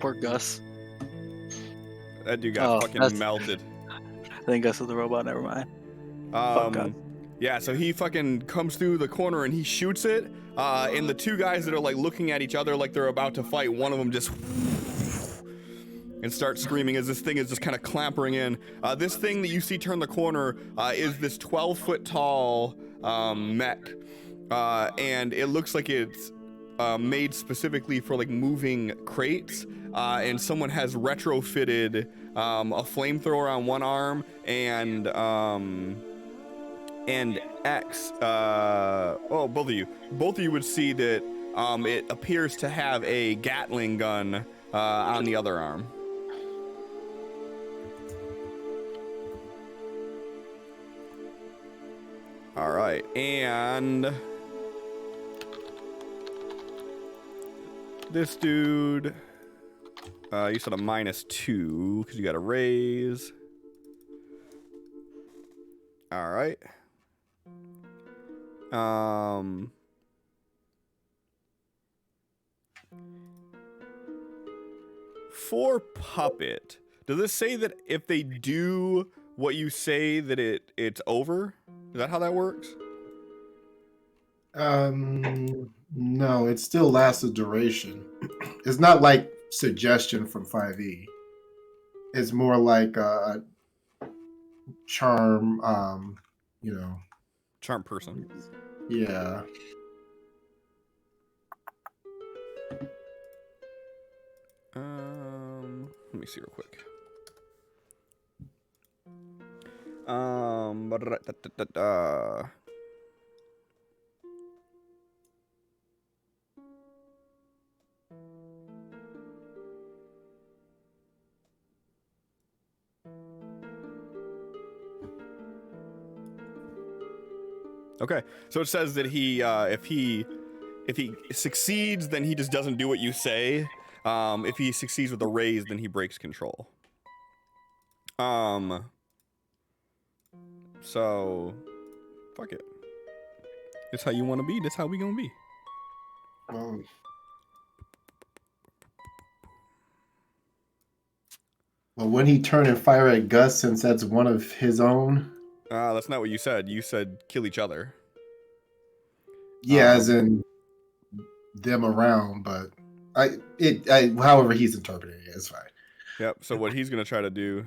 Poor Gus. That dude got fucking that's- melted. I think Gus is the robot. Never mind. Fuck Gus. Yeah, so he fucking comes through the corner and he shoots it. And the two guys that are like looking at each other like they're about to fight, one of them just and starts screaming as this thing is just kind of clampering in. This thing that you see turn the corner is this 12-foot tall mech. And it looks like it's made specifically for like moving crates. And someone has retrofitted a flamethrower on one arm and X. Both of you would see that it appears to have a Gatling gun on the other arm. All right, and this dude, you said a -2 because you got a raise. All right. For Puppet, does this say that if they do what you say that it's over? Is that how that works? No, it still lasts a duration. It's not like suggestion from 5e. It's more like a charm, you know. Charm person. Yeah. Let me see real quick. Okay, so it says that if he succeeds, then he just doesn't do what you say. If he succeeds with a raise, then he breaks control. So fuck it. It's how you want to be. That's how we gonna be. Well, when he turn and fire at Gus, since that's one of his own. That's not what you said. You said kill each other. Yeah, as in them around, but however he's interpreting it, it's fine. Yep. So what he's gonna try to do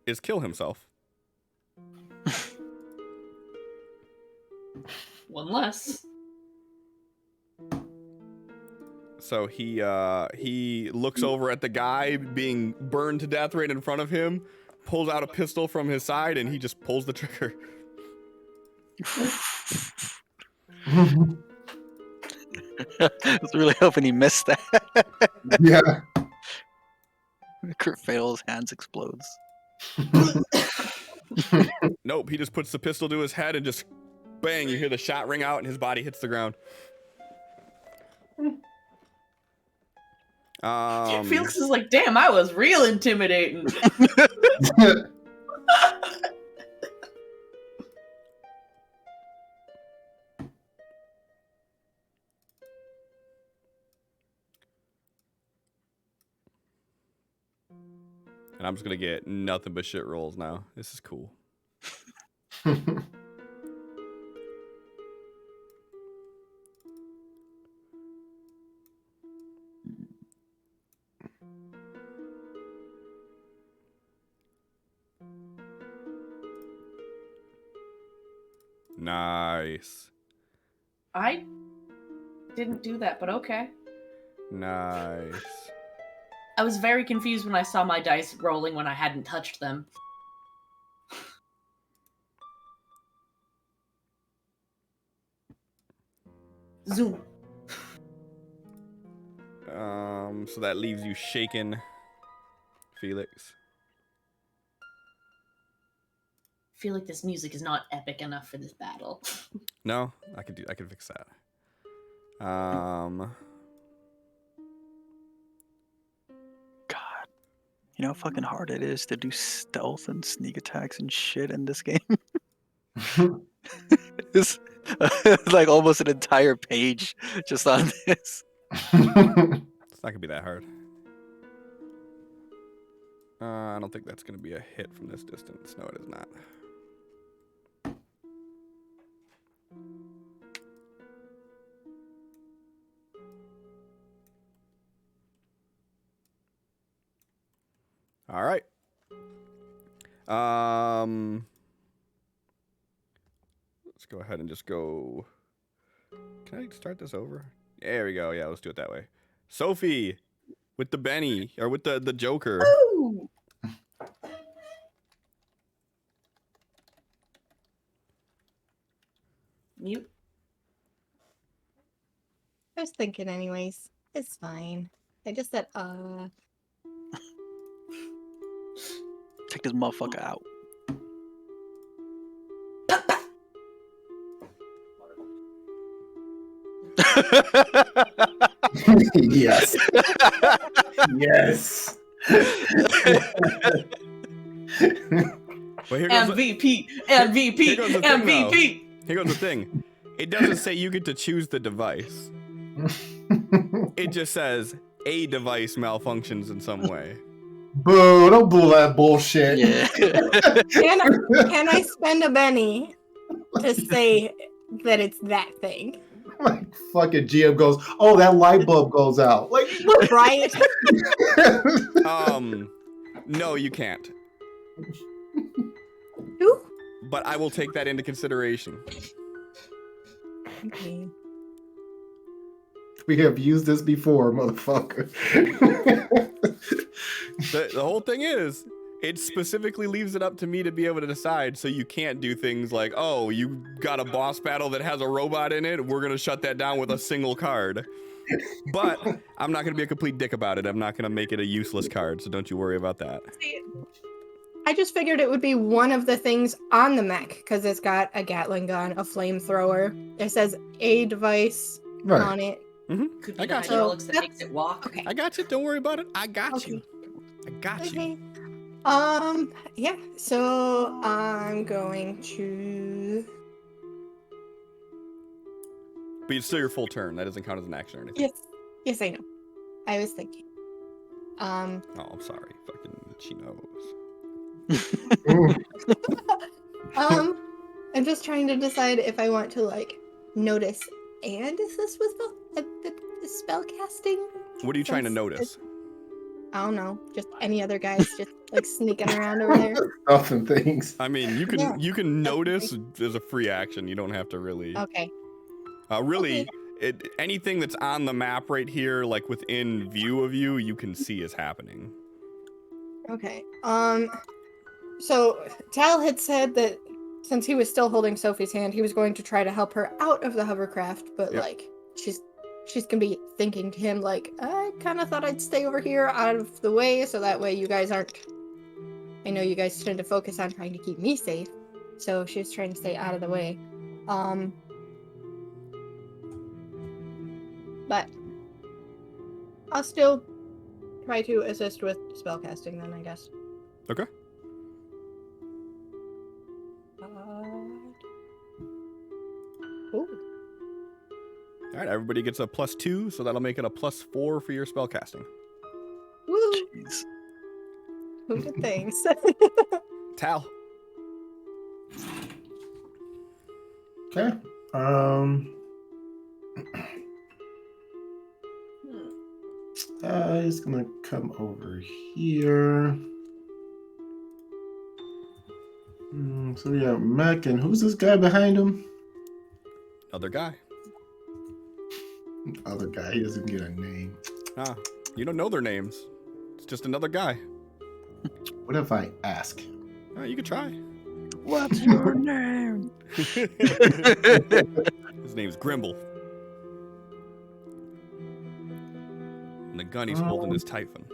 is kill himself. One less. So he looks over at the guy being burned to death right in front of him, pulls out a pistol from his side, and he just pulls the trigger. I was really hoping he missed that. Yeah. Crit fails, hands explodes. Nope, he just puts the pistol to his head and just bang, you hear the shot ring out and his body hits the ground. Felix is like, damn, I was real intimidating. And I'm just gonna get nothing but shit rolls now. This is cool. Nice. I didn't do that, but okay. Nice. I was very confused when I saw my dice rolling when I hadn't touched them. Zoom. So that leaves you shaken, Felix. I feel like this music is not epic enough for this battle. No, I could fix that. God. You know how fucking hard it is to do stealth and sneak attacks and shit in this game? It's like almost an entire page just on this. It's not gonna be that hard. I don't think that's gonna be a hit from this distance. No, it is not. All right. Let's go ahead and just go. Can I start this over? There we go. Yeah, let's do it that way. Sophie with the Benny or with the Joker. Ooh. Mute. I was thinking anyways. It's fine. I just said, Take this motherfucker out. Yes. Yes. Well, here goes MVP, here goes the thing, though. MVP. Here goes the thing. It doesn't say you get to choose the device. It just says a device malfunctions in some way. Boo! Don't bull that bullshit. Yeah. Can I spend a penny to say that it's that thing? Like fucking GM goes, oh, that light bulb goes out. Like, what? Right? No, you can't. Ooh. But I will take that into consideration. Okay. We have used this before, motherfucker. The whole thing is, it specifically leaves it up to me to be able to decide, so you can't do things like, oh, you got a boss battle that has a robot in it, we're gonna shut that down with a single card. But I'm not gonna be a complete dick about it. I'm not gonna make it a useless card, so don't you worry about that. I just figured it would be one of the things on the mech because it's got a Gatling gun, a flamethrower. It says a device Right. on it. Could I be the got you. hydraulics that So makes it walk. Okay. I got you. Don't worry about it. I got Okay. you. I got you. Okay. Yeah. So I'm going to. But it's still your full turn. That doesn't count as an action or anything. Yes. Yes, I know. I was thinking. Oh, I'm sorry. Fucking, she knows. I'm just trying to decide if I want to like notice and assist with the spell casting. What are you trying to Since notice? I don't know, just any other guys just like sneaking around over there. Stuff and things. I mean, you can Yeah. you can notice as a free action. You don't have to really. Okay. Really, anything that's on the map right here, like within view of you, you can see is happening. Okay. So Tal had said that since he was still holding Sophie's hand, he was going to try to help her out of the hovercraft, but Yep. like she's gonna be thinking to him like, I kind of thought I'd stay over here out of the way, so that way you guys aren't. I know you guys tend to focus on trying to keep me safe, so she's trying to stay out of the way. But I'll still try to assist with spellcasting then, I guess. Okay. Ooh. All right, everybody gets a +2, so that'll make it a +4 for your spell casting. Woo! Jeez. Who did things? Tal. Okay. He's gonna come over here. So we have Mech, and who's this guy behind him? Other guy. Other guy. He doesn't get a name. Ah, you don't know their names. It's just another guy. What if I ask? You could try. What's your name? His name's Grimble. And the gun he's holding is Typhon.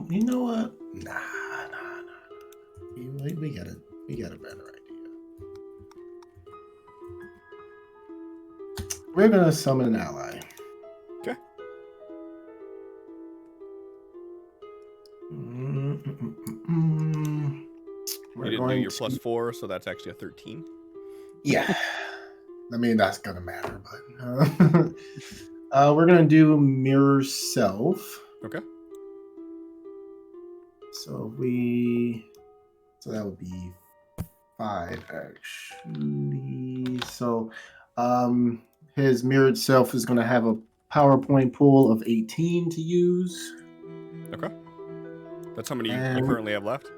You know what? Nah. We got a better idea. We're gonna summon an ally. Okay. We're You didn't do going your to- +4, so that's actually a 13. Yeah. I mean, that's gonna matter, but we're gonna do mirror self. Okay. So that would be 5 actually. So his mirrored self is gonna have a PowerPoint pool of 18 to use. Okay. That's how many you And- currently have left?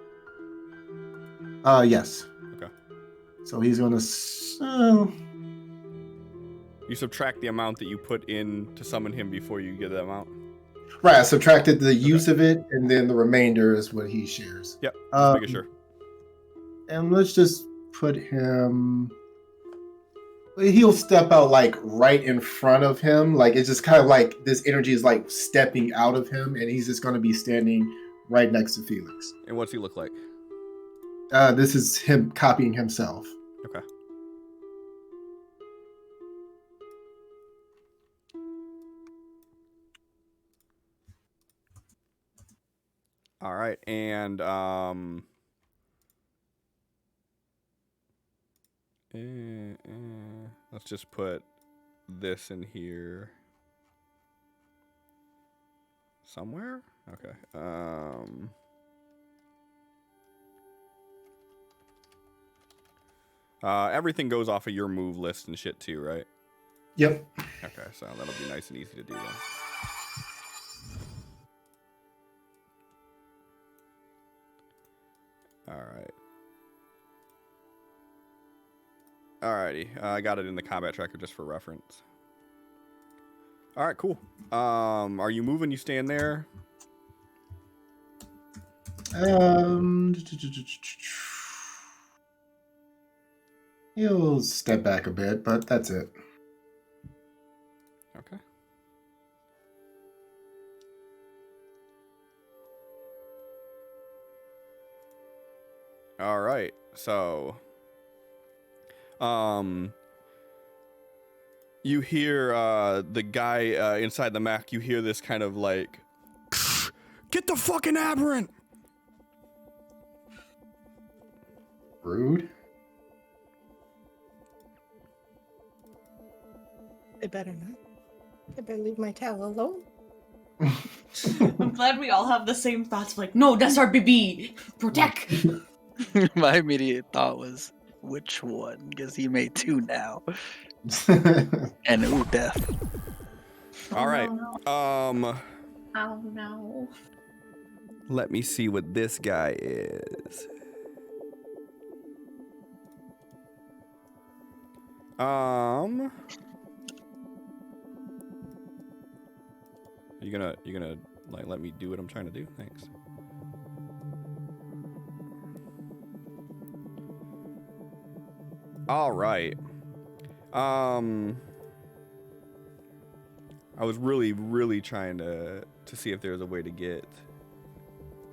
Yes. Okay. So he's gonna You subtract the amount that you put in to summon him before you get that amount. right, I subtracted the use of it, and then the remainder is what he shares. Yep. Just making sure. And let's just put him He'll step out like right in front of him. Like it's just kind of like this energy is like stepping out of him, and he's just going to be standing right next to Felix. And what's he look like? This is him copying himself. Okay. All right, and let's just put this in here somewhere. Okay. Everything goes off of your move list and shit too, right? Yep. Okay, so that'll be nice and easy to do then. All right. Alrighty, I got it in the combat tracker just for reference. All right, cool. Are you moving? You staying there? He'll step back a bit, but that's it. Okay. All right, so you hear the guy inside the mech. You hear this kind of like, get the fucking aberrant. Rude. I better not. I better leave my towel alone. I'm glad we all have the same thoughts. Like, no, that's our baby. Protect. My immediate thought was, which one? Because he made two now. And ooh, death. All right. Oh no. Let me see what this guy is. You gonna like let me do what I'm trying to do? Thanks. All right. I was really trying to see if there was a way to get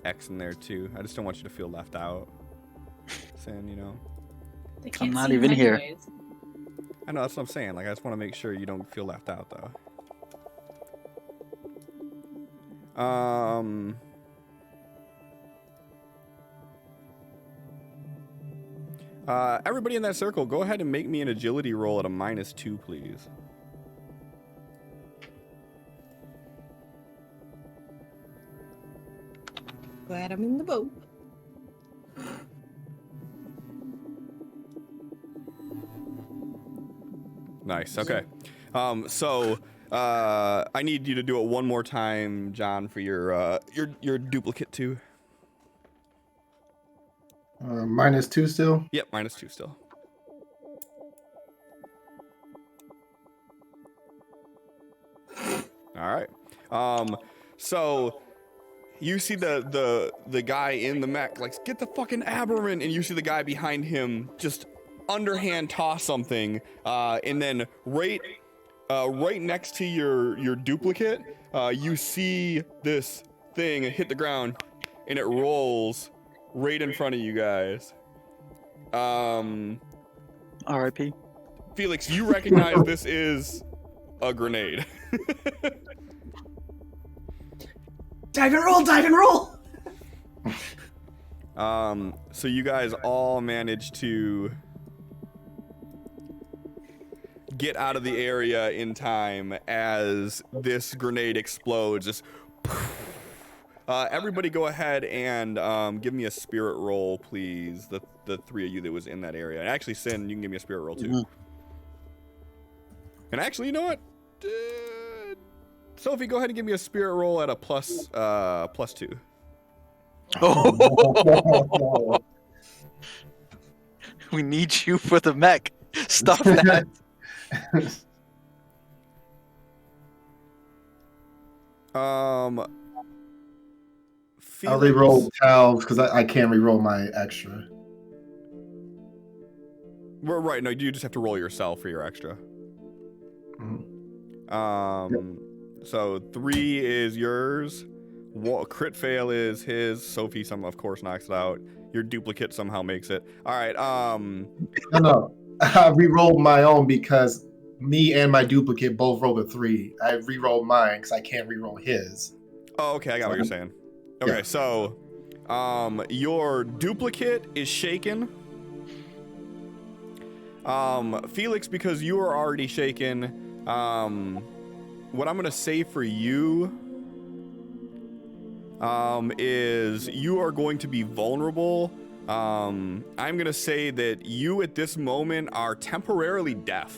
X in there too. I just don't want you to feel left out. Saying, you know. They can't not see even him here. anyways. I know, that's what I'm saying. Like, I just want to make sure you don't feel left out, though. Everybody in that circle, go ahead and make me an agility roll at a -2, please. Glad I'm in the boat. Nice. Okay. So I need you to do it one more time, John, for your duplicate too. -2 still. Yep, -2 still. All right. So you see the guy in the mech, like, get the fucking aberrant, and you see the guy behind him just underhand toss something, and then right next to your duplicate, you see this thing hit the ground, and it rolls right in front of you guys. R.I.P. Felix, you recognize this is a grenade. Dive and roll, dive and roll! So you guys all managed to get out of the area in time as this grenade explodes. Just everybody go ahead and give me a spirit roll, please. The three of you that was in that area. And actually, Sin, you can give me a spirit roll too. Mhm. And actually, you know what? Sophie, go ahead and give me a spirit roll at a +2. Oh, we need you for the mech. Stop that. I'll Felix, re-roll 12 because I can't re-roll my extra. We're right. No, you just have to roll yourself for your extra. So 3 is yours. Crit fail is his. Sophie of course knocks it out. Your duplicate somehow makes it. All right. No. I re-rolled my own because me and my duplicate both rolled a 3. I re-rolled mine because I can't re-roll his. Oh, okay. I got what you're saying. Okay, Yeah. so your duplicate is shaken. Felix, because you are already shaken, what I'm gonna say for you is you are going to be vulnerable. I'm gonna say that you at this moment are temporarily deaf,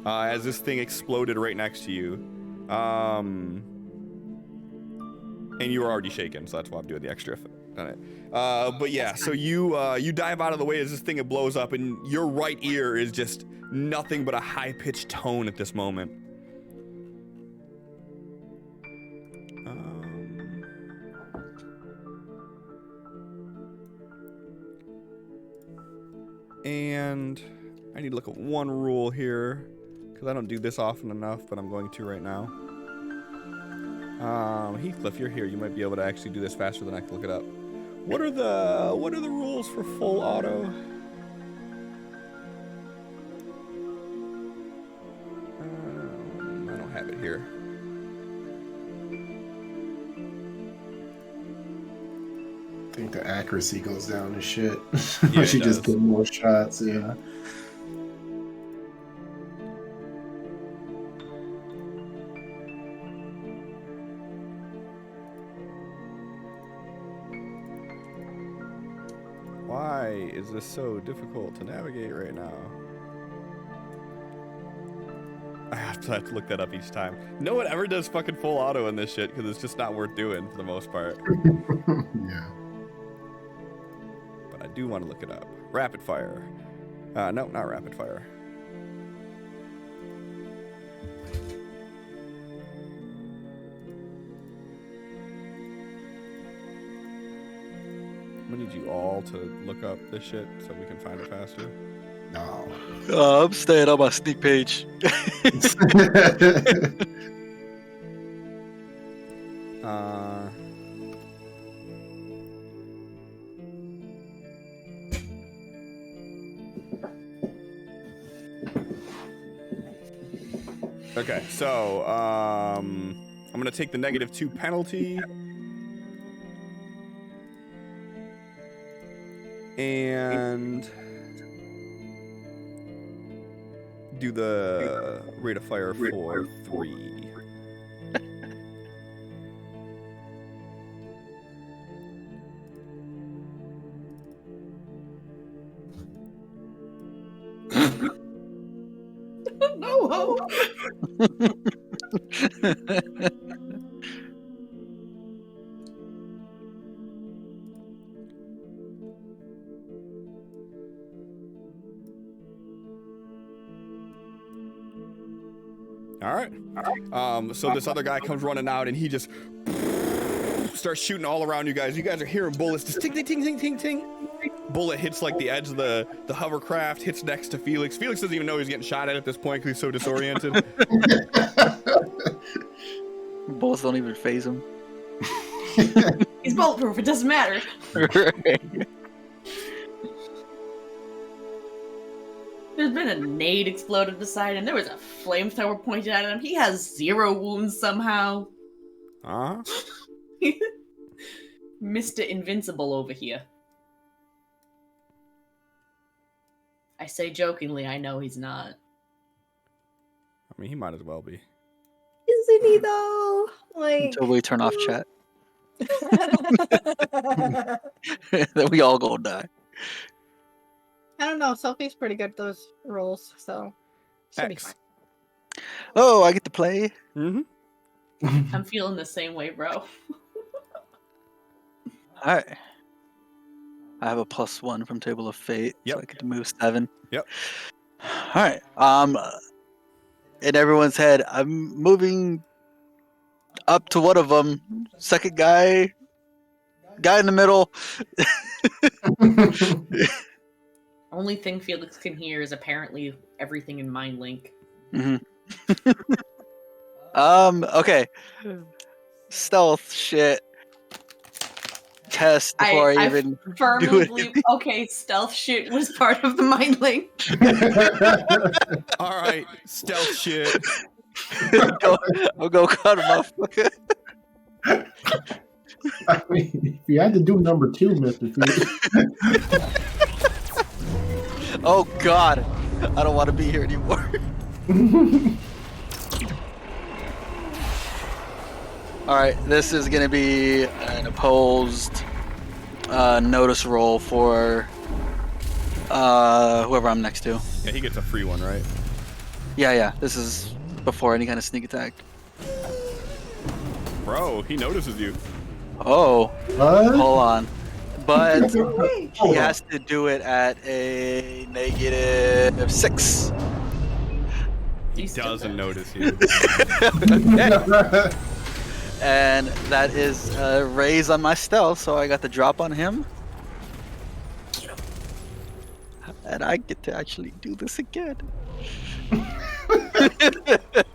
as this thing exploded right next to you. And you were already shaken, so that's why I'm doing the extra on it. But yeah, so you dive out of the way as this thing blows up, and your right ear is just nothing but a high-pitched tone at this moment. And I need to look at one rule here, because I don't do this often enough, but I'm going to right now. Heathcliff, you're here. You might be able to actually do this faster than I can look it up. What are the rules for full auto? I don't have it here. I think the accuracy goes down and shit. Yeah, she it just does. get more shots, yeah. Why is this so difficult to navigate right now? I have to look that up each time. No one ever does fucking full auto in this shit because it's just not worth doing for the most part. Yeah. But I do want to look it up. Rapid fire. No, not rapid fire. I'm gonna need you all to look up this shit so we can find it faster. No. I'm staying on my sneak page. Okay, so I'm gonna take the -2 penalty. And do the rate of fire for 3. No hope. All right. So this other guy comes running out, and he just starts shooting all around you guys. You guys are hearing bullets. Just ting, ting, ting, ting, ting, ting. Bullet hits like the edge of the hovercraft, hits next to Felix. Felix doesn't even know he's getting shot at this point because he's so disoriented. Bullets don't even phase him. He's bulletproof. It doesn't matter. There's been a nade exploded beside him. There was a flamethrower pointed at him. He has 0 wounds somehow. Uh-huh. Mr. Invincible over here. I say jokingly, I know he's not. I mean, he might as well be. Isn't he though? Like Until we turn off chat. Then we all go die. I don't know. Sophie's pretty good at those rolls, so she'll be fine. Oh, I get to play. Mm-hmm. I'm feeling the same way, bro. Alright. I have a +1 from Table of Fate, Yep. so I get to move 7. Yep. Alright. In everyone's head, I'm moving up to one of them. Second guy in the middle. Only thing Felix can hear is apparently everything in Mind Link. Okay. Stealth shit. Test before I even firmly do it. believe. Okay, stealth shit was part of the Mind Link. All right, stealth shit. I'll go cut him off. I mean, if you had to do number 2, Mr. Felix. Oh God, I don't want to be here anymore. All right, this is gonna be an opposed notice roll for whoever I'm next to. Yeah, he gets a free one, right? Yeah. This is before any kind of sneak attack. Bro, he notices you. Oh, What? hold on. But Hold he on. has to do it at a -6. He doesn't notice you. And that is a raise on my stealth, so I got the drop on him. And I get to actually do this again.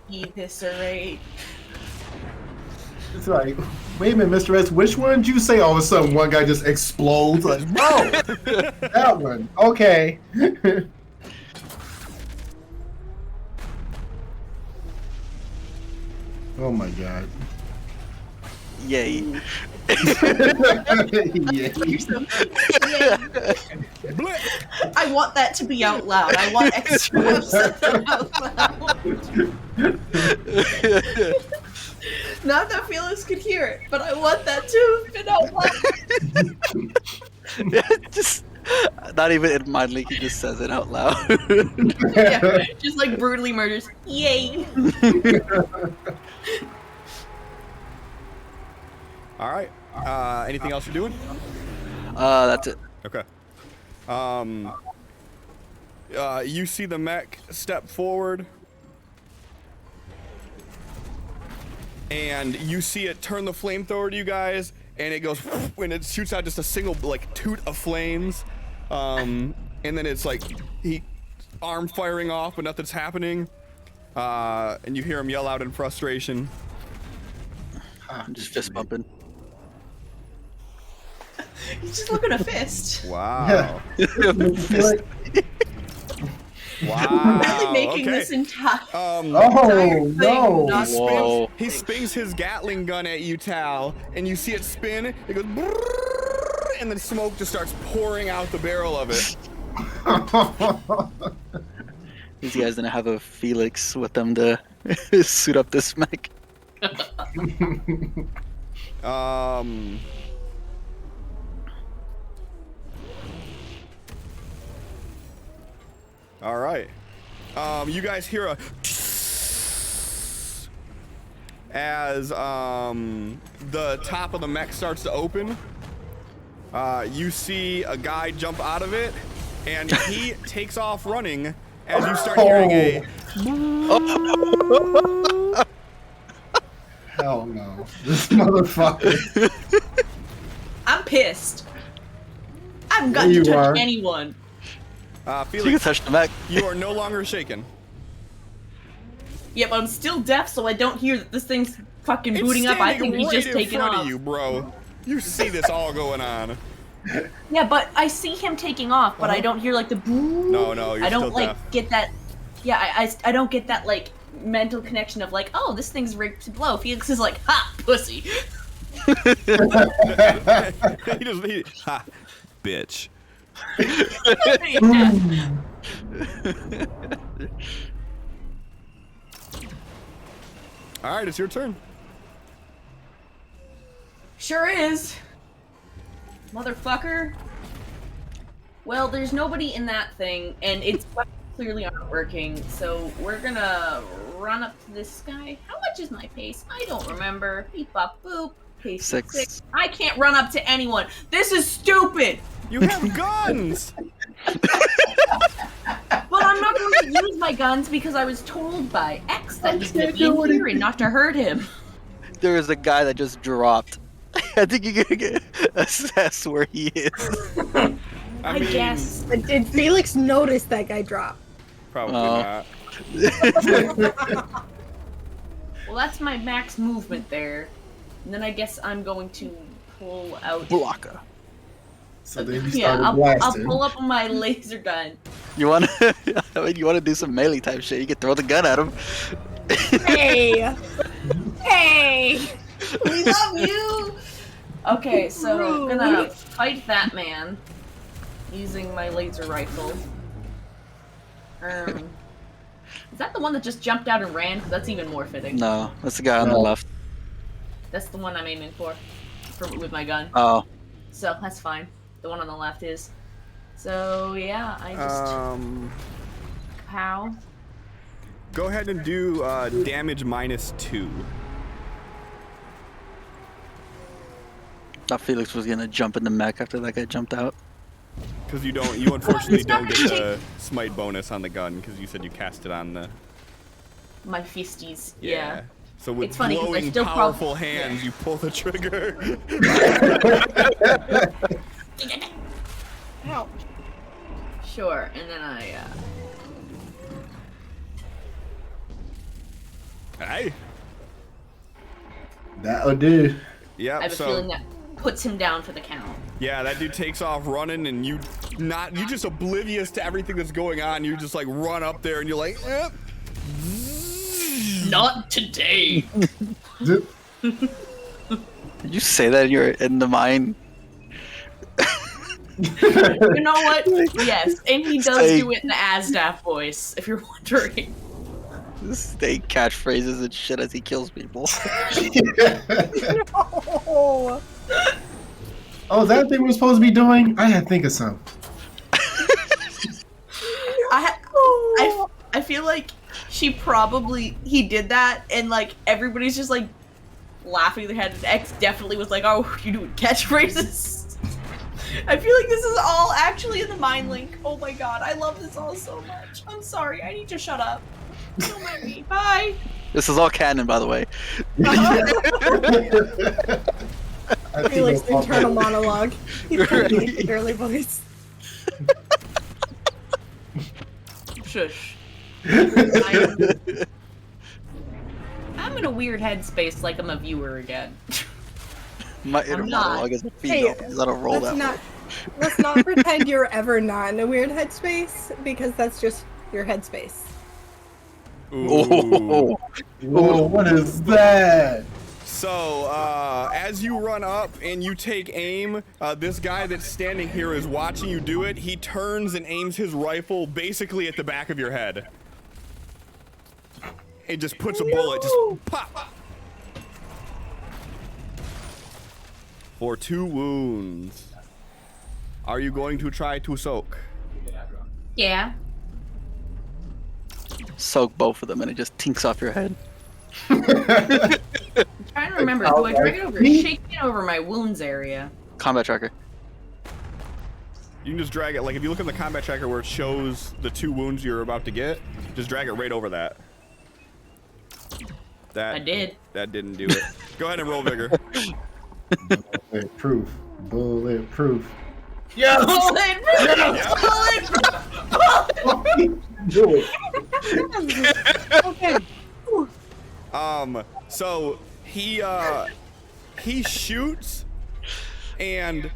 Eviscerate. It's like, wait a minute, Mr. S, which one did you say? All of a sudden, one guy just explodes. Like, whoa, that one. Okay. Oh my god. Yay. Yeah. I want that to be out loud. I want extra out loud. Not that Felix could hear it, but I want that to have been out loud. Just not even in mind link, he just says it out loud. Yeah, just like brutally murders. Yay! All right. Anything else you're doing? That's it. Okay. You see the mech step forward, and you see it turn the flamethrower to you guys, and it goes, and it shoots out just a single like toot of flames, and then it's like he arm firing off, but nothing's happening, and you hear him yell out in frustration. I'm just fist bumping. He's just looking a fist. Wow. Fist. Wow. Really making okay. this entire Oh thing no! not- Whoa. He spins his Gatling gun at you, Tal, and you see it spin. It goes, brrrr, and then smoke just starts pouring out the barrel of it. These guys didn't have a Felix with them to suit up this mech. All right. You guys hear a as the top of the mech starts to open. You see a guy jump out of it, and he takes off running as you start hearing a. Hell no. This motherfucker. I'm pissed. I haven't gotten You to touch are. anyone. You can Felix, touch the mech. you are no longer shaken. Yeah, but I'm still deaf, so I don't hear that this thing's fucking booting up. I standing think he's just right in taking front off. of you, bro. You see this all going on. Yeah, but I see him taking off, but I don't hear like the boo. No, you're I don't still like deaf. get that. Yeah, I don't get that like mental connection of like, oh, this thing's rigged to blow. Felix is like, ha, pussy. he ha, bitch. Yeah. All right, it's your turn. Sure is. Motherfucker. Well, there's nobody in that thing, and it's clearly not working, so we're gonna run up to this guy. How much is my pace? I don't remember. Beep bop boop. Pace 6. I can't run up to anyone. This is stupid! You have guns. But I'm not going to use my guns because I was told by X that he's gonna be in here and not to hurt him. There is a guy that just dropped. I think you can assess where he is. I mean, guess. But did Felix notice that guy drop? Probably Oh. not. Well, that's my max movement there. And then I guess I'm going to pull out. Blocker. So then you Yeah, started I'll blasting. pull up my laser gun. You wanna? I mean, you wanna do some melee type shit? You can throw the gun at him. Hey! Hey! We love you! Okay, so I'm gonna fight that man using my laser rifle. Is that the one that just jumped out and ran? 'Cause that's even more fitting. No, that's the guy on the No. left. That's the one I'm aiming for with my gun. Oh, So that's fine. The one on the left is. So yeah, I just pow. Go ahead and do damage -2. thought Felix was gonna jump in the mech after that guy jumped out. Because you unfortunately don't get the smite bonus on the gun because you said you cast it on the. My fisties. Yeah. So with It's funny 'cause I glowing, still powerful hands, you pull the trigger. Ow. Sure, and then I Hey. That'll do. Yep. I have a so feeling that puts him down for the count. yeah, that dude takes off running, and you just oblivious to everything that's going on. You just like run up there, and you're like, eh. Not today. Did you say that you're in the mine? You know what? Yes, and he does Say- do it in the Asdaf voice, if you're wondering. Say catchphrases and shit as he kills people. Oh! Oh, is that what they were supposed to be doing? I had to think of something. I feel like he did that, and like everybody's just like laughing their head, and X definitely was like, "Oh, you doing catchphrases?" I feel like this is all actually in the mind link. Oh my god, I love this all so much. I'm sorry, I need to shut up. Don't mind me. Bye. This is all canon, by the way. I Felix' think internal monologue. He's trying to make the girly voice. Shush. I'm in a weird headspace, like I'm a viewer again. My inner I'm not. monologue is a Hey, female because I don't roll that way. Let's not pretend you're ever not in a weird headspace, because that's just your headspace. Oh, Whoa, what is that? So, as you run up and you take aim, this guy that's standing here is watching you do it. He turns and aims his rifle basically at the back of your head. It just puts a bullet, just pop! For 2 wounds. Are you going to try to soak? Yeah. Soak both of them and it just tinks off your head. I'm trying to remember. Do I drag it over? Shake it over my wounds area. Combat tracker. You can just drag it, like if you look in the combat tracker where it shows the 2 wounds you're about to get, just drag it right over that. I did. That didn't do it. Go ahead and roll vigor. Bulletproof. Bulletproof. Yeah. Do it. Okay. So he shoots, and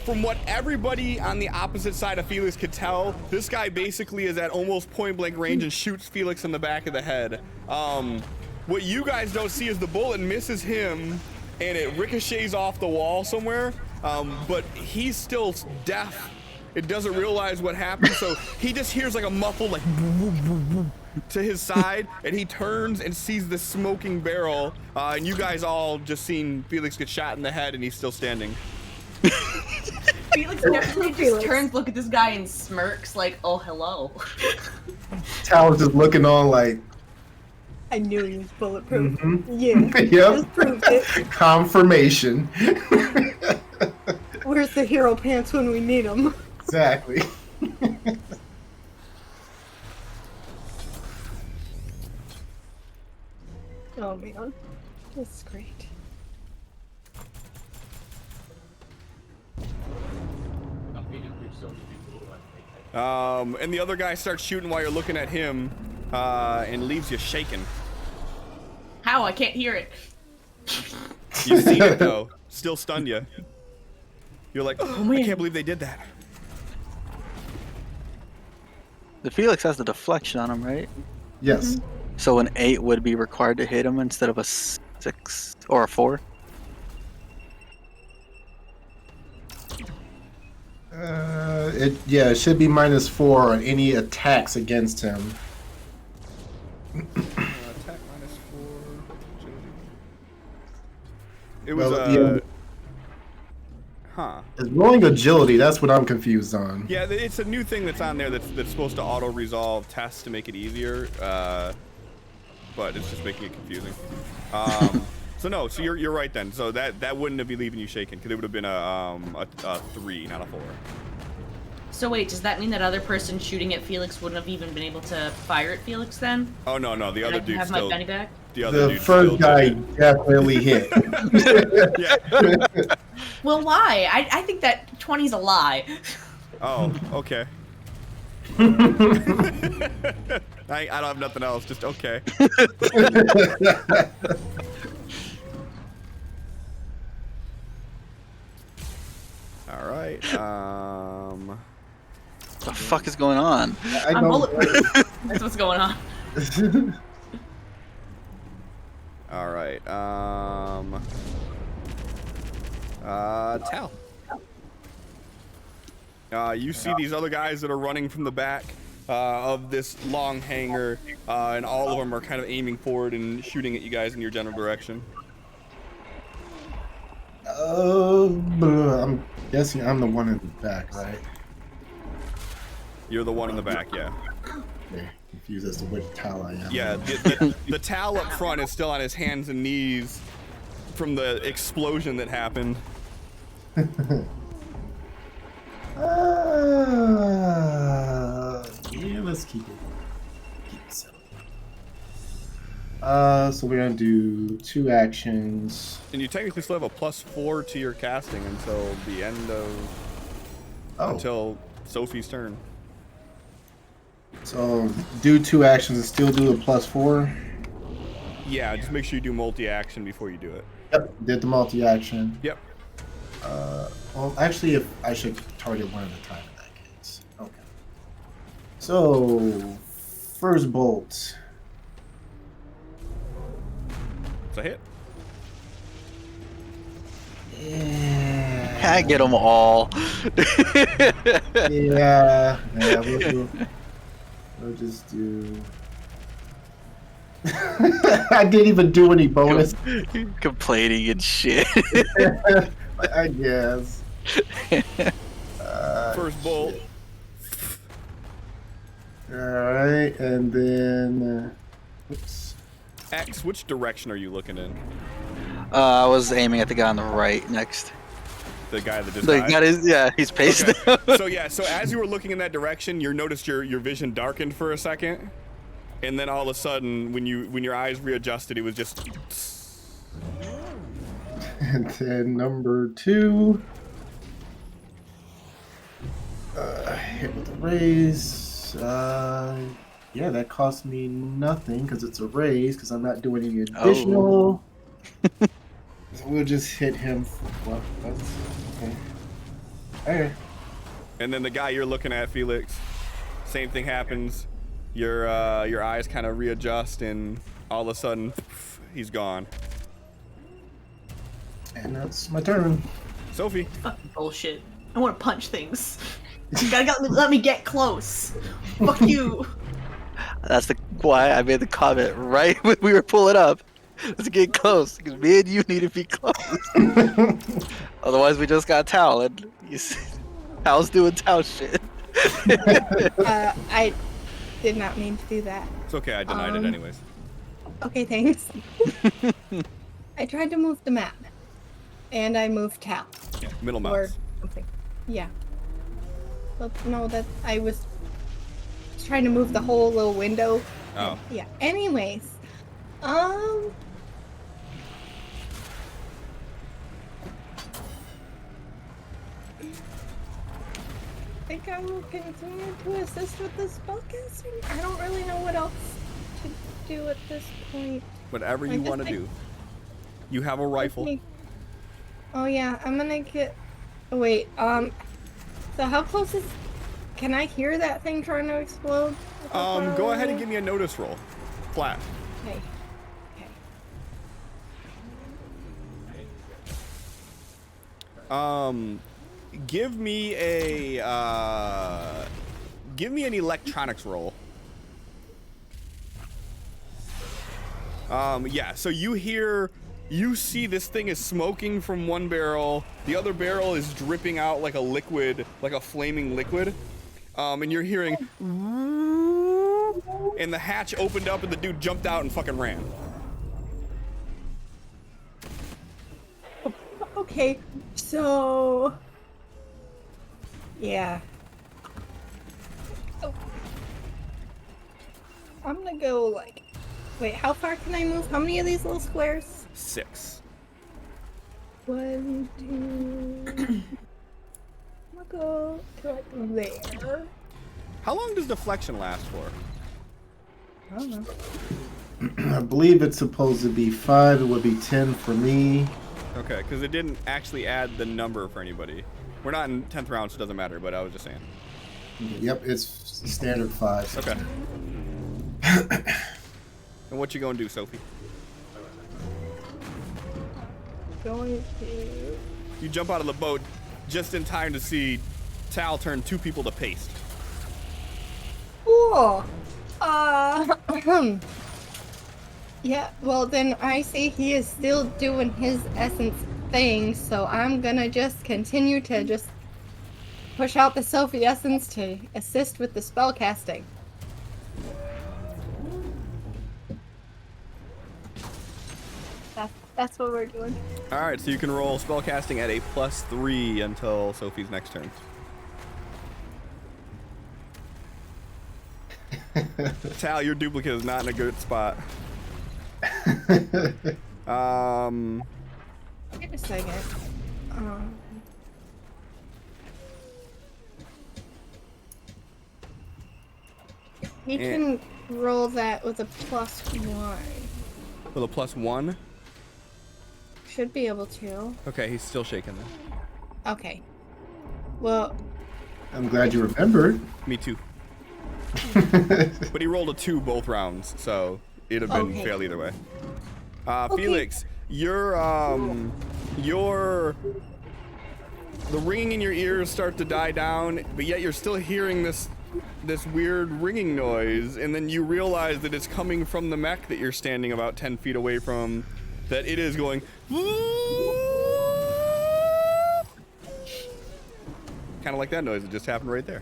from what everybody on the opposite side of Felix could tell, this guy basically is at almost point blank range and shoots Felix in the back of the head. What you guys don't see is the bullet misses him and it ricochets off the wall somewhere, but he's still deaf. It doesn't realize what happened, so he just hears like a muffled like to his side, and he turns and sees the smoking barrel, and you guys all just seen Felix get shot in the head, and he's still standing. Felix definitely just turns, look at this guy, and smirks like, "Oh, hello." Tal's just looking on like. I knew he was bulletproof. Mm-hmm. Yeah. Yep. Just proved it. Confirmation. Where's the hero pants when we need them? Exactly. Oh man, this is great. And the other guy starts shooting while you're looking at him, and leaves you shaking. How? I can't hear it. You see it though, still stunned you. You're like, oh, I man. can't believe they did that. The Felix has the deflection on him, right? Yes. So an 8 would be required to hit him instead of a 6 or a 4. It should be -4 on any attacks against him. Attack -4. It was huh. It's rolling agility. That's what I'm confused on. Yeah, it's a new thing that's on there that's supposed to auto-resolve tests to make it easier, but it's just making it confusing. So no, so you're right then. So that wouldn't have been leaving you shaking, because it would have been a 3, not a 4. So wait, does that mean that other person shooting at Felix wouldn't have even been able to fire at Felix then? Oh no, the other And I can dude have still. my penny back? The first guy definitely hit. Yeah. Well, why? I think that 20's a lie. Oh, okay. I don't have nothing else. Just okay. All right. The fuck is going on? I I'm don't. bulletproof. That's what's going on. All right. Tal. You see these other guys that are running from the back of this long hangar, and all of them are kind of aiming forward and shooting at you guys in your general direction. I'm guessing I'm the one in the back, right? You're the one in the back, yeah. Okay, confused as to which towel I am. Yeah, the Tal up front is still on his hands and knees from the explosion that happened. Yeah, let's keep it simple. So we're gonna do 2 actions. And you technically still have a +4 to your casting until the end of until Sophie's turn. So do 2 actions and still do a +4. Yeah, just make sure you do multi-action before you do it. Yep, did the multi-action. Yep. Well, actually, if I should target one at a time in that case. Okay. So first bolt. It's a hit. Yeah. I get them all. Yeah. We'll just do. I didn't even do any bonus. Complaining and shit. I guess. First bolt. Alright, and then. Oops. X, which direction are you looking in? I was aiming at the guy on the right next. The guy that just The died? guy is, yeah, he's pacing. Okay. So as you were looking in that direction, you noticed your vision darkened for a second, and then all of a sudden, when your eyes readjusted, it was just. And then number 2. Hit with a raise. Yeah, that cost me nothing because it's a raise because I'm not doing any additional. So we'll just hit him. Well, that's okay. Okay. And then the guy you're looking at, Felix, same thing happens. Your eyes kind of readjust, and all of a sudden, he's gone. And that's my turn. Sophie. Fucking bullshit. I want to punch things. You gotta let me get close. Fuck you. That's why I made the comment right when we were pulling up. Let's get close, because me and you need to be close. Otherwise, we just got Tal, and Tal's doing Tal shit. I did not mean to do that. It's okay, I denied it anyways. Okay, thanks. I tried to move the map, and I moved Tal. Yeah, middle Or mouse. something. Yeah. But no, that I was trying to move the whole little window. Oh. Yeah. Anyways, think I will continue to assist with the spellcasting. I don't really know what else to do at this point. Whatever you want to do. You have a rifle. Okay. Oh yeah, I'm gonna get. Oh, wait. So how close is? Can I hear that thing trying to explode? Go ahead and give me a notice roll. Flat. Okay. Okay. Give me an electronics roll. Yeah, so you see this thing is smoking from one barrel, the other barrel is dripping out like a liquid, like a flaming liquid. And you're hearing, and the hatch opened up and the dude jumped out and fucking ran. Okay, so yeah. Oh. I'm gonna go like, wait, how far can I move? How many of these little squares? 6. 1, 2. I'm gonna go to like there. How long does deflection last for? I don't know. I believe it's supposed to be 5. It would be 10 for me. Okay, because it didn't actually add the number for anybody. We're not in 10th round, so it doesn't matter, but I was just saying. Yep, it's standard 5. Okay. And what you gonna do, Sophie? Going to. You jump out of the boat just in time to see Tal turn 2 people to paste. Cool. Yeah, well then I say he is still doing his essence thing, so I'm gonna just continue to just push out the Sophie essence to assist with the spell casting. That's what we're doing. Alright, so you can roll spellcasting at a +3 until Sophie's next turn. Tal, your duplicate is not in a good spot. Wait a second. He can roll that with a +1. With a +1? Should be able to. Okay, he's still shaking then. Okay. Well, I'm glad you remembered. Me too. But he rolled a 2 both rounds, so it'd have been Okay. fail either way. Okay. Felix, your the ringing in your ears start to die down, but yet you're still hearing this weird ringing noise, and then you realize that it's coming from the mech that you're standing about 10 feet away from, that it is going kind of like that noise that just happened right there.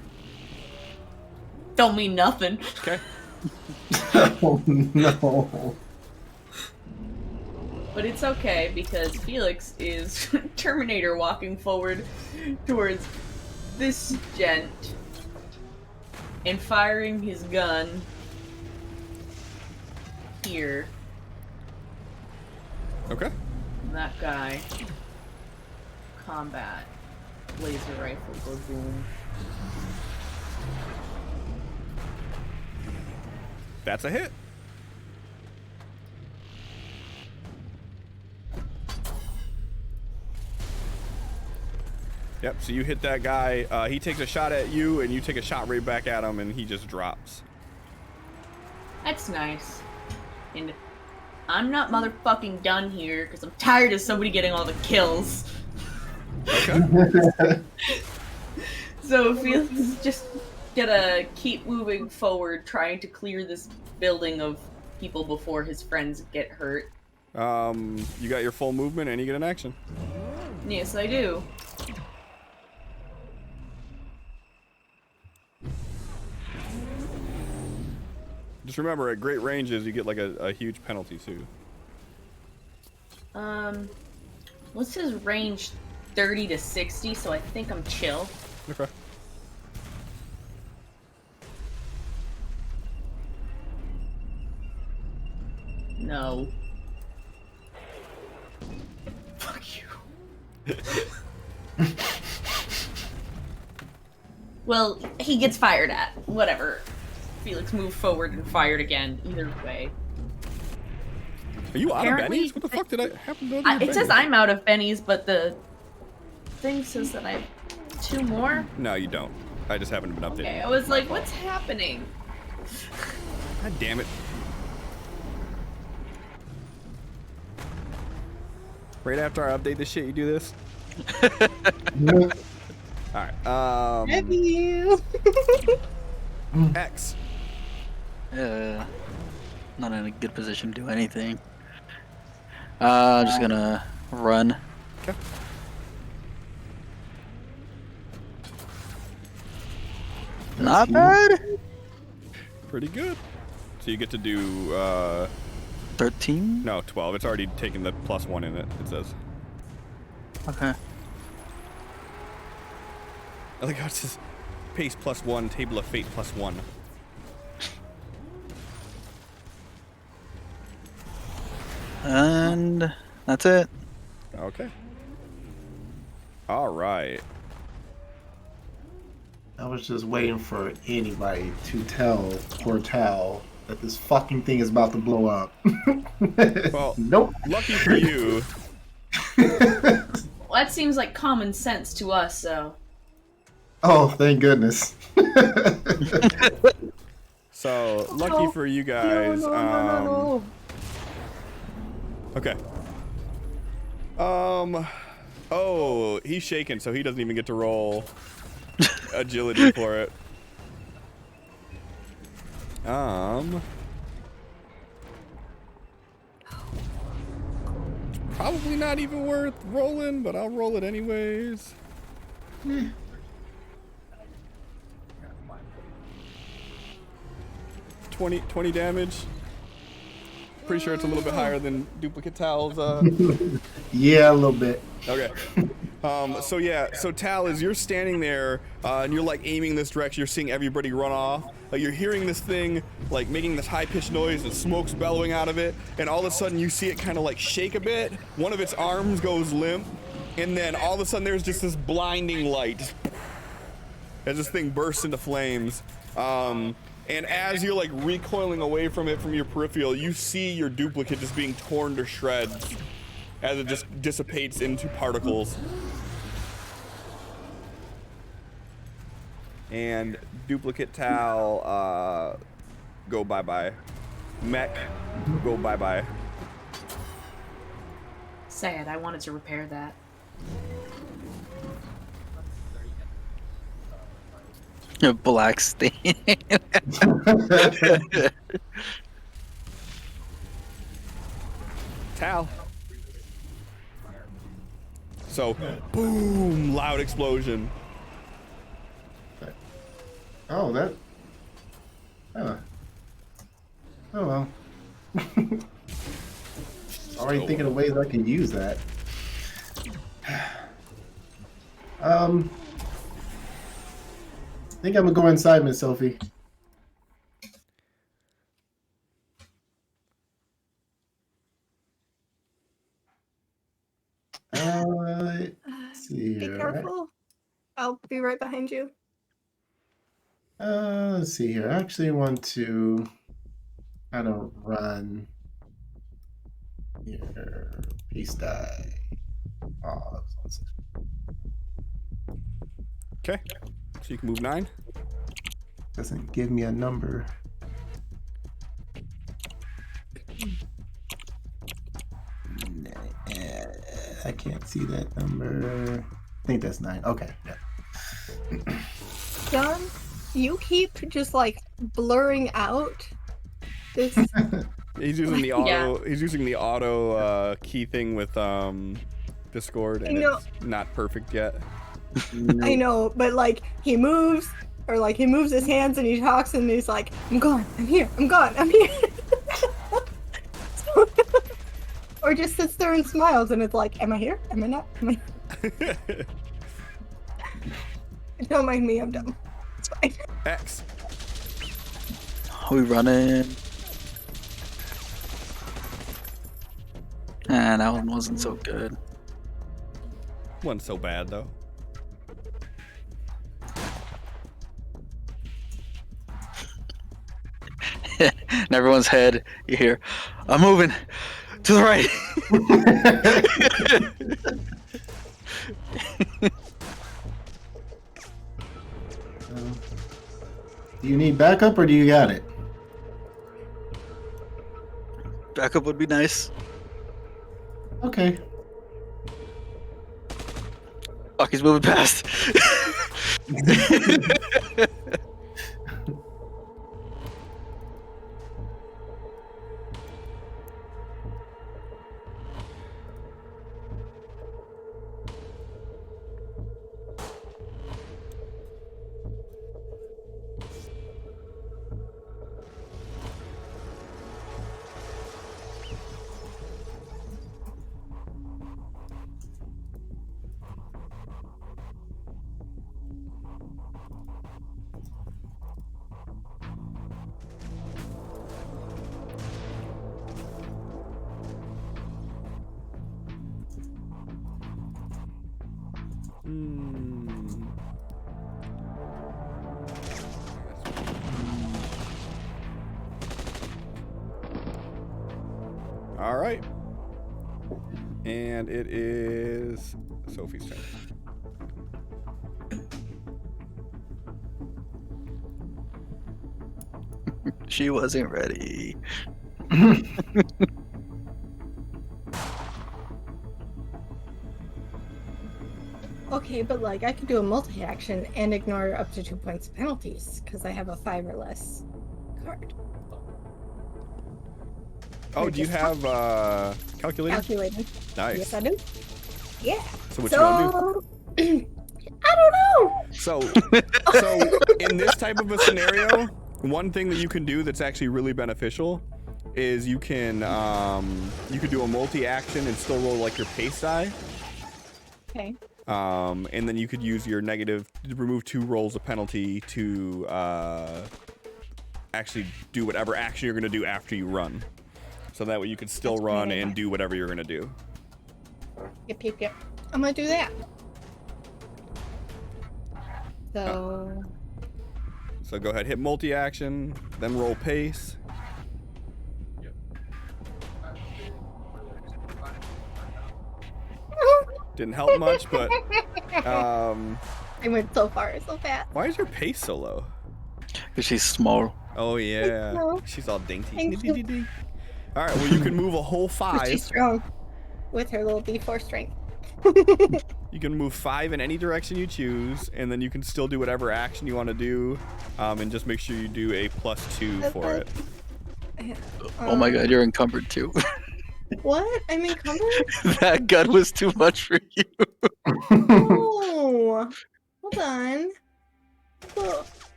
Don't mean nothing. Okay. Oh no. But it's okay because Felix is Terminator walking forward towards this gent and firing his gun here. Okay. And that guy. Combat. Laser rifle, go boom. That's a hit. Yep, so you hit that guy, he takes a shot at you, and you take a shot right back at him, and he just drops. That's nice. And I'm not motherfucking done here, because I'm tired of somebody getting all the kills. Okay. So Felix is just gonna keep moving forward, trying to clear this building of people before his friends get hurt. You got your full movement, and you get an action. Yes, I do. Just remember, at great ranges, you get like a huge penalty too. What's his range? 30 to 60, so I think I'm chill. Okay. No. Fuck you. Well, he gets fired at. Whatever. Felix moved forward and fired again. Either way. Are you out of Apparently, bennies? What the fuck did I happen to It says I'm out of bennies, but the thing says that I have 2 more. No, you don't. I just haven't been updated. Okay, I was like, what's happening? God damn it. Right after I update this shit, you do this? Alright, Love you. X. Not in a good position to do anything. Just gonna run. Okay. Not bad. Pretty good. So you get to do, 13. no, 12. It's already taken the +1 in it, it says. Okay. I like how it says pace +1, table of fate +1. And that's it. Okay. Alright. I was just waiting for anybody to tell poor Tal that this fucking thing is about to blow up. Well, nope. lucky for you. Well, that seems like common sense to us, so. Oh, thank goodness. So, lucky for you guys. No. Okay. Oh, he's shaking, so he doesn't even get to roll agility for it. Probably not even worth rolling, but I'll roll it anyways. 20 damage. Pretty sure it's a little bit higher than duplicate Tal's. Yeah, a little bit. Okay. So yeah, so Tal, as you're standing there and you're like aiming this direction, you're seeing everybody run off. Like you're hearing this thing like making this high-pitched noise and smoke's bellowing out of it, and all of a sudden you see it kind of like shake a bit. One of its arms goes limp, and then all of a sudden there's just this blinding light as this thing bursts into flames. And as you're like recoiling away from it from your peripheral, you see your duplicate just being torn to shreds as it just dissipates into particles. And duplicate Tal, go bye-bye. Mech, go bye-bye. Sad, I wanted to repair that. A black stain. Tal. So, boom, loud explosion. Oh, that. Oh well. Already thinking of ways I can use that. I think I'm gonna go inside, Miss Sophie. Let's see Be here. careful. I'll be right behind you. Let's see here. I actually want to kind of run here. Peace die. Oh, that was on 6. Okay, so you can move 9. Doesn't give me a number. I can't see that number. I think that's 9. Okay, yeah. John, you keep just like blurring out this. He's using the auto. Yeah. He's using the auto key thing with Discord, and it's not perfect yet. I know, but like he moves, or like he moves his hands and he talks and he's like, I'm gone, I'm here, I'm gone, I'm here. Or just sits there and smiles and it's like, am I here? Am I not? Am I... Don't mind me, I'm dumb. It's fine. X. Are we running? That one wasn't so good. Wasn't so bad though. everyone's head, you hear, "I'm moving to the right." Do you need backup or do you got it? Backup would be nice. Okay. Fuck, he's moving past. All right. And it is Sophie's turn. She wasn't ready. Okay, but like I could do a multi-action and ignore up to 2 points of penalties because I have a 5 or less card. Oh, do you have calculator? Calculated. Nice. Yes, I do. Yeah. So what you want to do? I don't know. So in this type of a scenario, one thing that you can do that's actually really beneficial is you can do a multi-action and still roll like your pace die. Okay. And then you could use your negative to remove 2 rolls of penalty to actually do whatever action you're gonna do after you run. So that way you could still run and do whatever you're gonna do. Yep. I'm gonna do that. So. So go ahead, hit multi-action, then roll pace. Didn't help much, but I went so far, so fast. why is your pace so low? Because she's small. Oh yeah, No. she's all dainty. Thank you. All right, well you can move a whole She's 5. strong with her little D4 strength. You can move 5 in any direction you choose, and then you can still do whatever action you want to do, and just make sure you do a +2 for it. Oh my god, you're encumbered too. What? I'm encumbered? That gun was too much for you. Oh, hold on. Well,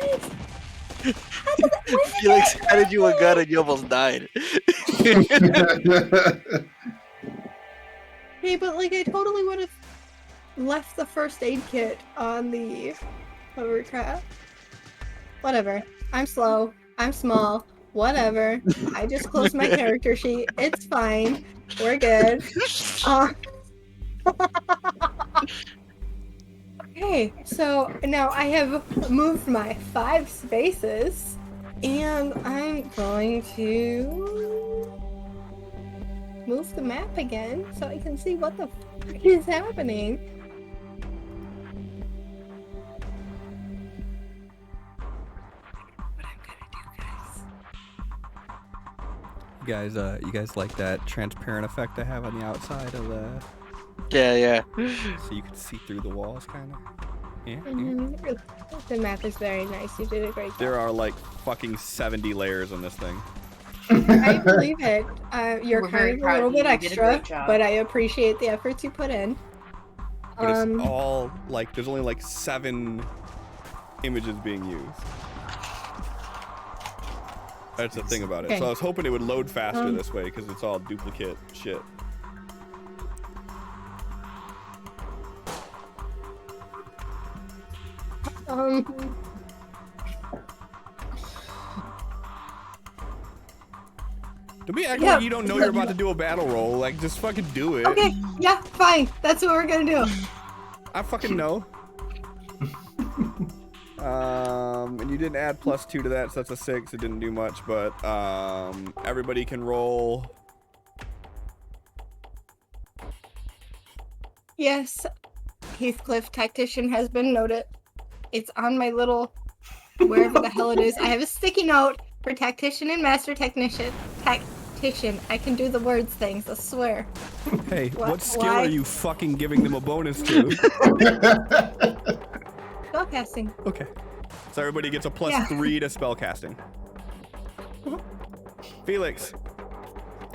what? Felix handed you a gun and you almost died. Hey, but like I totally would have left the first aid kit on the hovercraft. Whatever. I'm slow. I'm small. Whatever. I just closed my character sheet. It's fine. We're good. Okay, so now I have moved my 5 spaces, and I'm going to move the map again so I can see what the fuck is happening. What I'm gonna do, guys. You guys like that transparent effect I have on the outside of the, Yeah. so you can see through the walls, kind of. Yeah. The map is very nice. You did a great job. There are like fucking 70 layers on this thing. I believe it. You're We're very kind of a proud little of bit you. You did a extra, great job. but I appreciate the efforts you put in. But it's all like there's only like 7 images being used. That's the thing about it. Okay. So I was hoping it would load faster this way because it's all duplicate shit. Don't be acting like you don't know you're about to do a battle roll. Like, just fucking do it. Okay, yeah, fine. That's what we're gonna do. I fucking know. And you didn't add +2 to that, so that's a 6. It didn't do much, but everybody can roll. Yes, Heathcliff Tactician has been noted. It's on my little, wherever the hell it is. I have a sticky note for Tactician and Master Technician. Tactician. I can do the words things, I swear. Hey, what skill why? are you fucking giving them a bonus to? Spellcasting. Okay. So everybody gets a +3 to spellcasting. Felix,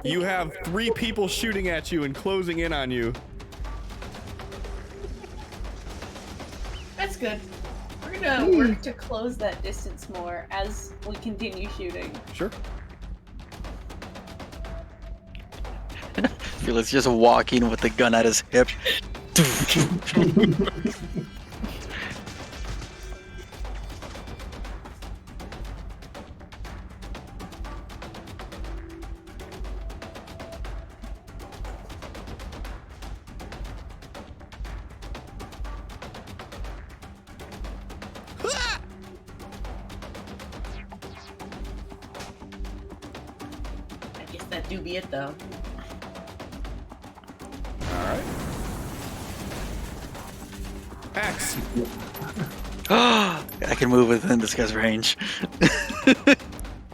you have 3 people shooting at you and closing in on you. That's good. We're gonna work to close that distance more as we continue shooting. Sure. Felix just walking with the gun at his hip. I guess that do be it though. Alright. Axe. I can move within this guy's range.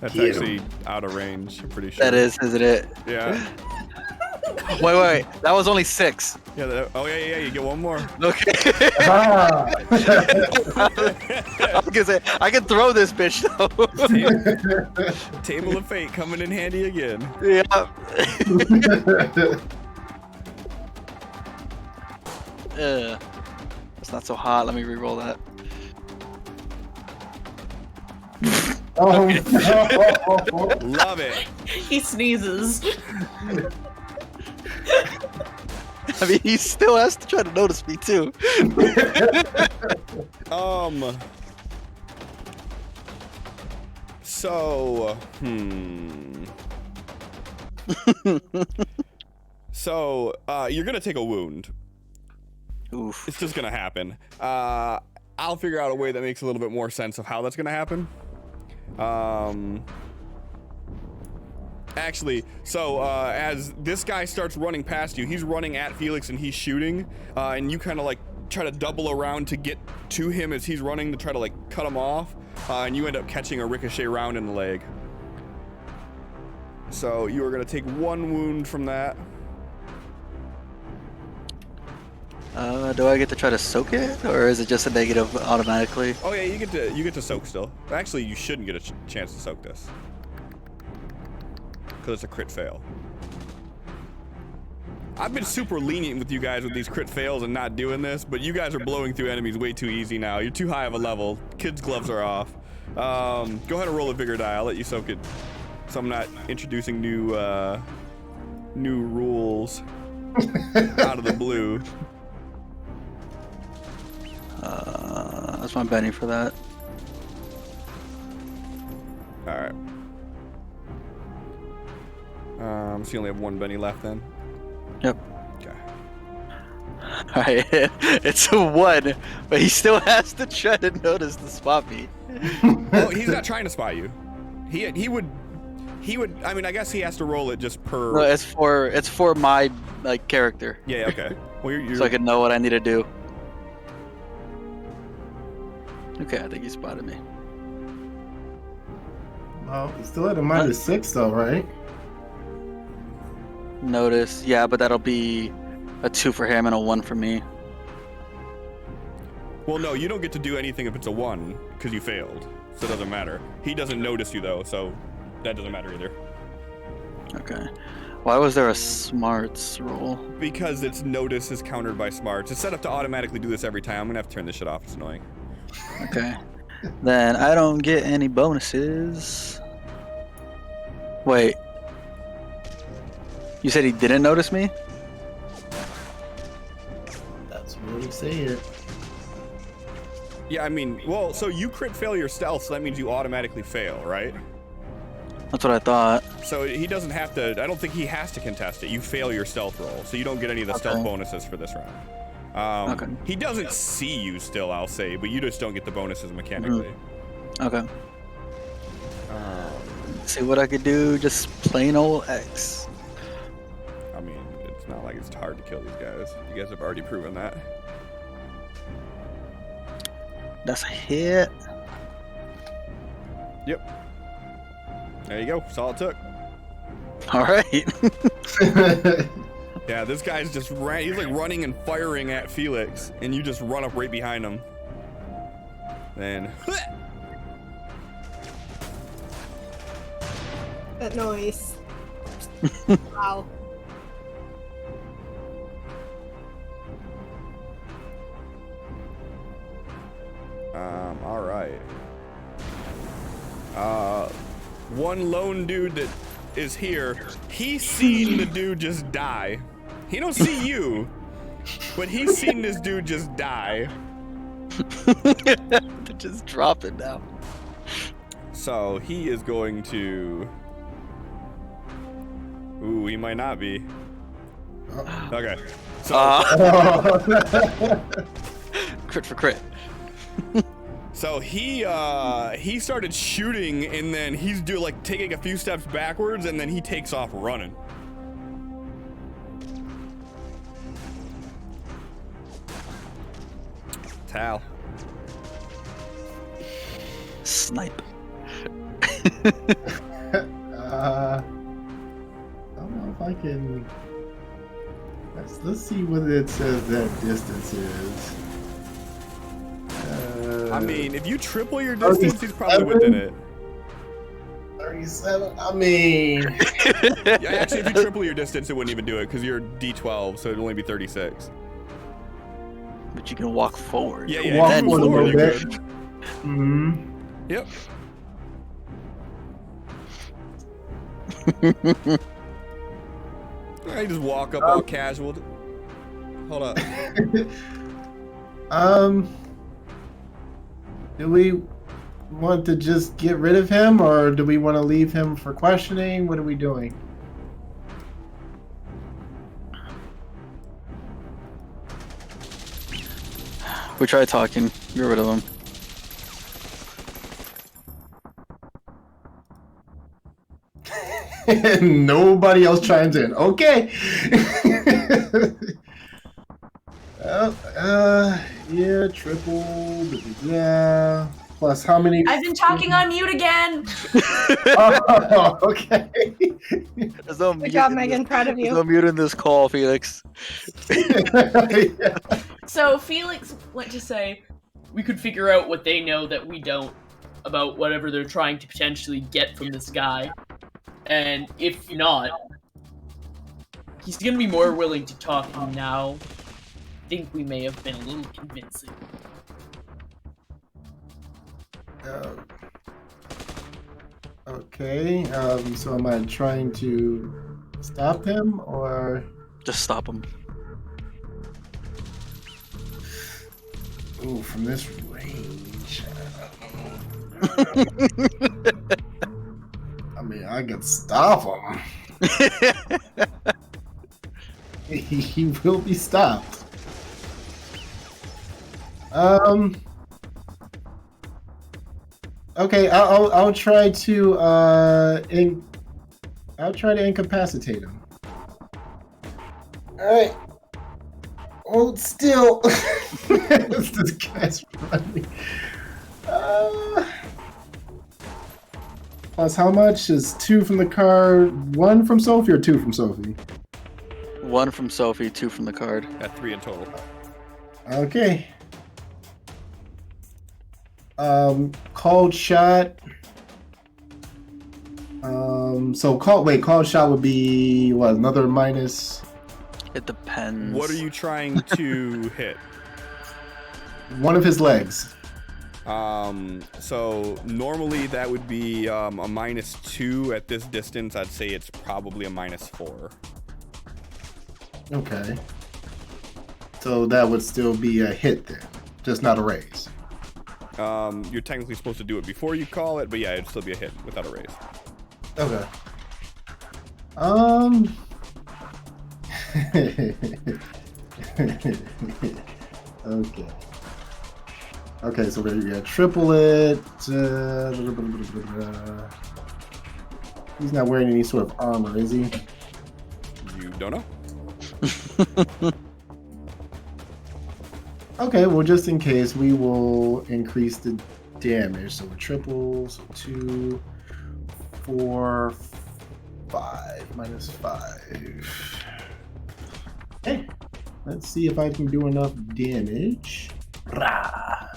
That's Get actually out of range, I'm pretty sure. That is, isn't it? Yeah. Wait. That was only 6. Yeah. Oh, yeah. You get one more. Okay. Ah. I was gonna say, I can throw this bitch though. Table of Fate coming in handy again. Yeah. It's not so hot. Let me re-roll that. Oh no! Love it. He sneezes. I mean, he still has to try to notice me too. So, So, you're gonna take a wound. Oof. It's just gonna happen. I'll figure out a way that makes a little bit more sense of how that's gonna happen. Actually, so as this guy starts running past you, he's running at Felix and he's shooting, and you kind of like try to double around to get to him as he's running to try to like cut him off, and you end up catching a ricochet round in the leg. So you are gonna take 1 wound from that. Do I get to try to soak it, or is it just a negative automatically? Oh yeah, you get to soak still. Actually, you shouldn't get a chance to soak this because it's a crit fail. I've been super lenient with you guys with these crit fails and not doing this, but you guys are blowing through enemies way too easy now. You're too high of a level. Kids' gloves are off. Go ahead and roll a vigor die. I'll let you soak it, so I'm not introducing new rules out of the blue. That's my Benny for that. All right. So you only have 1 Benny left then? Yep. Okay. Alright, it's a 1, but he still has to try to notice the spot me. Well, he's not trying to spy you. He would. I mean, I guess he has to roll it just per. No, it's for my like character, Yeah. Okay. Well, you're so I can know what I need to do. Okay, I think he spotted me. Well, you still at a -6 though, right? Notice, yeah, but that'll be a 2 for him and a 1 for me. Well, no, you don't get to do anything if it's a 1 because you failed, so it doesn't matter. He doesn't notice you though, so that doesn't matter either. Okay. Why was there a smarts roll? Because its notice is countered by smarts. It's set up to automatically do this every time. I'm gonna have to turn this shit off. It's annoying. Okay. Then I don't get any bonuses. Wait. You said he didn't notice me? That's what he said. Yeah, I mean, well, so you crit fail your stealth, so that means you automatically fail, right? That's what I thought. So he doesn't have to. I don't think he has to contest it. You fail your stealth roll, so you don't get any of the stealth Okay. bonuses for this round. Okay. He doesn't see you still, I'll say, but you just don't get the bonuses mechanically. Okay. See what I could do. Just plain old X. I mean, it's not like it's hard to kill these guys. You guys have already proven that. That's a hit. Yep. There you go. That's all it took. All right. Yeah, this guy's just he's like running and firing at Felix, and you just run up right behind him. Then, That noise. Wow. all right. One lone dude that is here, he's seen the dude just die. He don't see you, but he's seen this dude just die. They're just dropping now. So he is going to. Ooh, he might not be. Okay. So. Crit for crit. So he started shooting, and then he's taking a few steps backwards, and then he takes off running. Tal. Snipe. I don't know if I can. Let's see what it says that distance is. I mean, if you triple your distance, he's probably within it. 37. I mean, Yeah, actually, if you triple your distance, it wouldn't even do it because you're D12, so it'd only be 36. But you can walk forward. Yeah, walk if you forward a forward, little you're bit. good. Mm-hmm. Yep. I just walk up all casual. Hold up. Do we want to just get rid of him, or do we want to leave him for questioning? What are we doing? We try talking. Get rid of him. Nobody else chimes in. Okay. Yeah, triple. Yeah. Plus, how many? I've been talking on mute again. Oh, okay. There's no Good job, Megan. Proud of There's you. no mute in this call, Felix. Yeah. So Felix went to say we could figure out what they know that we don't about whatever they're trying to potentially get from this guy. And if not, he's gonna be more willing to talk now. I think we may have been a little convincing. Okay. So am I trying to stop him, or? Just stop him. Ooh, from this range. I mean, I could stop him. He will be stopped. Okay, I'll try to I'll try to incapacitate him. All right. Hold still. This guy's running. Plus, how much is 2 from the card? 1 from Sophie or 2 from Sophie? 1 from Sophie, 2 from the card. Got 3 in total. Okay. Called shot. So called shot would be what? Another minus. It depends. What are you trying to hit? One of his legs. So normally that would be a -2 at this distance. I'd say it's probably a -4. Okay. So that would still be a hit then, just not a raise. You're technically supposed to do it before you call it, but yeah, it'd still be a hit without a raise. Okay. Okay. Okay, so we got triple it. He's not wearing any sort of armor, is he? You don't know? Okay, well, just in case, we will increase the damage. So we're triple, so 2, 4, 5, minus 5. Okay, let's see if I can do enough damage. Rah.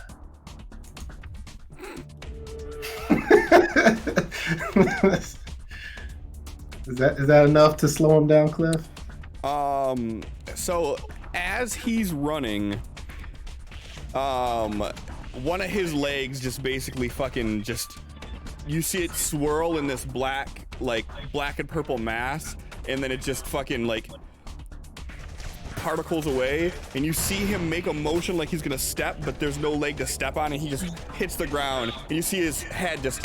Is that enough to slow him down, Cliff? So as he's running, one of his legs just basically you see it swirl in this black and purple mass, and then it just fucking like particles away, and you see him make a motion like he's gonna step, but there's no leg to step on, and he just hits the ground, and you see his head just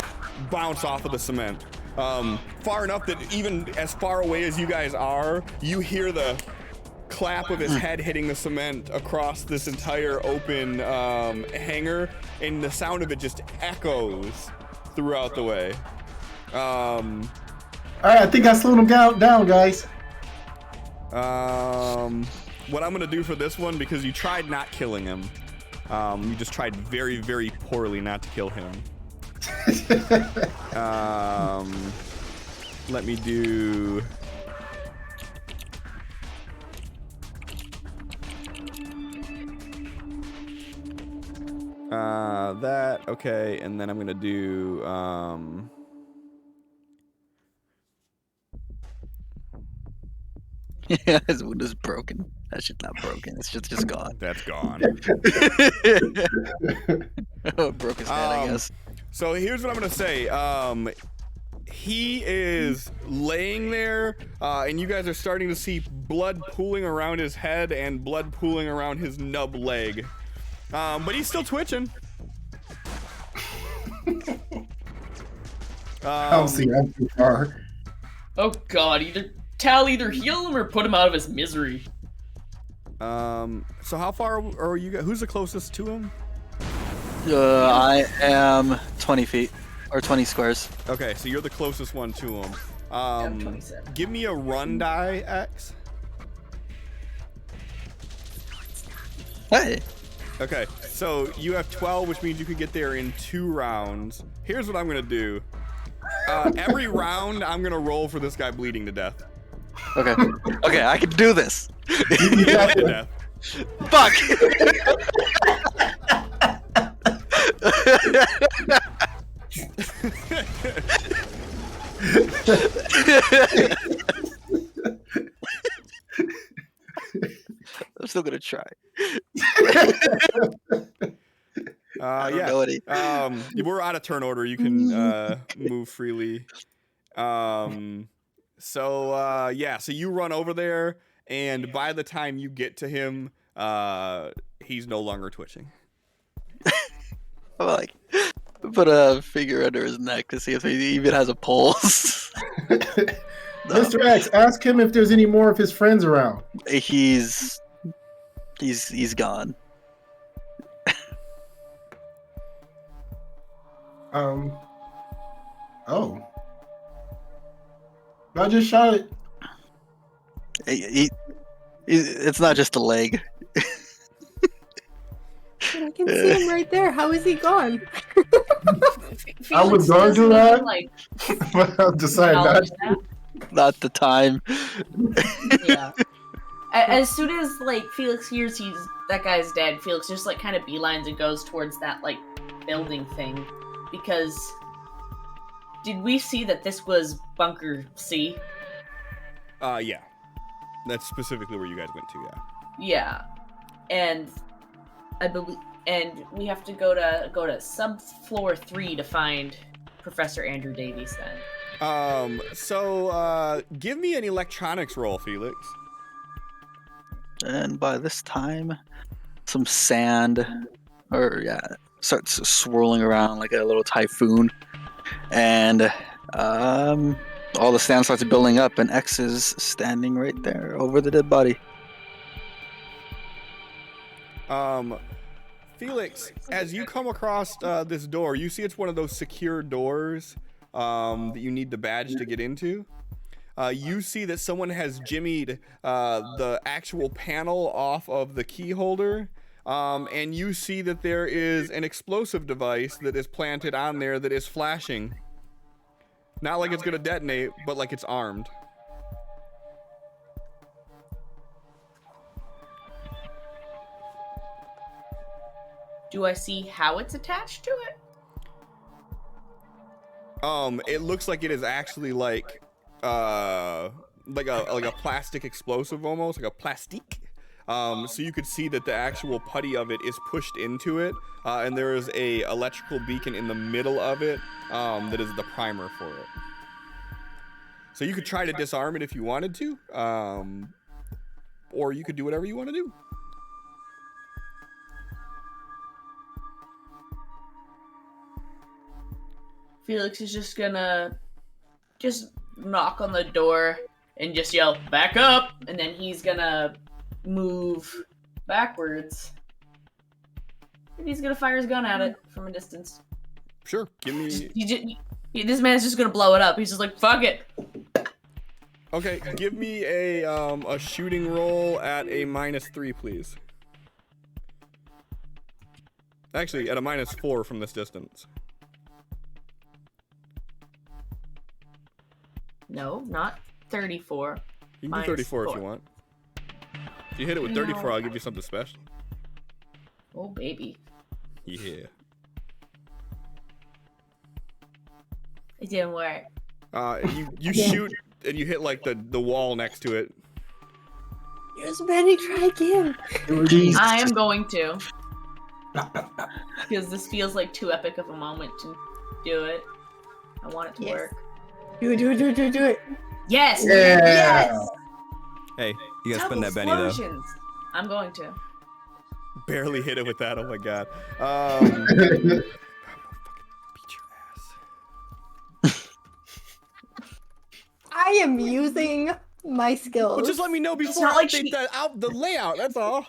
bounce off of the cement. Far enough that even as far away as you guys are, you hear the clap of his head hitting the cement across this entire open hangar, and the sound of it just echoes throughout the way. All right, I think I slowed him down, guys. What I'm gonna do for this one, because you tried not killing him, you just tried very, very poorly not to kill him. Let me do. That, okay, and then I'm gonna do, Yeah, his wound is broken. That shit's not broken. It's just gone. that's gone. Oh, broke his head, I guess. So here's what I'm gonna say. He is laying there, and you guys are starting to see blood pooling around his head and blood pooling around his nub leg. But he's still twitching. I don't see that too far. Oh god, either heal him or put him out of his misery. So how far are you guys? Who's the closest to him? I am 20 feet or 20 squares. Okay, so you're the closest one to him. I'm 27. Give me a run die, X. Hey. Okay, so you have 12, which means you can get there in 2 rounds. Here's what I'm gonna do. Every round, I'm gonna roll for this guy bleeding to death. Okay. Okay, I can do this. Bleeding to death. Fuck. I'm still gonna try. Yeah. We're out of turn order. You can move freely. So you run over there, and by the time you get to him, he's no longer twitching. I'm like, put a finger under his neck to see if he even has a pulse. No. Mr. X, ask him if there's any more of his friends around. He's gone. Oh. I just shot it. It's not just a leg. I can see him right there. How is he gone? I was going to that. But I've decided not to. Not the time. Yeah. As soon as Felix hears that guy's dead, Felix just kind of beelines and goes towards that building thing, because did we see that this was Bunker C? Yeah. That's specifically where you guys went to, yeah. Yeah. And I believe, and we have to go to subfloor 3 to find Professor Andrew Davies then. Give me an electronics roll, Felix. And by this time, some sand, starts swirling around like a little typhoon, and all the sand starts building up, and X is standing right there over the dead body. Felix, as you come across this door, you see it's one of those secure doors that you need the badge to get into. You see that someone has jimmied the actual panel off of the key holder, and you see that there is an explosive device that is planted on there that is flashing. Not like it's gonna detonate, but like it's armed. Do I see how it's attached to it? It looks like it is actually like a plastic explosive almost, like a plastique. So you could see that the actual putty of it is pushed into it, and there is a electrical beacon in the middle of it that is the primer for it. So you could try to disarm it if you wanted to, or you could do whatever you want to do. Felix is just gonna knock on the door and just yell, "Back up!" And then he's gonna move backwards. And he's gonna fire his gun at it from a distance. Sure, give me. This man's just gonna blow it up. He's just like, "Fuck it." Okay, give me a shooting roll at a -3, please. Actually, at a -4 from this distance. No, not 34. You can do 34 if -4. you want. If you hit it with 34, I'll give you something special. Oh, baby. Yeah. It didn't work. You shoot and you hit like the wall next to it. Use Benny, try again. Jesus. I am going to. Because this feels like too epic of a moment to do it. I want it to Yes. work. Do it. Yes! Yeah. Yes! Hey, you gotta spend Double that Benny though. explosions. I'm going to. Barely hit it with that. Oh my god. I'm gonna fucking beat your ass. I am using my skills. Well, just let me know before not I like update the layout. That's all.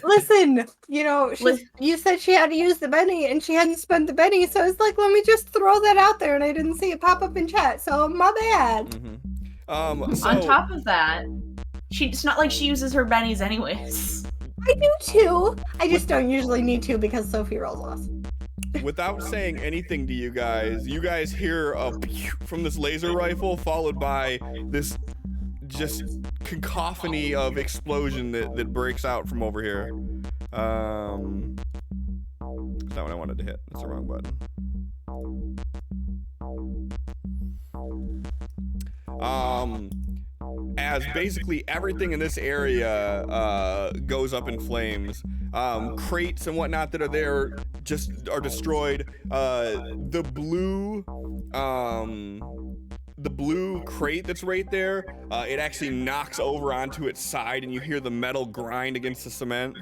Listen, you said she had to use the Benny and she hadn't spent the Benny, so it's like, let me just throw that out there, and I didn't see it pop up in chat, so my bad. Mm-hmm. So, On top of that, it's not like she uses her bennies anyways. I do too. I just don't usually need to because Sophie rolls off. without saying anything to you guys hear a from this laser rifle, followed by this just cacophony of explosion that breaks out from over here. That's not what I wanted to hit. That's the wrong button. As basically everything in this area goes up in flames. Crates and whatnot that are there just are destroyed. The blue crate that's right there, it actually knocks over onto its side, and you hear the metal grind against the cement.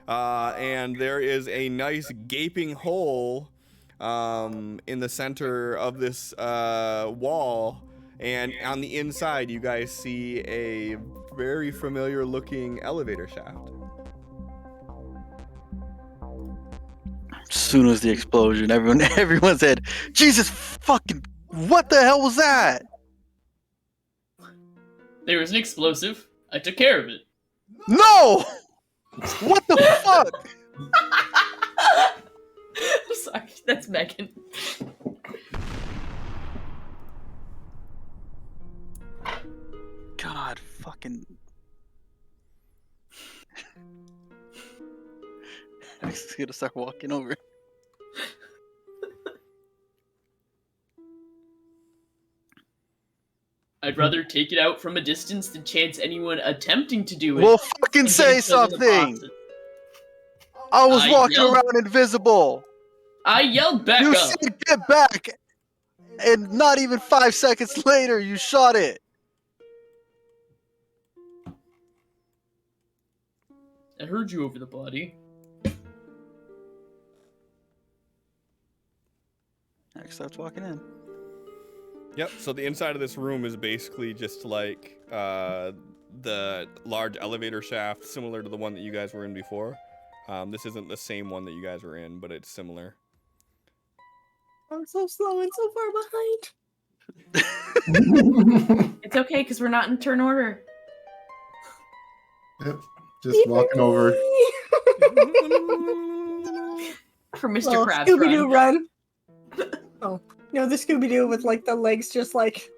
And there is a nice gaping hole in the center of this wall. And on the inside, you guys see a very familiar looking elevator shaft. As soon as the explosion, everyone said, Jesus fucking, what the hell was that? There was an explosive. I took care of it. No! What the fuck? I'm sorry, that's Megan. God, fucking. I'm just gonna start walking over. I'd rather take it out from a distance than chance anyone attempting to do it. Well, fucking say against us in the something! process. I was I walking yelled- around invisible. I yelled back You up. said get back, and not even 5 seconds later, you shot it. I heard you over the body. Next starts walking in. Yep, so the inside of this room is basically just like the large elevator shaft similar to the one that you guys were in before. This isn't the same one that you guys were in, but it's similar. I'm so slow and so far behind. It's okay because we're not in turn order. Yep. Just walking over. For Mr. Little Krabs Scooby-Doo run. run. Oh, no, the Scooby-Doo with like the legs just like.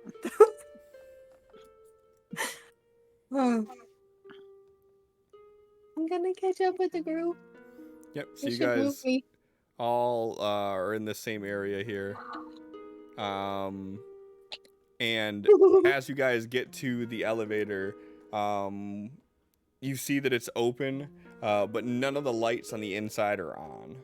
Oh. I'm gonna catch up with the group. Yep. So They you should move guys me. all are in the same area here. And as you guys get to the elevator, you see that it's open, but none of the lights on the inside are on.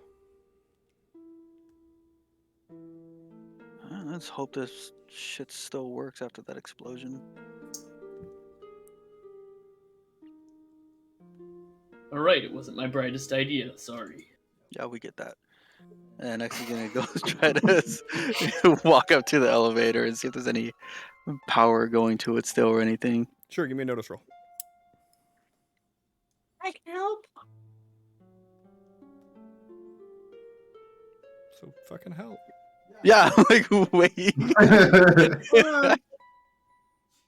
Let's hope this shit still works after that explosion. Alright, it wasn't my brightest idea, sorry. Yeah, we get that. And next he's gonna go try to walk up to the elevator and see if there's any power going to it still or anything. Sure, give me a notice roll. I can help. So fucking help. Yeah, like wait. Hold on.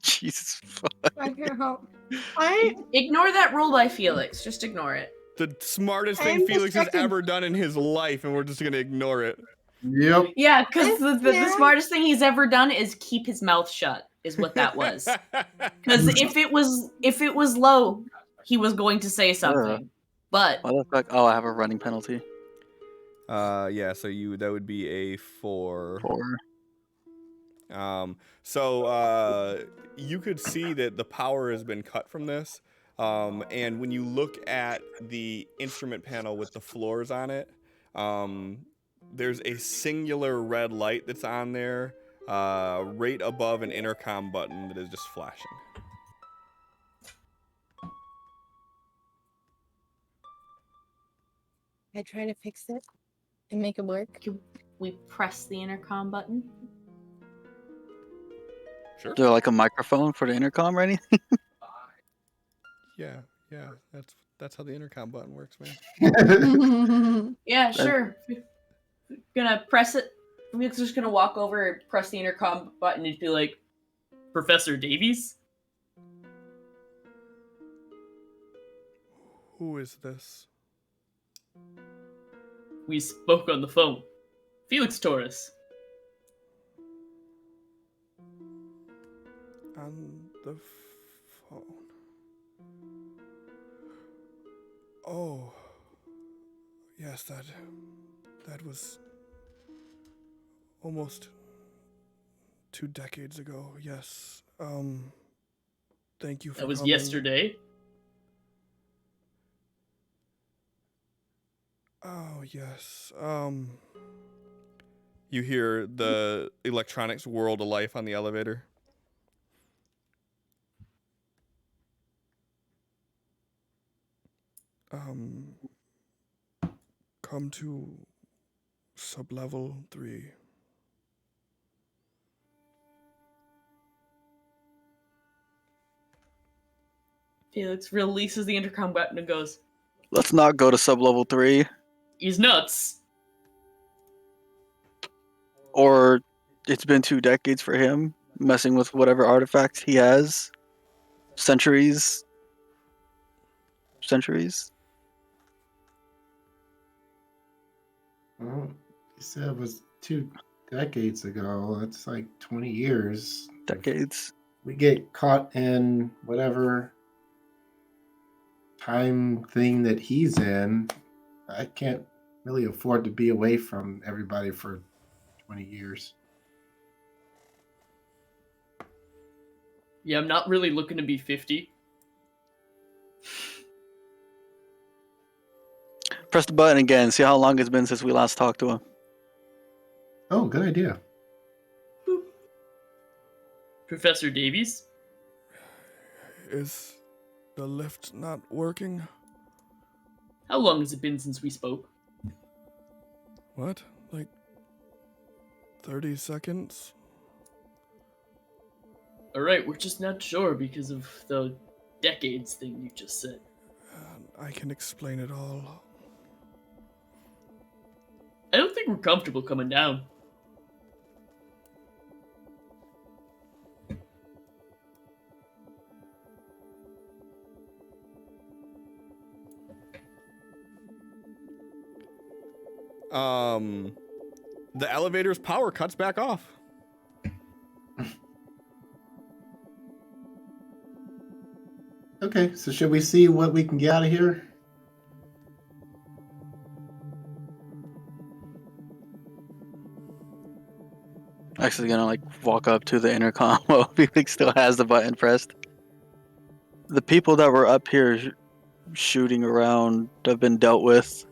Jesus fuck. I can help. I Ignore that roll by Felix. Just ignore it. The smartest I'm thing Felix has distracted. ever done in his life, and we're just gonna ignore it. Yep. Yeah, because the Yeah. smartest thing he's ever done is keep his mouth shut. Is what that was. Because if it was low, he was going to say something. But What the fuck? Oh, I have a running penalty. Yeah, so that would be a 4. 4. So you could see that the power has been cut from this. And when you look at the instrument panel with the floors on it, there's a singular red light that's on there, right above an intercom button that is just flashing. I try to fix it and make it work. can we press the intercom button? Sure. Is there like a microphone for the intercom or anything? Yeah, that's how the intercom button works, man. Yeah, sure. Gonna press it. We're just gonna walk over and press the intercom button and be like, Professor Davies? Who is this? We spoke on the phone. Felix Torres. On the phone. Oh, yes, that was almost 2 decades ago. Yes. Thank you for That was coming. yesterday. Oh, yes. You hear the electronics whirl to life on the elevator. Come to sublevel 3. Felix releases the intercom button and goes, Let's not go to sublevel 3. He's nuts. Or it's been 2 decades for him, messing with whatever artifacts he has. Centuries. Well, you said it was 2 decades ago. That's like 20 years. Decades. We get caught in whatever time thing that he's in. I can't really afford to be away from everybody for 20 years. Yeah, I'm not really looking to be 50. Press the button again. See how long it's been since we last talked to him. Oh, good idea. Professor Davies? Is the lift not working? How long has it been since we spoke? What? Like 30 seconds? Alright, we're just not sure because of the decades thing you just said. I can explain it all. I don't think we're comfortable coming down. The elevator's power cuts back off. Okay, so should we see what we can get out of here? Actually, gonna like walk up to the intercom while Felix still has the button pressed. The people that were up here shooting around have been dealt with.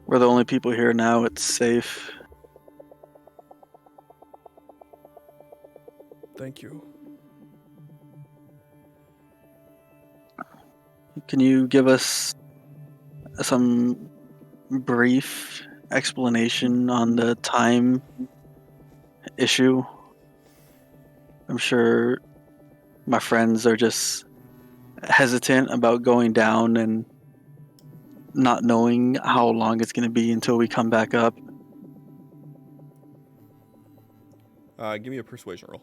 We're the only people here now. It's safe. Thank you. Can you give us some brief explanation on the time issue? I'm sure my friends are just hesitant about going down and not knowing how long it's going to be until we come back up. Give me a persuasion roll.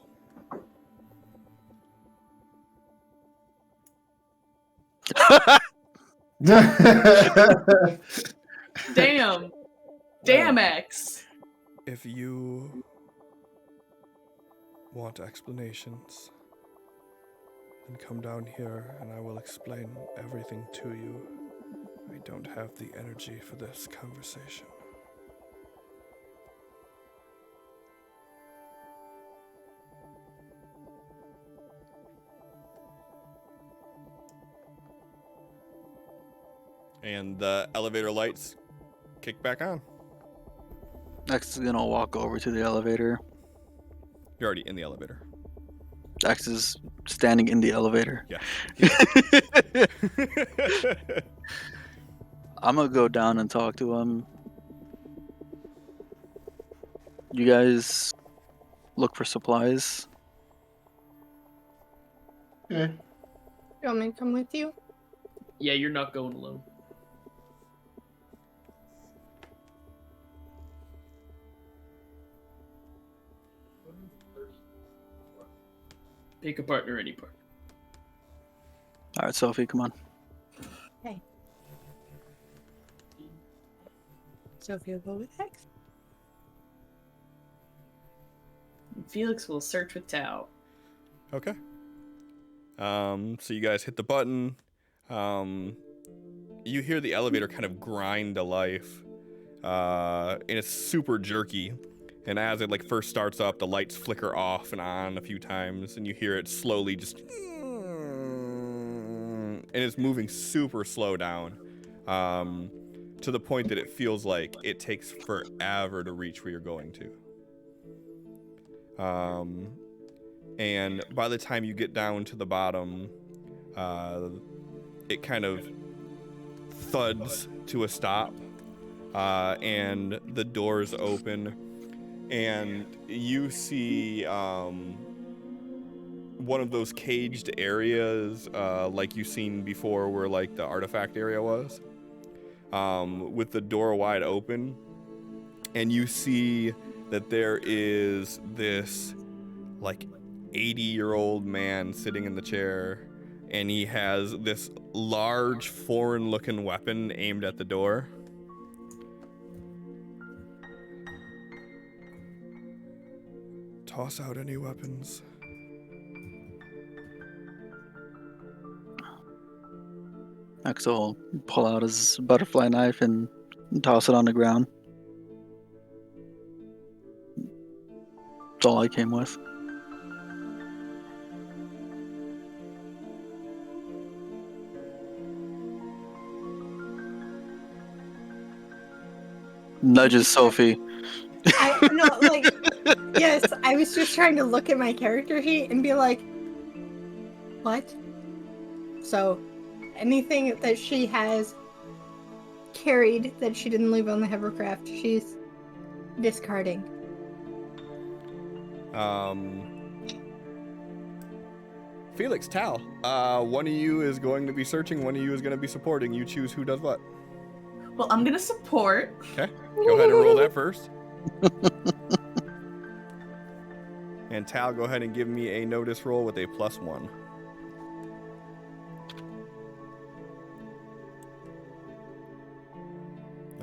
Damn. Damn X. If you want explanations, then come down here and I will explain everything to you. I don't have the energy for this conversation. And the elevator lights kick back on. X is gonna walk over to the elevator. You're already in the elevator. X is standing in the elevator. Yeah. I'm gonna go down and talk to him. You guys look for supplies. Okay. You want me to come with you? Yeah, you're not going alone. Pick a partner, any partner. All right, Sophie, come on. Okay. Sophie will go with X. Felix will search with Tao. Okay. So you guys hit the button. You hear the elevator kind of grind to life. And it's super jerky. And as it like first starts up, the lights flicker off and on a few times, and you hear it slowly just, and it's moving super slow down, to the point that it feels like it takes forever to reach where you're going to. And by the time you get down to the bottom, it kind of thuds to a stop, and the doors open. And you see one of those caged areas like you've seen before where like the artifact area was, with the door wide open. And you see that there is this like 80-year-old man sitting in the chair, and he has this large foreign looking weapon aimed at the door. Toss out any weapons. Axel will pull out his butterfly knife and toss it on the ground. That's all I came with. Nudges Sophie. Yes, I was just trying to look at my character sheet and be like, what? So, anything that she has carried that she didn't leave on the hovercraft, she's discarding. Felix, Tal, one of you is going to be searching, one of you is going to be supporting. You choose who does what. Well, I'm gonna support. Okay, go ahead and roll that first. And Tal, go ahead and give me a notice roll with a +1.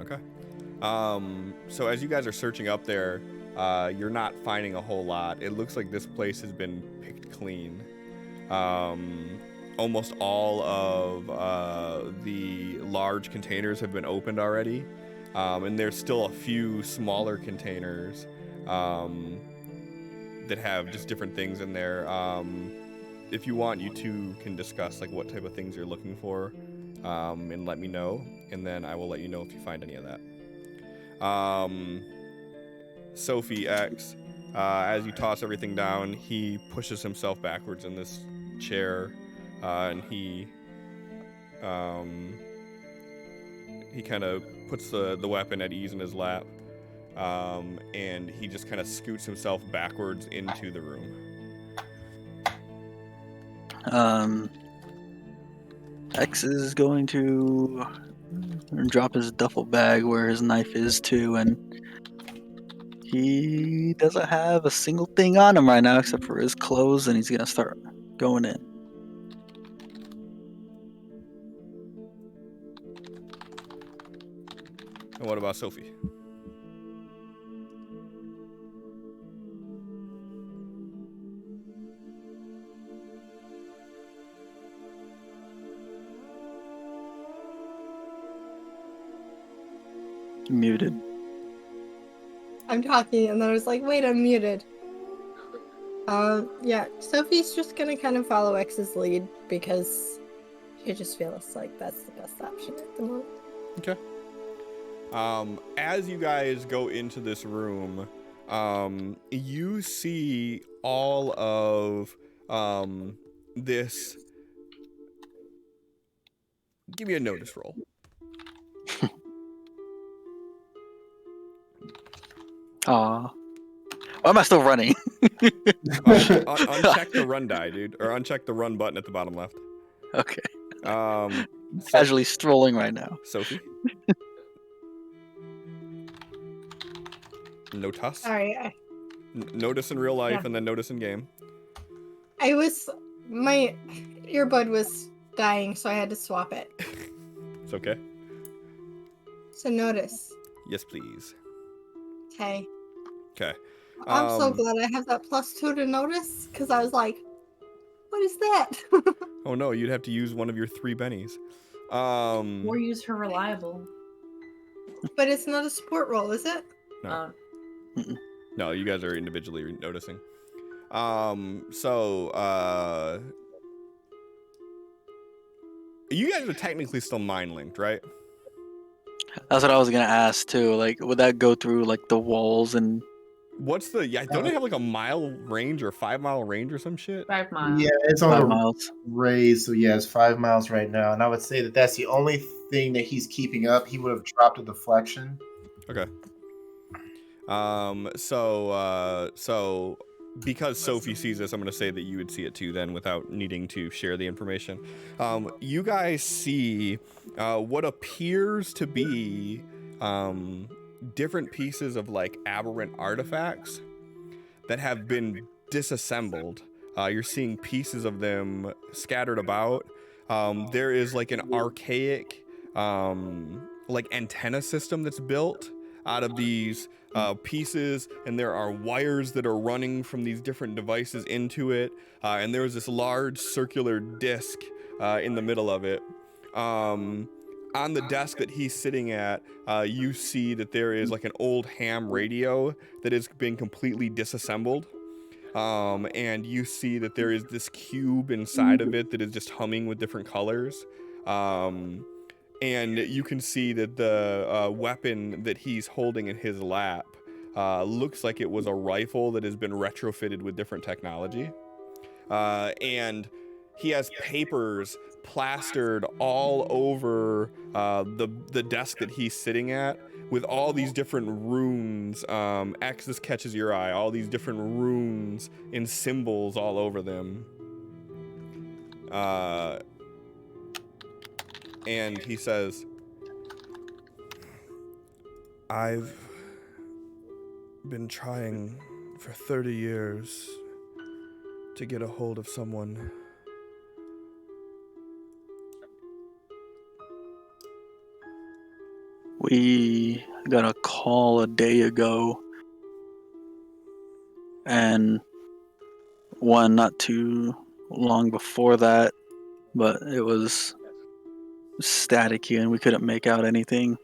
Okay. So as you guys are searching up there, you're not finding a whole lot. It looks like this place has been picked clean. Almost all of the large containers have been opened already. And there's still a few smaller containers that have just different things in there. If you want, you two can discuss like what type of things you're looking for, and let me know, and then I will let you know if you find any of that. Sophie X, as you toss everything down, he pushes himself backwards in this chair, and he kind of puts the weapon at ease in his lap, and he just kind of scoots himself backwards into the room. X is going to drop his duffel bag where his knife is too, and he doesn't have a single thing on him right now except for his clothes, and he's gonna start going in. And what about Sophie? Muted. I'm talking, and then I was like, wait, I'm muted. Yeah, Sophie's just gonna kind of follow X's lead because she just feels like that's the best option at the moment. Okay. As you guys go into this room, you see all of this. Give me a notice roll. Aw. Why am I still running? Uncheck the run die, dude, or uncheck the run button at the bottom left. Okay. So, Casually strolling right now. Sophie. No tuss. Sorry, Notice in real life, Yeah. and then notice in game. my earbud was dying, so I had to swap it. It's okay. So notice. Yes, please. Okay. Okay. I'm so glad I have that +2 to notice, because I was like, what is that? Oh no, you'd have to use one of your 3 bennies. Or use her reliable. But it's not a support roll, is it? No. Uh, No, you guys are individually noticing. You guys are technically still mind linked, right? That's what I was gonna ask too. Like, would that go through like the walls and? What's the don't they have like a mile range or 5 mile range or some shit? 5 miles. Yeah, it's on 5 a miles. raise, so yeah, it's 5 miles right now, and I would say that that's the only thing that he's keeping up. He would have dropped a deflection. Okay. So because Sophie sees this, I'm going to say that you would see it too then without needing to share the information. You guys see what appears to be different pieces of like aberrant artifacts that have been disassembled. You're seeing pieces of them scattered about. There is like an archaic like antenna system that's built out of these pieces, and there are wires that are running from these different devices into it, and there's this large circular disc in the middle of it. On the desk that he's sitting at, you see that there is like an old ham radio that has been completely disassembled. And you see that there is this cube inside of it that is just humming with different colors. And you can see that the weapon that he's holding in his lap looks like it was a rifle that has been retrofitted with different technology. And he has papers plastered all over the desk that he's sitting at with all these different runes. X, this catches your eye. All these different runes and symbols all over them. And he says, I've been trying for 30 years to get a hold of someone. We got a call a day ago, and one not too long before that, but it was staticky and we couldn't make out anything.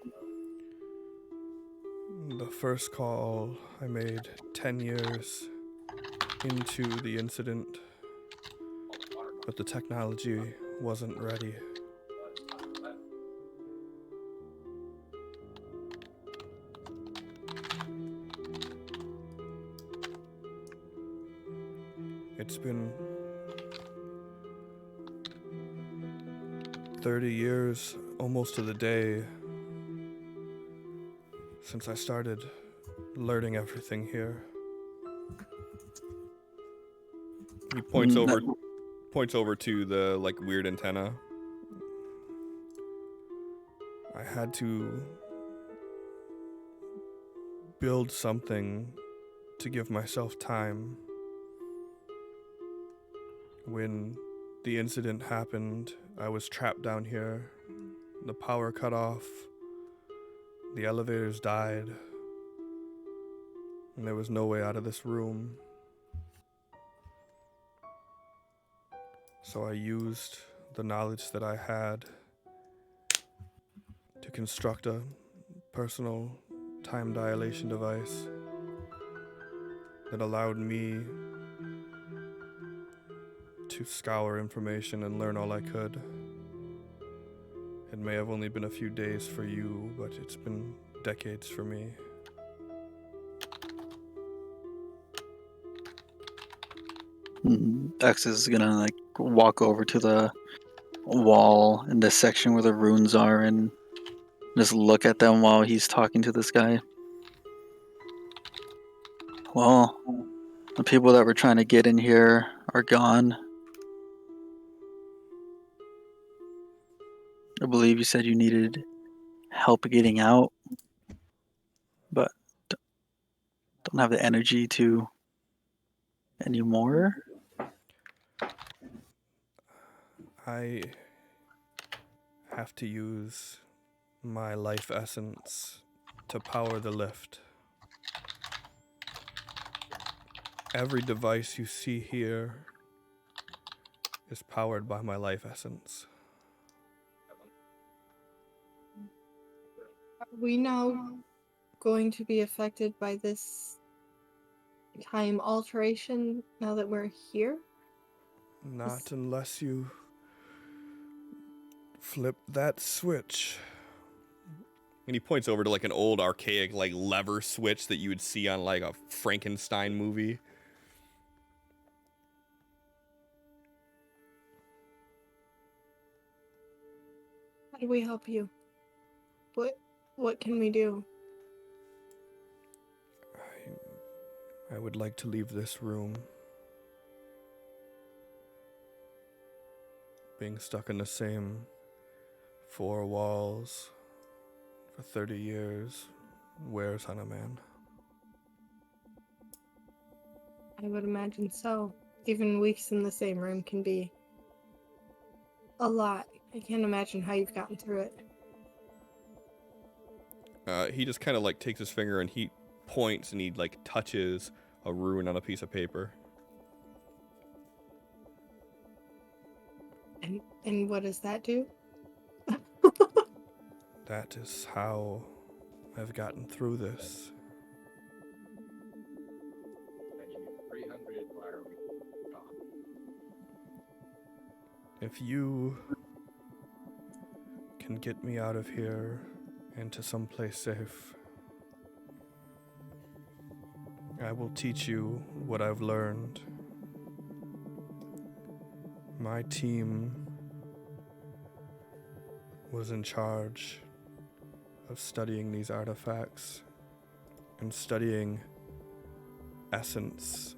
The first call I made 10 years into the incident, but the technology wasn't ready. It's been 30 years, almost to the day, since I started learning everything here. he points over to the like weird antenna. I had to build something to give myself time. When the incident happened, I was trapped down here. The power cut off. The elevators died. And there was no way out of this room. So I used the knowledge that I had to construct a personal time dilation device that allowed me to scour information and learn all I could. It may have only been a few days for you, but it's been decades for me. X is gonna like walk over to the wall in the section where the runes are and just look at them while he's talking to this guy. Well, the people that were trying to get in here are gone. I believe you said you needed help getting out, but don't have the energy to anymore. I have to use my life essence to power the lift. Every device you see here is powered by my life essence. Are we now going to be affected by this time alteration now that we're here? Not unless you flip that switch. And he points over to like an old archaic like lever switch that you would see on like a Frankenstein movie. How do we help you? What can we do? I would like to leave this room. Being stuck in the same four walls for 30 years wears on a man. I would imagine so. Even weeks in the same room can be a lot. I can't imagine how you've gotten through it. He just kind of like takes his finger and he points and he like touches a rune on a piece of paper. And what does that do? That is how I've gotten through this. If you can get me out of here into someplace safe, I will teach you what I've learned. My team was in charge of studying these artifacts and studying essence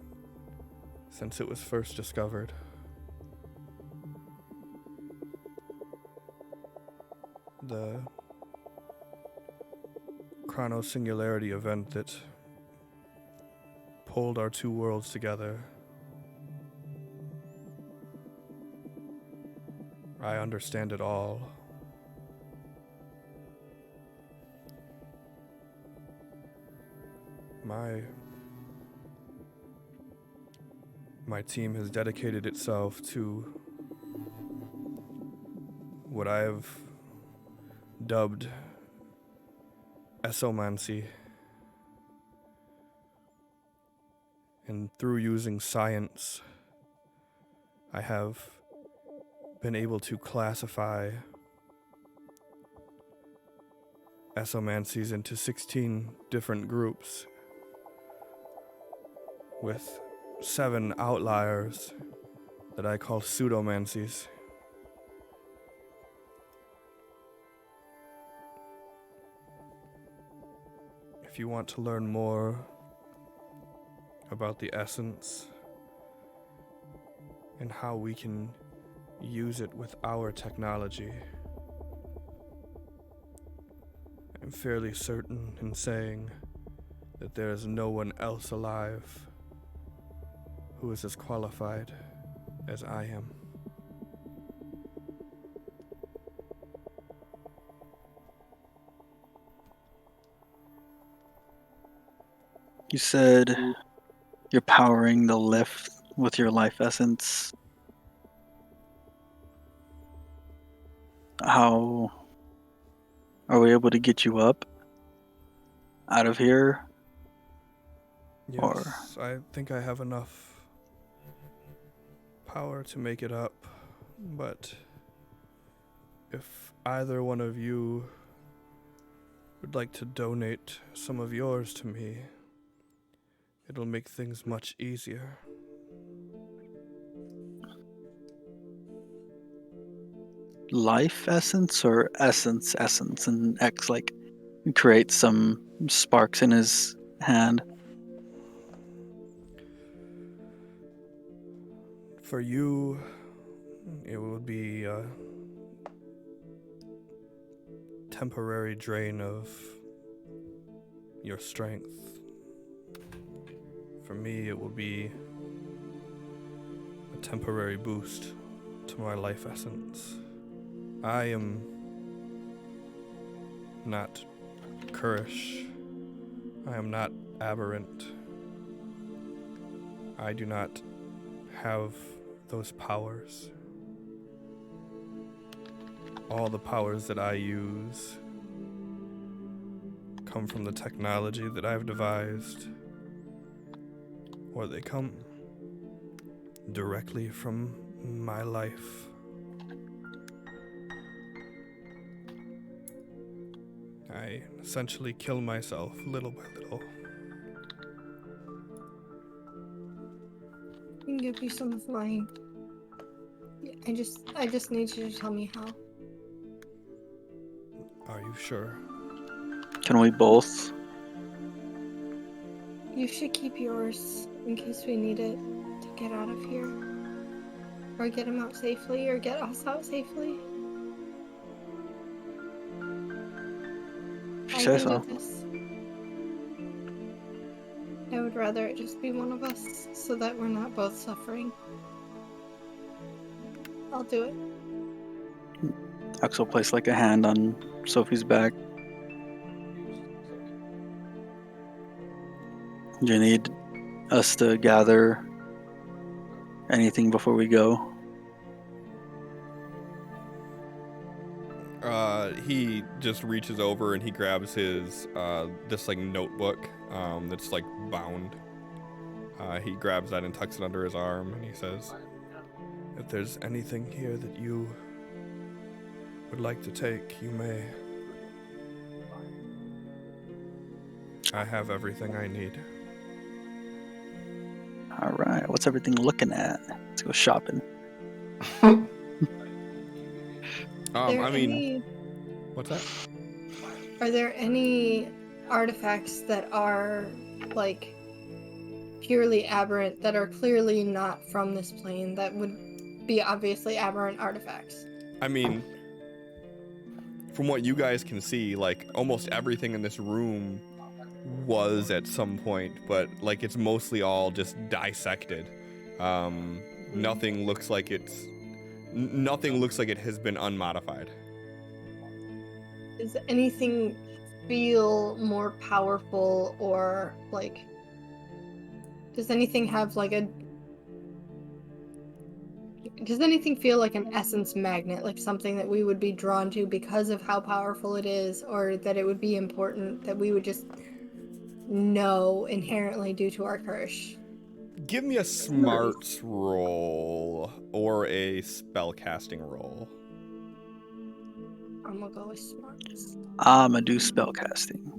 since it was first discovered. The chrono-singularity event that pulled our two worlds together. I understand it all. My team has dedicated itself to what I have dubbed esomancy. And through using science, I have been able to classify esomancies into 16 different groups, with 7 outliers that I call pseudomancies. If you want to learn more about the essence and how we can use it with our technology, I'm fairly certain in saying that there is no one else alive who is as qualified as I am. You said you're powering the lift with your life essence. How are we able to get you up out of here? Yes, Or I think I have enough power to make it up, but if either one of you would like to donate some of yours to me, it'll make things much easier. life essence or essence and X like create some sparks in his hand? For you, it would be a temporary drain of your strength. For me, it will be a temporary boost to my life essence. I am not currish. I am not aberrant. I do not have those powers. All the powers that I use come from the technology that I've devised, or they come directly from my life. I essentially kill myself little by little. I can give you some of mine. I just need you to tell me how. Are you sure? Can we both? You should keep yours in case we need it to get out of here. Or get him out safely, or get us out safely. If you I say can so. do this. I would rather it just be one of us so that we're not both suffering. I'll do it. Axel placed like a hand on Sophie's back. Do you need us to gather anything before we go? He just reaches over and he grabs his this like notebook that's like bound. He grabs that and tucks it under his arm and he says, If there's anything here that you would like to take, you may. I have everything I need. Alright, what's everything looking at? Let's go shopping. I mean, what's that? Are there any artifacts that are like purely aberrant that are clearly not from this plane that would be obviously aberrant artifacts? I mean, from what you guys can see, like almost everything in this room was at some point, but like it's mostly all just dissected. Nothing looks like it has been unmodified. Does anything feel more powerful, or like does anything have like a does anything feel like an essence magnet, like something that we would be drawn to because of how powerful it is, or that it would be important that we would just know inherently due to our curse? Give me a smarts roll or a spellcasting roll. I'm gonna go with smarts. I'm gonna do spellcasting.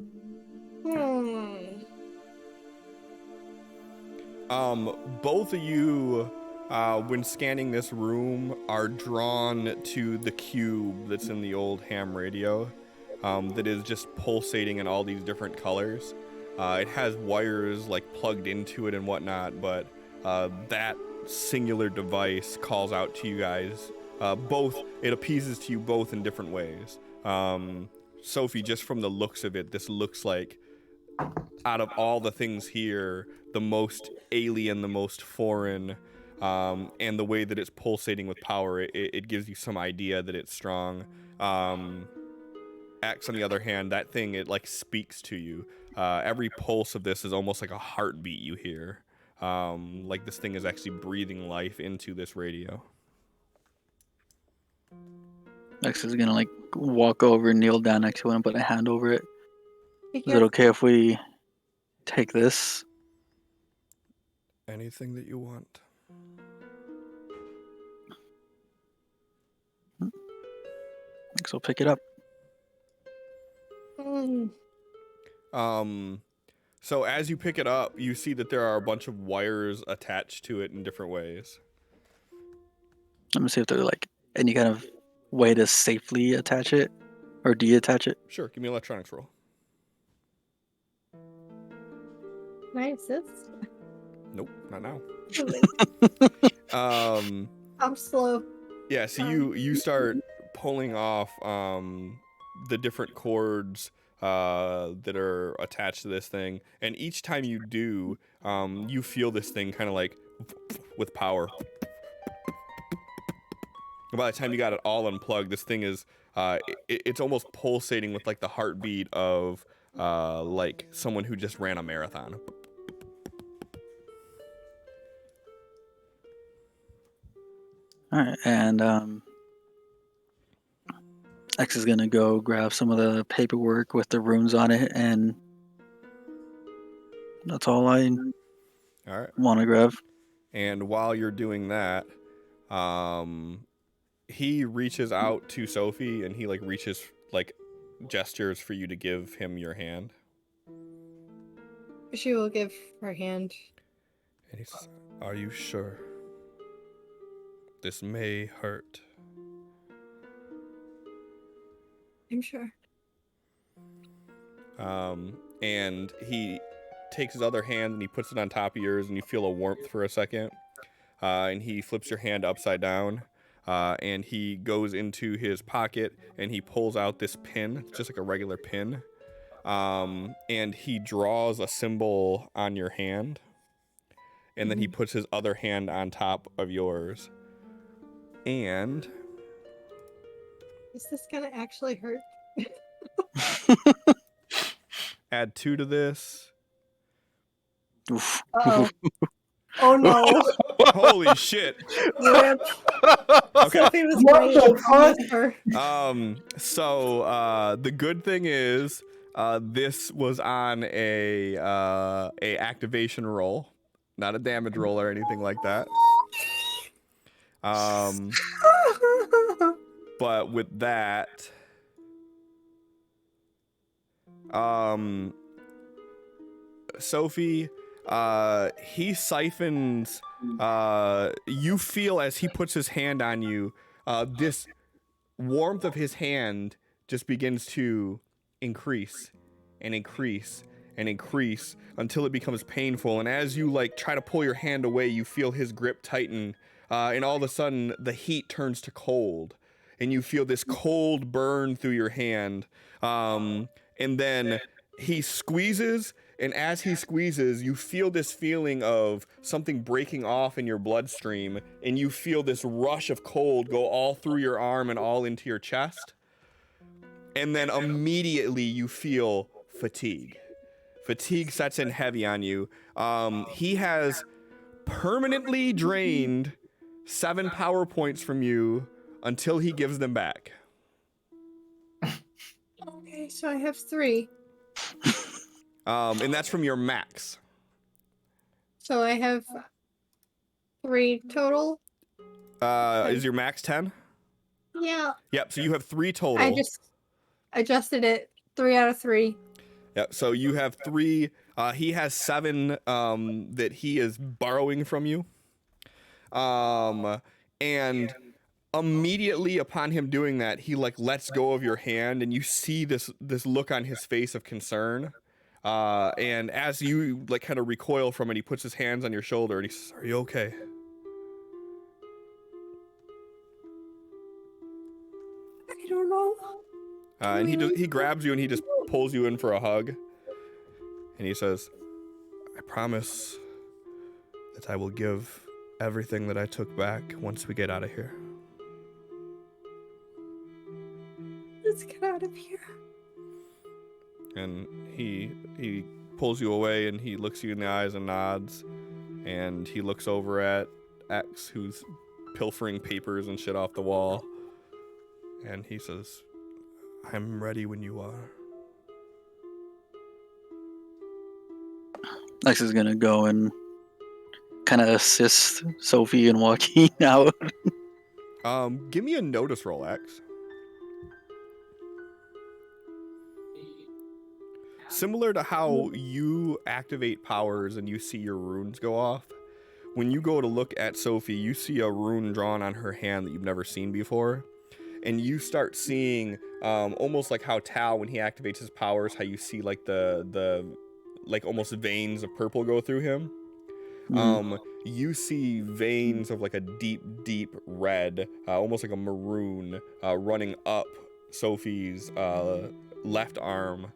Both of you, when scanning this room, are drawn to the cube that's in the old ham radio, that is just pulsating in all these different colors. It has wires like plugged into it and whatnot, but that singular device calls out to you guys. It appeases to you both in different ways. Sophie, just from the looks of it, this looks like, out of all the things here, the most alien, the most foreign, and the way that it's pulsating with power, it gives you some idea that it's strong. X, on the other hand, that thing, it like speaks to you. Every pulse of this is almost like a heartbeat you hear. Like this thing is actually breathing life into this radio. X is gonna like walk over, kneel down next to it, and put a hand over it. Is Because it okay if we take this? Anything that you want. X will pick it up. So as you pick it up, you see that there are a bunch of wires attached to it in different ways. Let me see if there's like any kind of way to safely attach it or deattach it. Sure, give me an electronics roll. can I assist? Nope, not now. I'm slow. Yeah, so you start pulling off the different cords that are attached to this thing, and each time you do, you feel this thing kind of like with power. And by the time you got it all unplugged, this thing is it's almost pulsating with like the heartbeat of like someone who just ran a marathon. All right, and X is gonna go grab some of the paperwork with the runes on it, and that's all I All right. want to grab. And while you're doing that, he reaches out to Sophie, and he like gestures for you to give him your hand. She will give her hand. And he says, "Are you sure? This may hurt." I'm sure. And he takes his other hand and he puts it on top of yours, and you feel a warmth for a second. And he flips your hand upside down, and he goes into his pocket and he pulls out this pin, just like a regular pin. And he draws a symbol on your hand, and then he puts his other hand on top of yours. And Is this gonna actually hurt? add 2 to this. Oof. Uh-oh. Oh no. Holy shit. Rip. Okay. Sophie was What great. the I fuck? miss her. So the good thing is this was on a activation roll, not a damage roll or anything like that. But with that, Sophie, he siphons. You feel as he puts his hand on you, this warmth of his hand just begins to increase and increase and increase until it becomes painful. And as you like try to pull your hand away, you feel his grip tighten, and all of a sudden the heat turns to cold, and you feel this cold burn through your hand. And then he squeezes, and as he squeezes, you feel this feeling of something breaking off in your bloodstream, and you feel this rush of cold go all through your arm and all into your chest. And then immediately you feel fatigue. Fatigue sets in heavy on you. He has permanently drained 7 power points from you until he gives them back. Okay, so I have 3. And that's from your max. So I have 3 total. Is your max 10? Yeah. Yep, so you have 3 total. I just adjusted it. 3 out of 3. Yep, so you have 3. He has 7 that he is borrowing from you. And immediately upon him doing that, he like lets go of your hand, and you see this look on his face of concern. And as you like kind of recoil from it, he puts his hands on your shoulder and he says, "Are you okay?" I don't know. And he grabs you and he just pulls you in for a hug. And he says, "I promise that I will give everything that I took back once we get out of here." Let's get out of here. And he pulls you away and he looks you in the eyes and nods. And he looks over at X, who's pilfering papers and shit off the wall. And he says, "I'm ready when you are." Lex is gonna go and kind of assist Sophie in walking out. Give me a notice roll, X. Similar to how you activate powers and you see your runes go off, when you go to look at Sophie, you see a rune drawn on her hand that you've never seen before. And you start seeing, almost like how Tal, when he activates his powers, how you see like the like almost veins of purple go through him. You see veins of like a deep red, almost like a maroon, running up Sophie's left arm,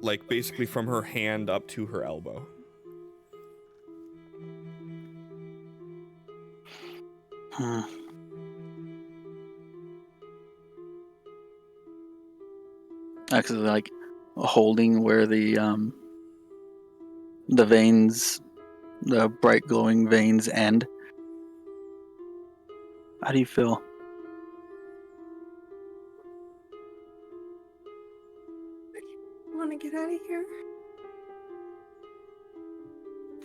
like basically from her hand up to her elbow. Actually, like holding where the veins, the bright glowing veins end. How do you feel? I want to get out of here.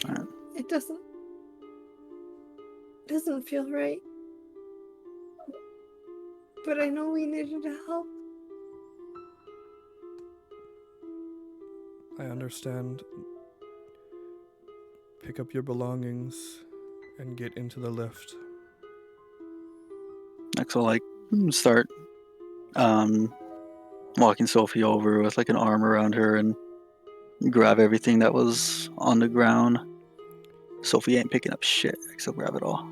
Alright. It doesn't feel right. But I know we needed help. I understand. Pick up your belongings and get into the lift. Next, I'll like start walking Sophie over with like an arm around her and grab everything that was on the ground. Sophie ain't picking up shit, so grab it all.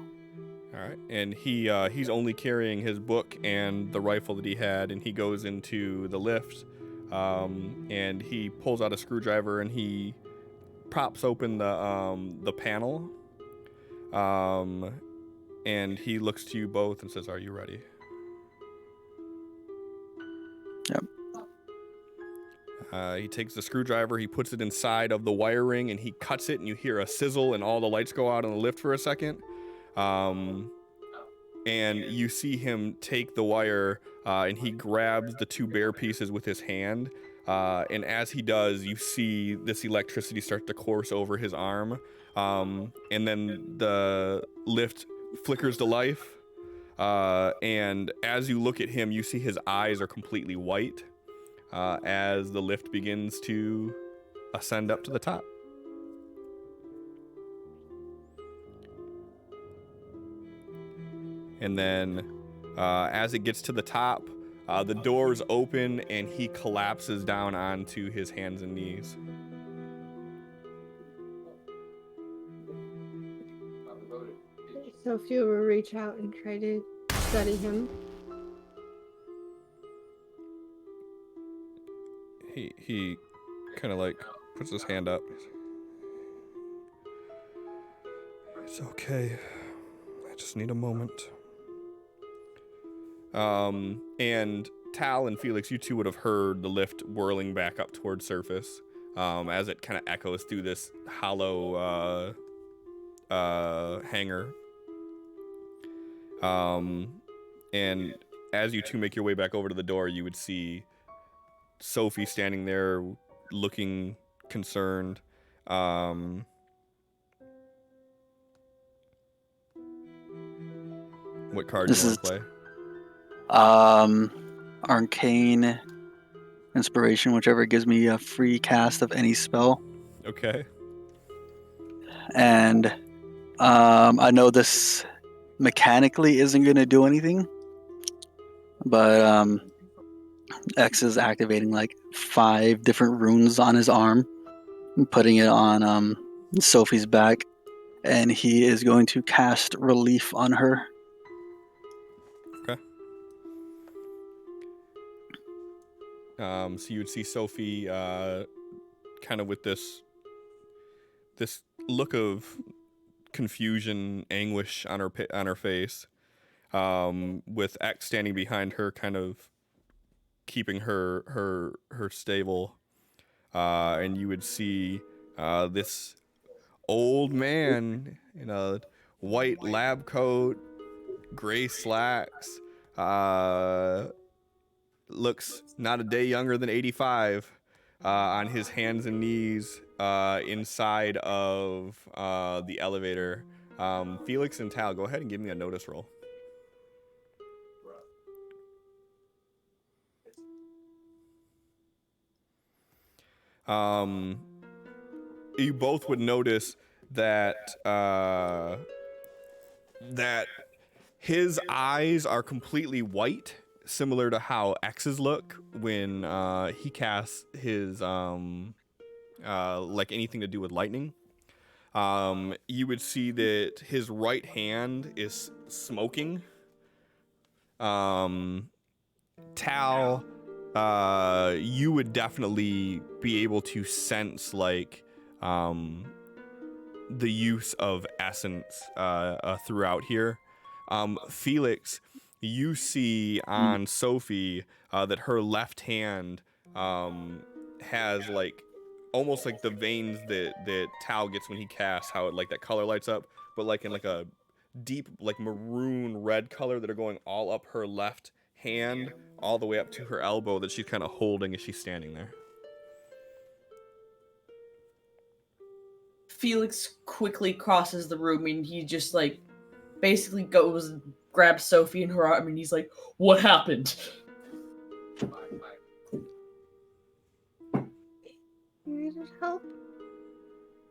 All right, and he's only carrying his book and the rifle that he had, and he goes into the lift, and he pulls out a screwdriver and he props open the panel, and he looks to you both and says, "Are you ready?" Yep. He takes the screwdriver, he puts it inside of the wiring, and he cuts it, and you hear a sizzle, and all the lights go out on the lift for a second. And you see him take the wire, and he grabs the 2 bare pieces with his hand. And as he does, you see this electricity start to course over his arm. And then the lift flickers to life. And as you look at him, you see his eyes are completely white as the lift begins to ascend up to the top. And then as it gets to the top, the doors open and he collapses down onto his hands and knees. Sophia will reach out and try to study him. He kind of like puts his hand up. It's okay. I just need a moment. And Tal and Felix, you two would have heard the lift whirling back up towards surface as it kind of echoes through this hollow hangar. And as you two make your way back over to the door, you would see Sophie standing there looking concerned. What card do you want to play? Arcane Inspiration, whichever gives me a free cast of any spell. Okay. And I know this mechanically isn't going to do anything, but X is activating like 5 different runes on his arm and putting it on Sophie's back, and he is going to cast Relief on her. Okay. So you would see Sophie kind of with this look of confusion, anguish on her face, with X standing behind her, kind of keeping her stable, and you would see this old man in a white lab coat, gray slacks, looks not a day younger than 85, on his hands and knees inside of the elevator. Felix and Tal, go ahead and give me a notice roll. You both would notice that that his eyes are completely white, similar to how X's look when he casts his like anything to do with lightning. You would see that his right hand is smoking. Tal, you would definitely be able to sense like the use of essence throughout here. Felix, you see on Sophie that her left hand has like almost like the veins that Tao gets when he casts, how it like that color lights up, but like in like a deep like maroon red color that are going all up her left hand all the way up to her elbow that she's kind of holding as she's standing there. Felix quickly crosses the room and he just like basically goes and grabs Sophie in her arm and he's like, "What happened?" We needed help.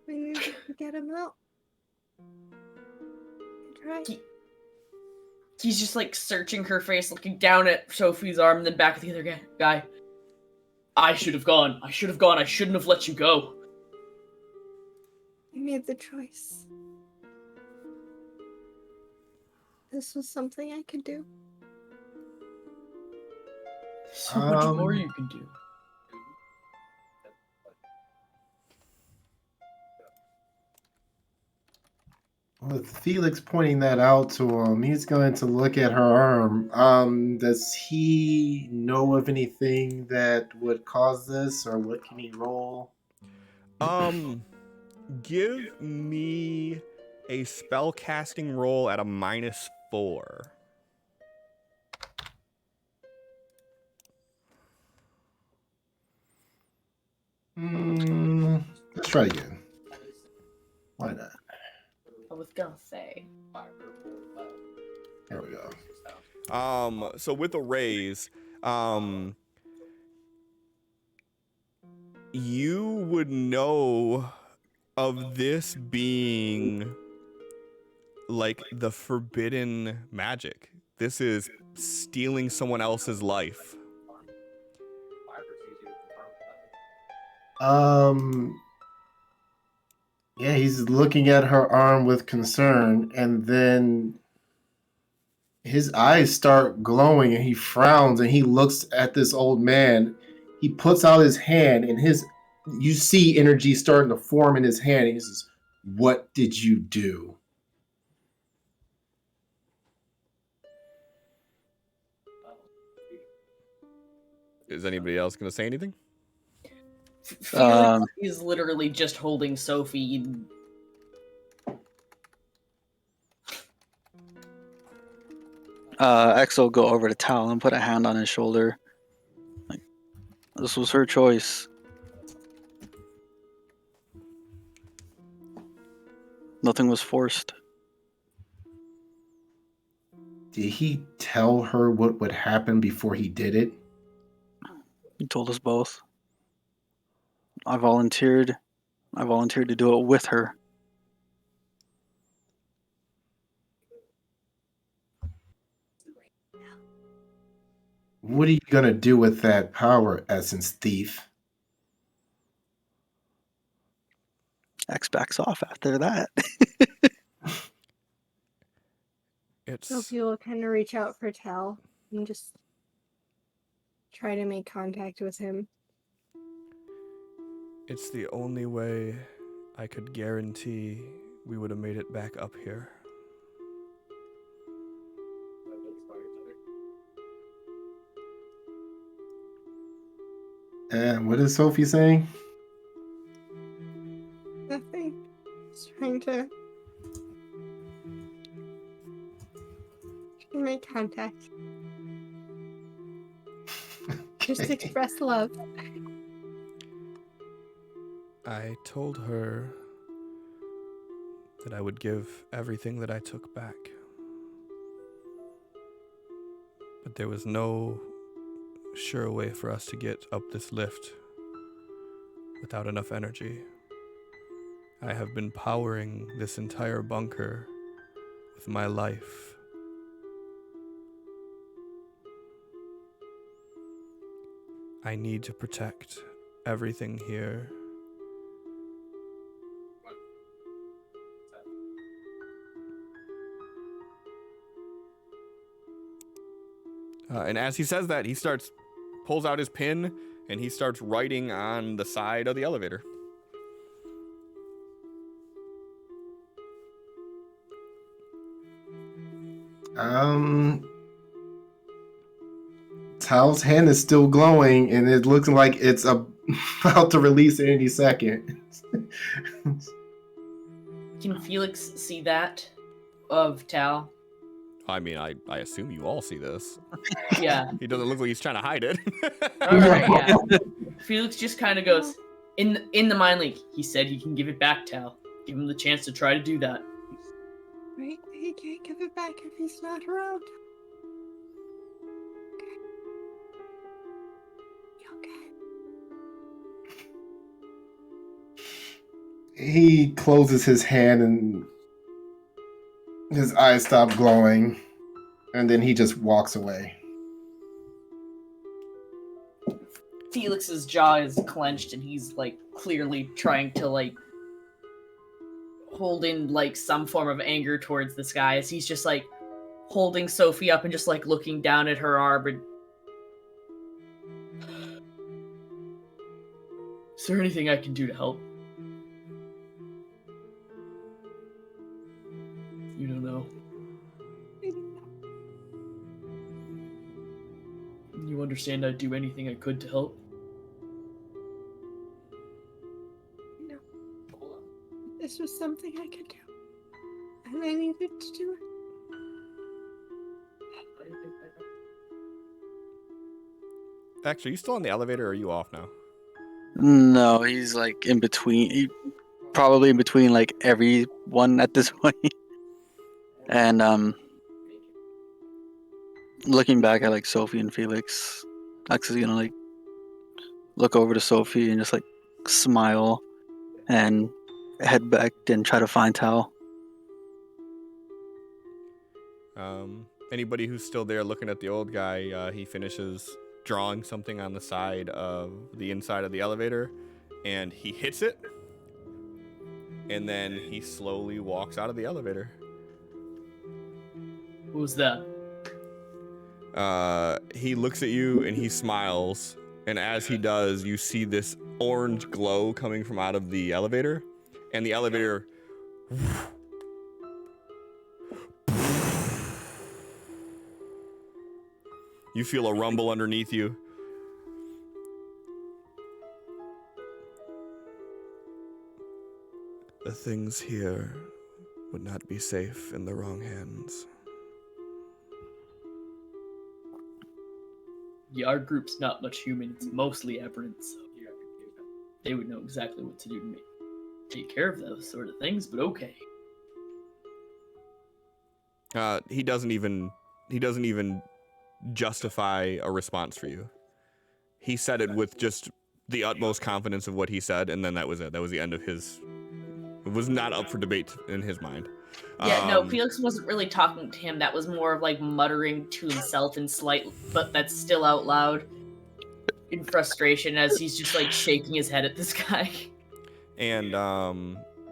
We needed to get him out. I tried. He's just like searching her face, looking down at Sophie's arm and then back at the other guy. I should have gone. I shouldn't have let you go. I made the choice. This was something I could do. So much more you can do. With Felix pointing that out to him, he's going to look at her arm. Does he know of anything that would cause this, or what can he roll? Give me a spell casting roll at a -4. Let's try again. Why not? I was gonna say. There we go. So with a raise, you would know of this being like the forbidden magic. This is stealing someone else's life. Yeah, he's looking at her arm with concern, and then his eyes start glowing, and he frowns, and he looks at this old man. He puts out his hand, and you see energy starting to form in his hand. And he says, "What did you do?" Is anybody else going to say anything? Felix is literally just holding Sophie. X will go over to Tal and put a hand on his shoulder. Like, this was her choice. Nothing was forced. Did he tell her what would happen before he did it? He told us both. I volunteered to do it with her. What are you gonna do with that power essence, thief? X backs off after that. Sophie will kind of reach out for Tal and just try to make contact with him. It's the only way I could guarantee we would have made it back up here. And what is Sophie saying? Nothing. Just trying to make contact. Just express love. I told her that I would give everything that I took back. But there was no sure way for us to get up this lift without enough energy. I have been powering this entire bunker with my life. I need to protect everything here. And as he says that, he pulls out his pen, and he starts writing on the side of the elevator. Tal's hand is still glowing, and it looks like it's about to release any second. Can Felix see that of Tal? I mean, I assume you all see this. Yeah. He doesn't look like he's trying to hide it. All right. Yeah. Felix just kind of goes in the mind link. He said he can give it back, Tal. Give him the chance to try to do that. Right? He can't give it back if he's not around. Okay. He closes his hand, and his eyes stop glowing, and then he just walks away. Felix's jaw is clenched, and he's like clearly trying to like hold in like some form of anger towards this guy as he's just like holding Sophie up and just like looking down at her arm. And is there anything I can do to help? You don't know. You understand I'd do anything I could to help? No. This was something I could do. And I needed to do it. Actually, are you still in the elevator, or are you off now? No, he's like in between. Probably in between like everyone at this point. And looking back at like Sophie and Felix, X is gonna like look over to Sophie and just like smile and head back and try to find Tal. Anybody who's still there looking at the old guy, he finishes drawing something on the side of the inside of the elevator, and he hits it, and then he slowly walks out of the elevator. What was that? He looks at you and he smiles, and as he does, you see this orange glow coming from out of the elevator, and the elevator you feel a rumble underneath you. The things here would not be safe in the wrong hands. Yeah, our group's not much human. It's mostly aberrant, so they would know exactly what to do to me. Take care of those sort of things, but okay. He doesn't even justify a response for you. He said it with just the utmost confidence of what he said, and then that was it. That was the end of his. It was not up for debate in his mind. Yeah, no, Felix wasn't really talking to him. That was more of like muttering to himself in slight, but that's still out loud in frustration as he's just like shaking his head at this guy. And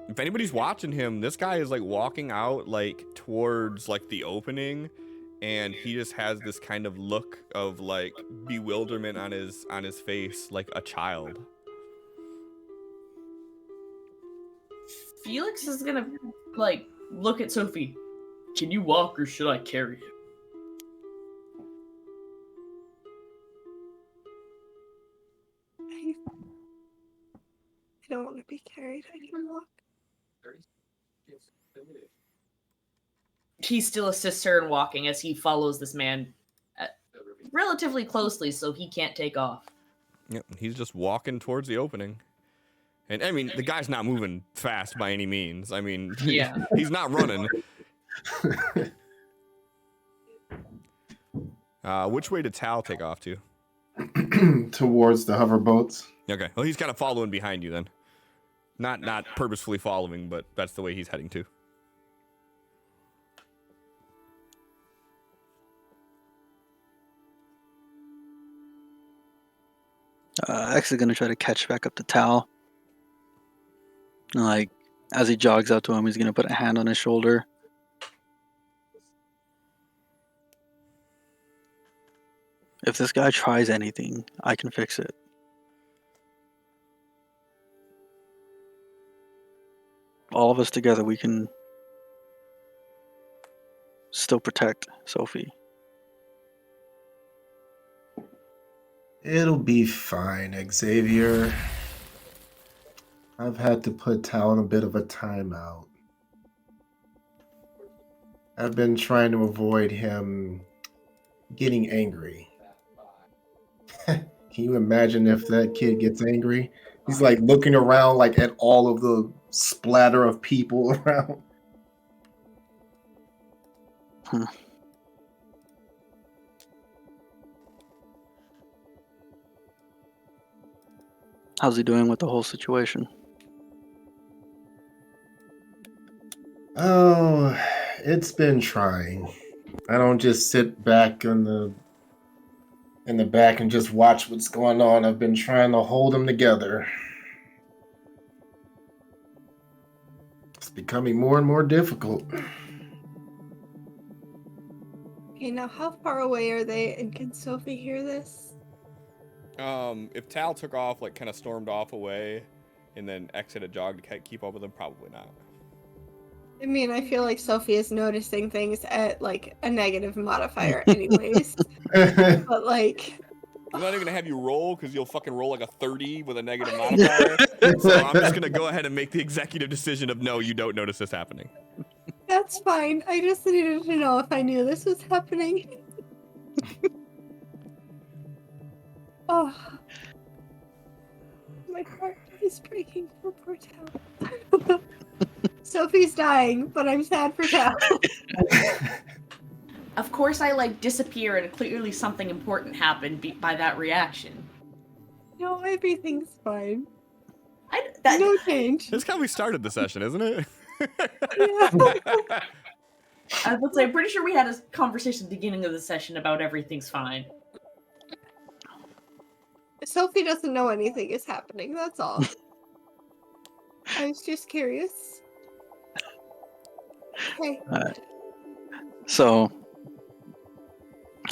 if anybody's watching him, this guy is like walking out like towards like the opening, and he just has this kind of look of like bewilderment on his face, like a child. Felix is gonna like look at Sophie. Can you walk or should I carry him? I don't want to be carried. I can walk. He still assists her in walking as he follows this man relatively closely so he can't take off. Yep, he's just walking towards the opening. And I mean, the guy's not moving fast by any means. I mean, yeah, he's not running. Which way did Tal take off to? Towards the hoverboats. Okay, well, he's kind of following behind you then. Not purposefully following, but that's the way he's heading to. Actually gonna try to catch back up to Tal. Like, as he jogs out to him, he's gonna put a hand on his shoulder. If this guy tries anything, I can fix it. All of us together, we can still protect Sophie. It'll be fine, Xavier. I've had to put Tal in a bit of a timeout. I've been trying to avoid him getting angry. Can you imagine if that kid gets angry? He's like looking around like at all of the splatter of people around. How's he doing with the whole situation? Oh, it's been trying. I don't just sit back in the back and just watch what's going on. I've been trying to hold them together. It's becoming more and more difficult. Okay, now how far away are they, and can Sophie hear this? If Tal took off, like kind of stormed off away, and then exited jog to keep up with him, probably not. I mean, I feel like Sophie is noticing things at like a negative modifier anyways. But like, I'm not even gonna have you roll because you'll fucking roll like a 30 with a negative modifier. So I'm just gonna go ahead and make the executive decision of no, you don't notice this happening. that's fine. I just needed to know if I knew this was happening. Oh, my heart is breaking for poor Tal. Sophie's dying, but I'm sad for Tal. Of course, I like disappear, and clearly something important happened by that reaction. No, everything's fine. No No change. That's how we started the session, isn't it? Yeah. I would say, I'm pretty sure we had a conversation at the beginning of the session about everything's fine. Sophie doesn't know anything is happening, that's all. I was just curious. Okay. So,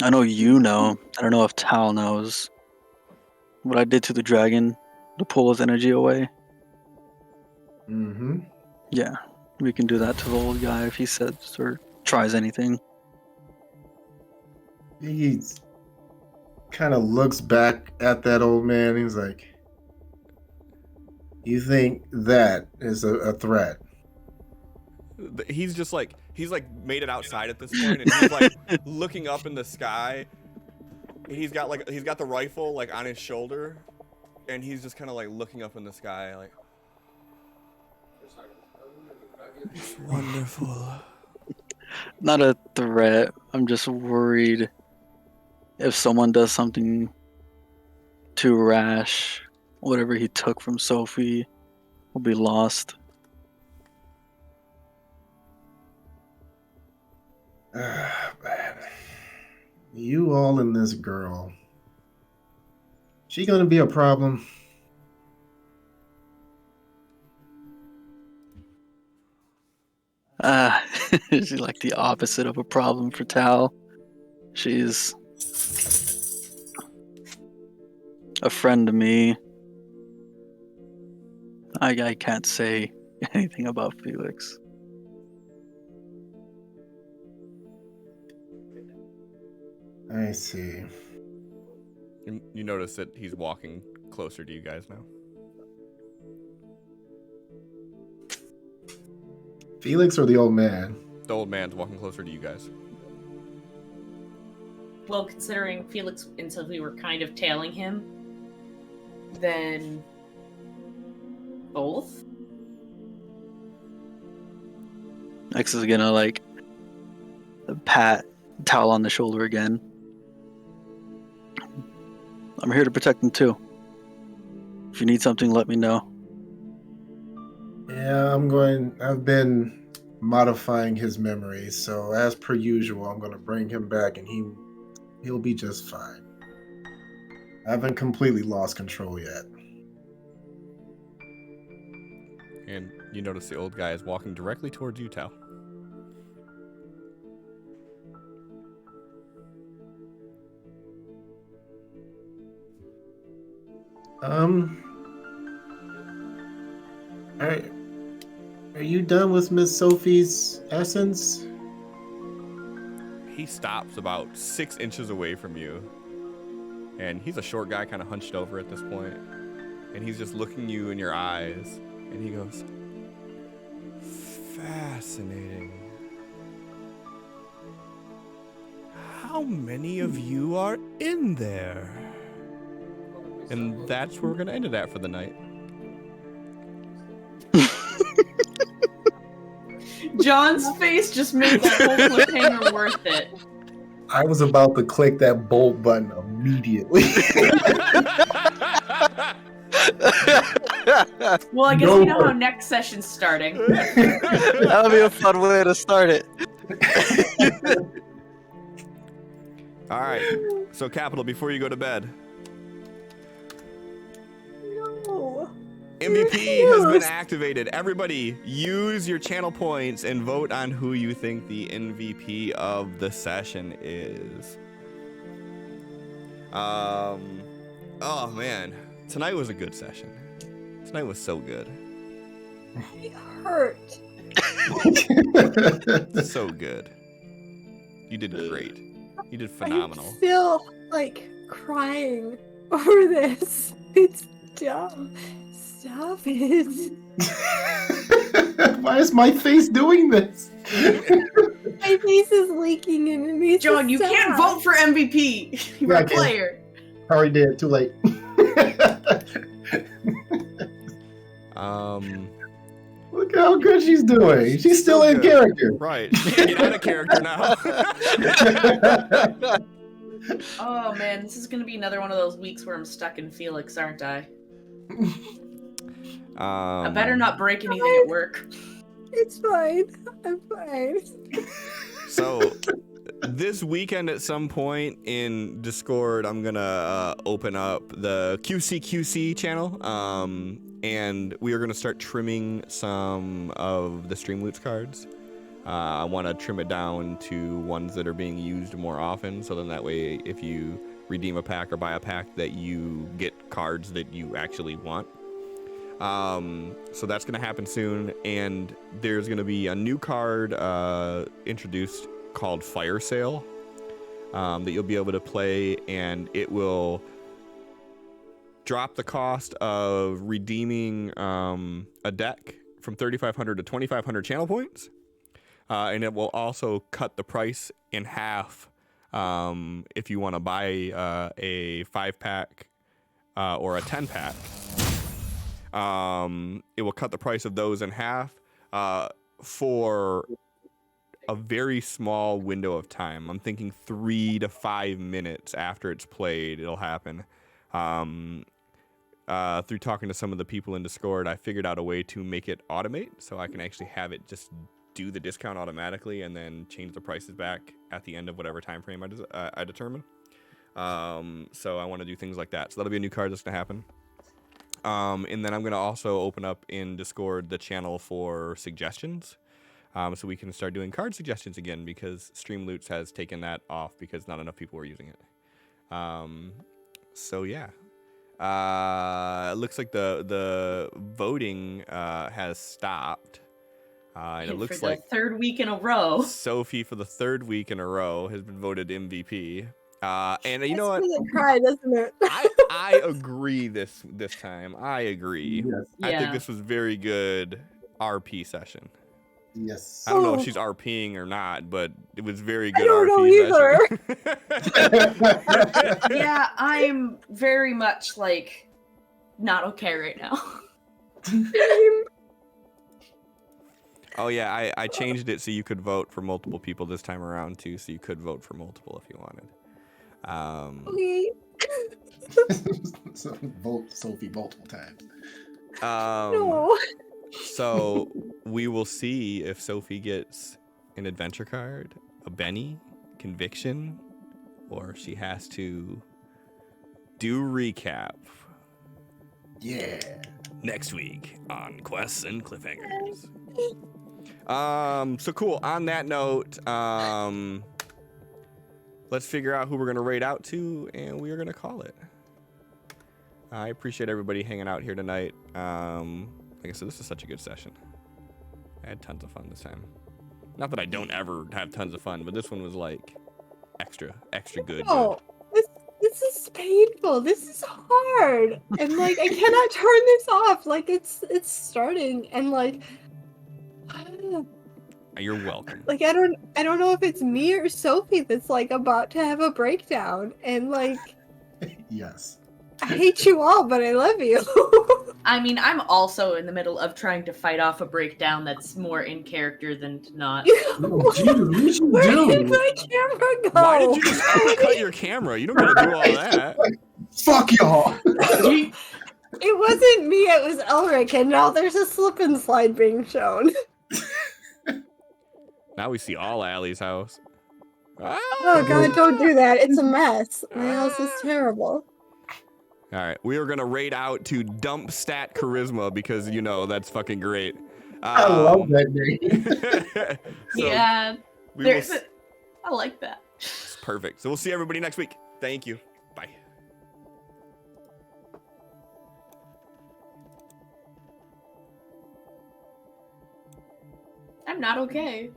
I know you know. I don't know if Tal knows what I did to the dragon to pull his energy away. Mm-hmm. Yeah, we can do that to the old guy if he says or tries anything. He kind of looks back at that old man. He's like, "You think that is a threat?" He's just like, he's like made it outside at this point, and he's like looking up in the sky. He's got the rifle like on his shoulder, and he's just kind of like looking up in the sky, like. It's wonderful. Not a threat. I'm just worried if someone does something too rash, whatever he took from Sophie will be lost. Man. You all and this girl. She gonna be a problem? She's like the opposite of a problem for Tal. She's a friend to me. I can't say anything about Felix. I see. You notice that he's walking closer to you guys now. Felix or the old man? The old man's walking closer to you guys. Well, considering Felix and Sophie were kind of tailing him, then both? X is gonna like pat Tal on the shoulder again. I'm here to protect him too. If you need something, let me know. Yeah, I've been modifying his memories, so as per usual, I'm gonna bring him back and he'll be just fine. I haven't completely lost control yet. And you notice the old guy is walking directly towards you, Tal. Are you done with Miss Sophie's essence? He stops about 6 inches away from you. And he's a short guy, kind of hunched over at this point. And he's just looking you in your eyes. And he goes, fascinating. How many of you are in there? And that's where we're going to end it at for the night. John's face just made that whole cliffhanger worth it. I was about to click that bolt button immediately. Well, I guess No we know way. how next session's starting. That would be a fun way to start it. All right. So, Capital, before you go to bed, No. MVP has been activated. Everybody, use your channel points and vote on who you think the MVP of the session is. Oh man, tonight was a good session. Tonight was so good. I hurt. So good. You did great. You did phenomenal. I'm still like crying over this. It's dumb. Stop it. Why is my face doing this? My face is leaking and it needs to John, you can't stop. vote for MVP. You're Yeah, I a can. player. Already did. Too late. Look how good she's doing. She's still So in good. character. Right. She can't get out of character now. Oh man, this is gonna be another one of those weeks where I'm stuck in Felix, aren't I? I better not break anything at work. It's fine. I'm fine. So this weekend at some point in Discord, I'm gonna open up the QCQC channel, and we are gonna start trimming some of the Stream Loots cards. I want to trim it down to ones that are being used more often, so then that way, if you redeem a pack or buy a pack, that you get cards that you actually want. So that's gonna happen soon, and there's gonna be a new card introduced called Fire Sale that you'll be able to play, and it will drop the cost of redeeming a deck from 3,500 to 2,500 channel points, and it will also cut the price in half if you want to buy a 5-pack or a 10-pack. It will cut the price of those in half for a very small window of time. I'm thinking 3 to 5 minutes after it's played, it'll happen. Through talking to some of the people in Discord, I figured out a way to make it automate, so I can actually have it just do the discount automatically and then change the prices back at the end of whatever time frame I determine. So I want to do things like that. So that'll be a new card that's going to happen. And then I'm going to also open up in Discord the channel for suggestions. So we can start doing card suggestions again, because Stream Loots has taken that off because not enough people were using it. So yeah. It looks like the voting has stopped. And it looks for the like third week in a row. Sophie, for the third week in a row, has been voted MVP. And you know what? Really cry, doesn't it? I agree this time. I agree. Yes. I think Yeah. this was very good RP session. Yes. I don't know if she's RPing or not, but it was very good don't know RP session. Yeah, I'm very much like not okay right now. Oh yeah, I changed it so you could vote for multiple people this time around too, so you could vote for multiple if you wanted. Okay. So vote Sophie multiple times. No. So we will see if Sophie gets an adventure card, a Benny, conviction, or she has to do recap. Yeah. Next week on Quests and Cliffhangers. So cool. On that note, let's figure out who we're gonna raid out to, and we are gonna call it. I appreciate everybody hanging out here tonight. Like I said, this is such a good session. I had tons of fun this time. Not that I don't ever have tons of fun, but this one was like extra good. Oh, this is painful. This is hard, and like I cannot turn this off. Like it's starting, and like You're welcome. like I don't know if it's me or Sophie that's like about to have a breakdown, and like Yes. I hate you all, but I love you. I mean, I'm also in the middle of trying to fight off a breakdown that's more in character than not. Oh, Jesus, what did you Where did do? my camera go? Why did you just cut your camera? You don't gotta do all that. Fuck y'all. It wasn't me, it was Elric, and now there's a slip and slide being shown. Now we see all Allie's house. Oh god, don't do that. It's a mess. My house is terrible. All right, we are gonna raid out to dump stat charisma because you know that's fucking great. I love that name. So Yeah, we will there's I like that. it's perfect. So we'll see everybody next week. Thank you. Bye. I'm not okay.